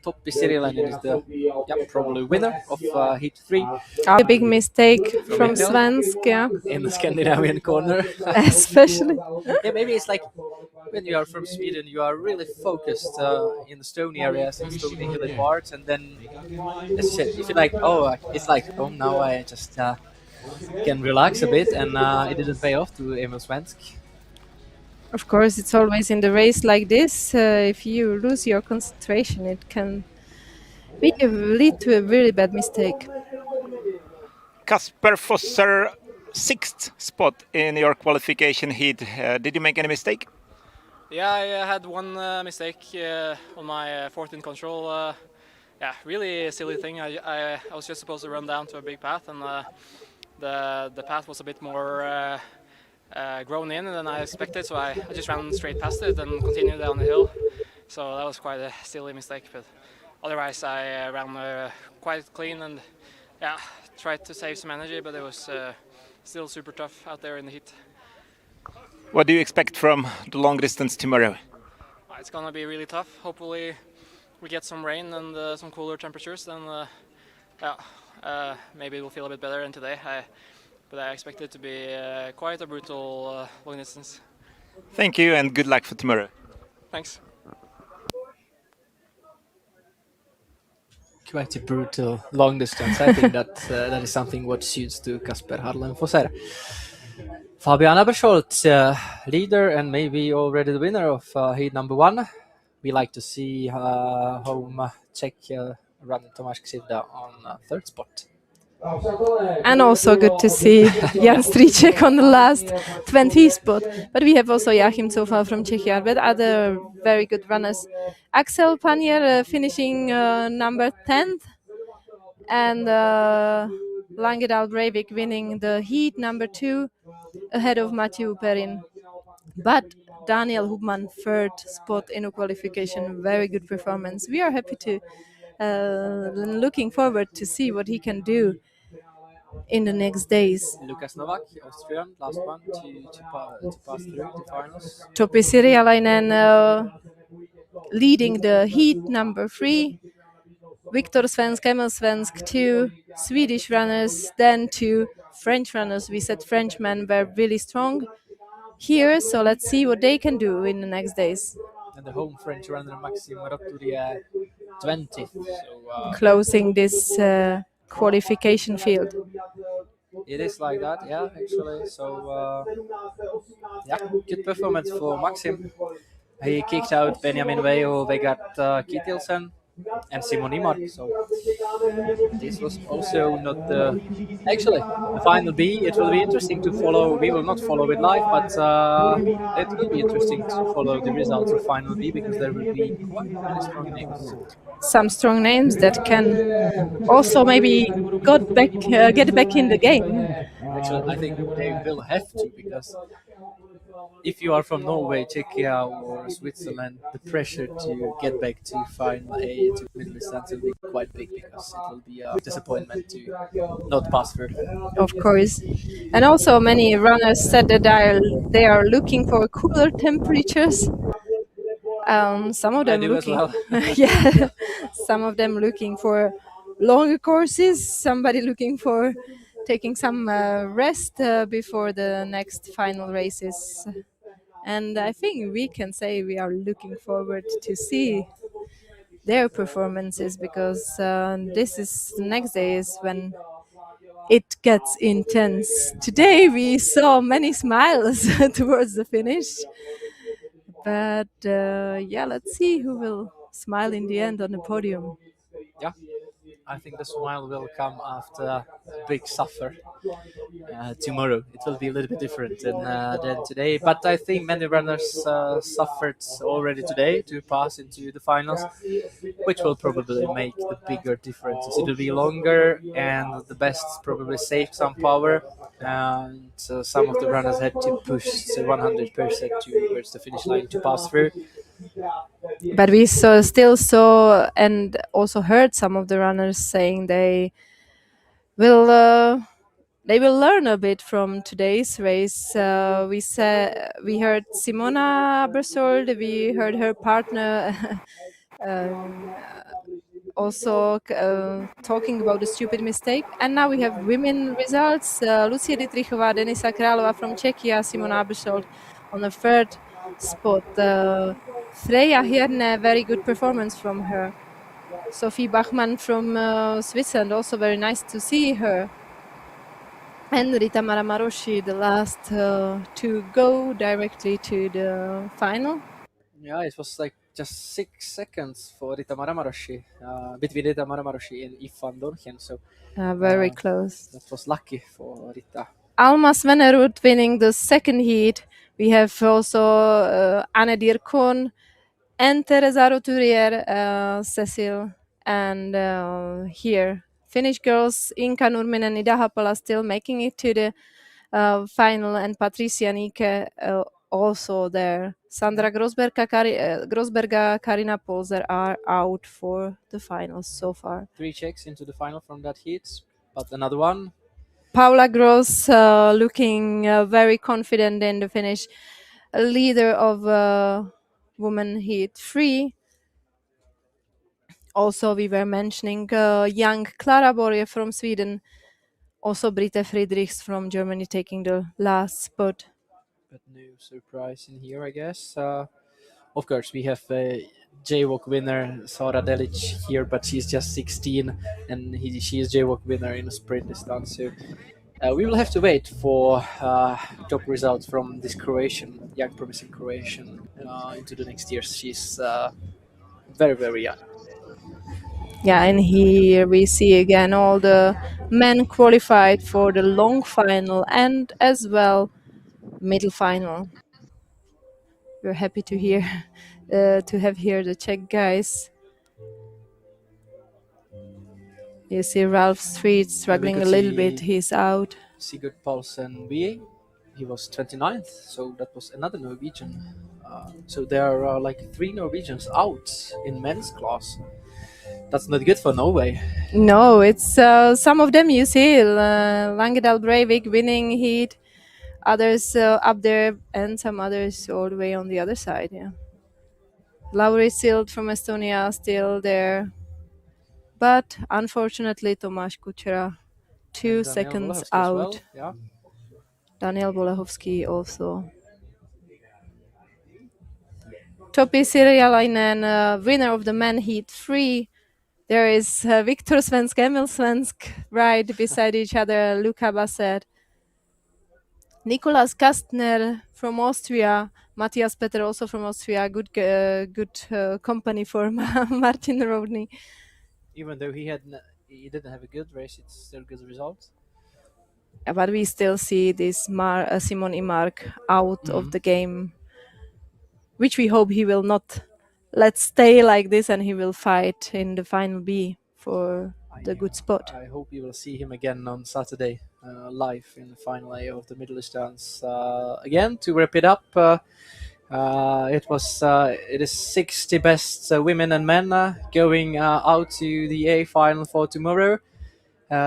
Toppi Sirjalainen is the probably winner of Heat 3. A big mistake from Svensk, yeah. In the Scandinavian corner. Especially. Yeah, maybe it's like when you are from Sweden, you are really focused in the stony areas and stony hilly parts, and then as you said, if you like, it's like, now I just can relax a bit, and it didn't pay off to Emil Svensk. Of course, it's always in the race like this. If you lose your concentration, it can lead to a really bad mistake. Kasper Fosser, 6th spot in your qualification heat. Did you make any mistake? Yeah, I had one mistake on my 14 control. Really a silly thing. I was just supposed to run down to a big path, and the path was a bit more grown in than I expected, so I just ran straight past it and continued down the hill. So that was quite a silly mistake, but otherwise I ran quite clean and tried to save some energy, but it was still super tough out there in the heat. What do you expect from the long distance tomorrow? It's gonna be really tough. Hopefully we get some rain and some cooler temperatures, then maybe it will feel a bit better than today. But I expect it to be quite a brutal long distance. Thank you and good luck for tomorrow. Thanks. Quite a brutal long distance. I think that that is something what suits to Kasper Harlen Fosser. Fabian Abersholt, leader and maybe already the winner of heat number 1. We like to see home Czech runner Tomáš Křivda on 3rd spot. And also good to see Jan Stříček on the last 20th spot. But we have also Joachim Zofal from Czechia, but other very good runners. Axel Panier finishing number 10th, and Langedal Breivik winning the heat number 2 ahead of Mathieu Perrin. But Daniel Hubman 3rd spot in a qualification, very good performance. We are happy to looking forward to see what he can do in the next days. Lukas Novak, Austrian, last one to pass through the finals. Toppi Sirjalainen leading the heat number 3. Viktor Svensk, Emil Svensk, 2 Swedish runners, then 2 French runners. We said Frenchmen were really strong here, so let's see what they can do in the next days. And the home French runner Maxime Rotourier, 20th. So, closing this qualification field. It is like that, yeah, actually. So, good performance for Maxim. He kicked out Benjamin Veijo, Vegard Kittelsen, and Simon Imark. So this was also not actually the final B. It will be interesting to follow. We will not follow it live, but it will be interesting to follow the results of final B, because there will be quite many strong names. Some strong names that can also maybe get back in the game. Actually, I think they will have to, because if you are from Norway, Czechia, or Switzerland, the pressure to get back to final A to middle distance will be quite big because it will be a disappointment to not pass through. Of course. And also many runners said that they are looking for cooler temperatures. Some of I them do as looking, well. yeah, some of them looking for longer courses. Somebody looking for taking some rest before the next final races. And I think we can say we are looking forward to see their performances because this is the next day is when it gets intense. Today we saw many smiles towards the finish. But yeah, let's see who will smile in the end on the podium. Yeah, I think the smile will come after a big suffer tomorrow. It will be a little bit different than today, but I think many runners suffered already today to pass into the finals, which will probably make the bigger differences. It will be longer, and the best probably saved some power, and some of the runners had to push 100% towards the finish line to pass through. But we still saw and also heard some of the runners saying they will learn a bit from today's race. We heard Simona Bersold, we heard her partner also talking about the stupid mistake. And now we have women results. Lucie Dietrichová, Denisa Králova from Czechia, Simona Bersold on the third spot. Freya Hirne, very good performance from her. Sophie Bachmann from Switzerland, also very nice to see her. And Rita Maramaroshi, the last to go directly to the final. Yeah, it was like just 6 seconds for Rita Maramaroshi, between Rita Maramaroshi and Yves van Dorgen. So very close. That was lucky for Rita. Alma Svennerud winning the second heat. We have also Anne Dirkon and Teresa Roturier, Cecil, and here Finnish girls Inka Nurminen and Ida Haapala still making it to the final, and Patricia Nike also there. Sandra Grosberga, Karina Polzer are out for the finals so far. 3 Czechs into the final from that heat, but another one. Paula Gross looking very confident in the finish, a leader of women heat 3. Also, we were mentioning young Clara Borge from Sweden, also Britte Friedrichs from Germany taking the last spot. But no surprise in here, I guess. Of course, we have JWOC winner Sara Delic here, but she's just 16, and she is JWOC winner in a sprint distance. So we will have to wait for top results from this Croatian, young promising Croatian, into the next year. She's very, very young. Yeah, and here we see again all the men qualified for the long final and as well middle final. We're happy to hear to have here the Czech guys. You see Ralph Street struggling a little bit. He's out. Sigurd Paulsen B, he was 29th, so that was another Norwegian. So there are like 3 Norwegians out in men's class. That's not good for Norway. No, it's some of them you see. Langedal Breivik winning heat, others up there, and some others all the way on the other side. Yeah, Lauri Sild from Estonia still there, but unfortunately Tomáš Kučera 2 seconds out. Well. Yeah. Daniel Bolehovský also. Topi Sirjalainen, winner of the men heat 3. There is Viktor Svensk, Emil Svensk, right beside each other, Luca Basset. Nicolas Kastner from Austria, Matthias Petter also from Austria, good company for Martin Rodney. Even though he didn't have a good race, it's still good result. But we still see this Simon Imark out of the game, which we hope he will not let stay like this, and he will fight in the final B for the good spot. I hope you will see him again on Saturday live in the final A of the Middelstands. Again, to wrap it up, it is 60 best women and men going out to the A final for tomorrow.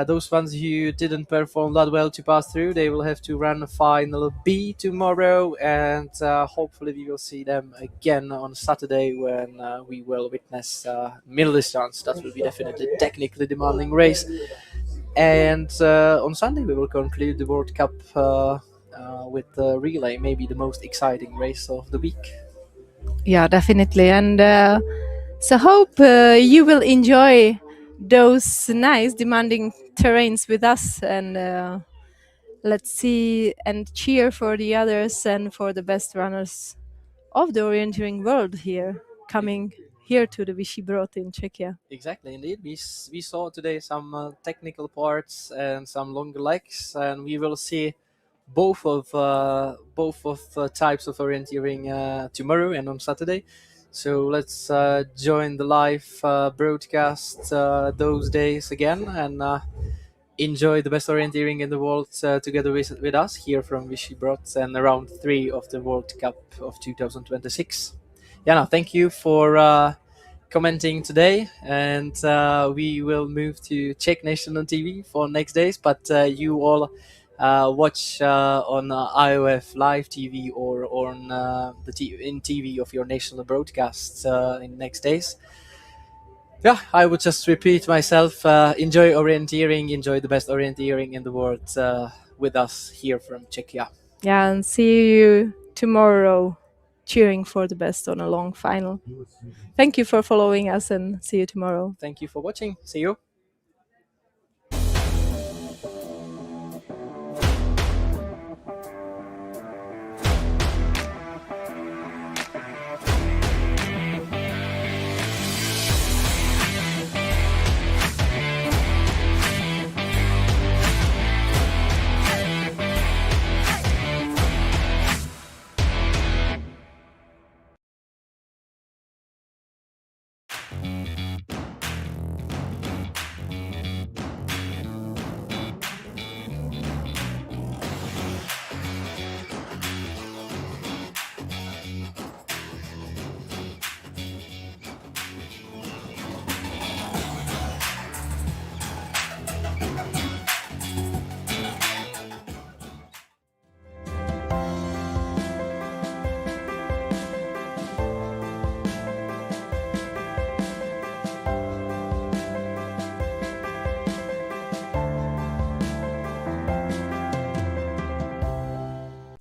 Those ones who didn't perform that well to pass through, they will have to run final B tomorrow, and hopefully we will see them again on Saturday when we will witness Middelstands. That will be definitely a technically demanding race. And on Sunday we will conclude the World Cup with the relay, maybe the most exciting race of the week. Yeah, definitely. And so hope you will enjoy those nice demanding terrains with us, and let's see and cheer for the others and for the best runners of the orienteering world here, coming here to the Vyšší Brod in Czechia. Exactly, indeed. We saw today some technical parts and some longer legs, and we will see both of types of orienteering tomorrow and on Saturday. So let's join the live broadcast those days again and enjoy the best orienteering in the world together with us here from Vyšší Brod and round 3 of the World Cup of 2026. Jana, thank you for commenting today, and we will move to Czech national TV for next days, but you all watch on IOF live TV or on in TV of your national broadcasts in next days. Yeah, I would just repeat myself, enjoy orienteering, enjoy the best orienteering in the world with us here from Czechia. Yeah, and see you tomorrow cheering for the best on a long final. Thank you for following us, and see you tomorrow. Thank you for watching. See you.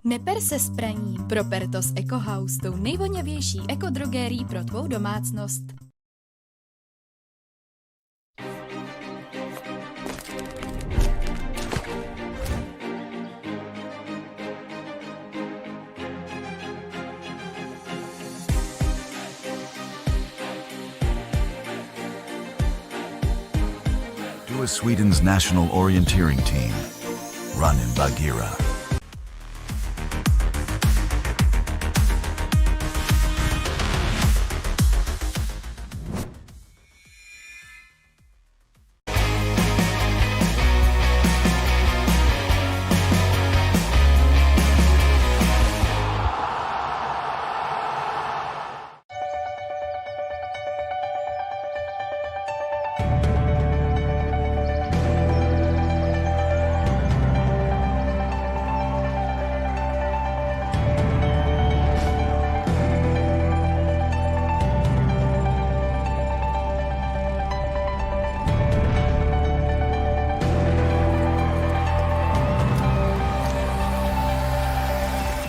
Neper se s praní, proper to s Eco House, tou nejvoněvější ekodrogérií pro tvou domácnost. To Sweden's national orienteering team, run in Bagheera.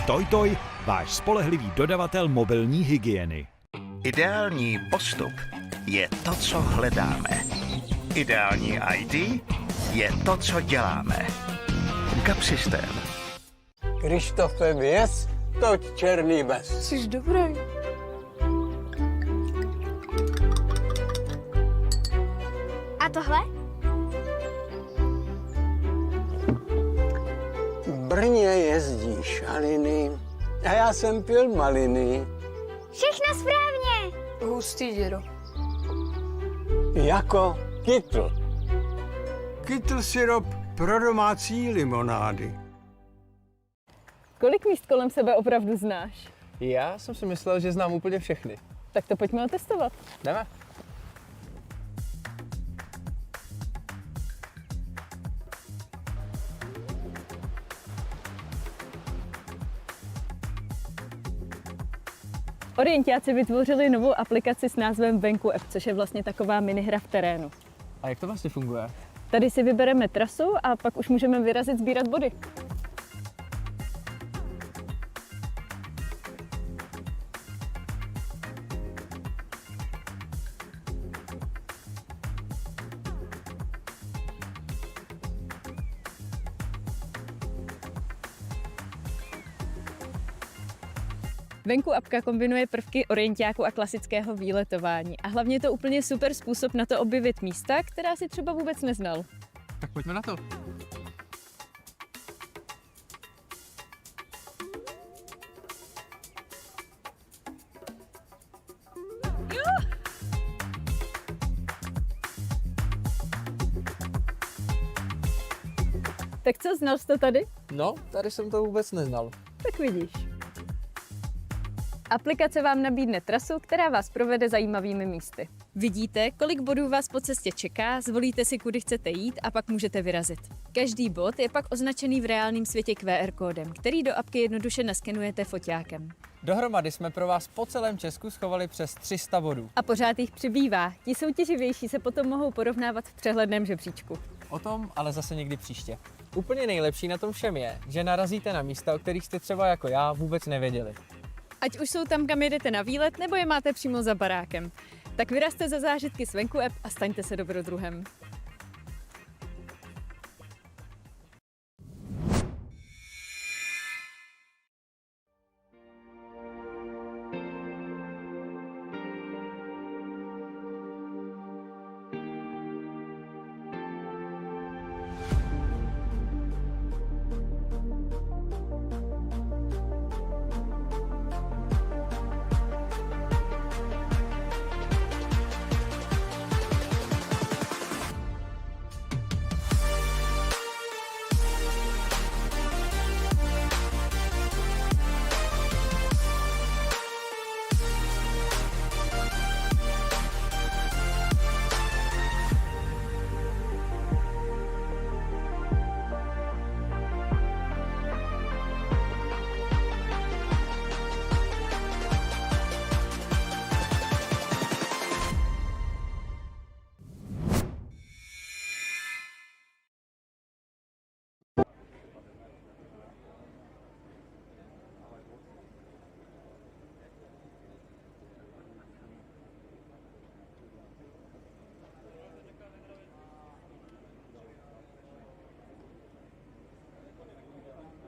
TojToj, váš spolehlivý dodavatel mobilní hygieny. Ideální postup je to, co hledáme. Ideální ID je to, co děláme. GAP systém. Krištofe věc, toť černý bez. Jsi dobrý. A tohle? V Brně jezdí šaliny a já jsem pil maliny. Všechno správně. Hustý, dědo. Jako kytl. Kytl syrop pro domácí limonády. Kolik míst kolem sebe opravdu znáš? Já jsem si myslel, že znám úplně všechny. Tak to pojďme otestovat. Jdeme. Orientiáci vytvořili novou aplikaci s názvem Venku App, což je vlastně taková minihra v terénu. A jak to vlastně funguje? Tady si vybereme trasu a pak už můžeme vyrazit sbírat body. Venku apka kombinuje prvky orientiáku a klasického výletování a hlavně je to úplně super způsob na to objevit místa, která si třeba vůbec neznal. Tak pojďme na to. Tak co, znal jsi to tady? No, tady jsem to vůbec neznal. Tak vidíš. Aplikace vám nabídne trasu, která vás provede zajímavými místy. Vidíte, kolik bodů vás po cestě čeká, zvolíte si, kudy chcete jít a pak můžete vyrazit. Každý bod je pak označený v reálném světě QR kódem, který do apky jednoduše naskenujete foťákem. Dohromady jsme pro vás po celém Česku schovali přes 300 bodů. A pořád jich přibývá. Ti soutěživější se potom mohou porovnávat v přehledném žebříčku. O tom ale zase někdy příště. Úplně nejlepší na tom všem je, že narazíte na místa, o kterých jste třeba jako já vůbec nevěděli. Ať už jsou tam, kam jedete na výlet, nebo je máte přímo za barákem. Tak vyrazte za zážitky s Venku App a staňte se dobrodruhem.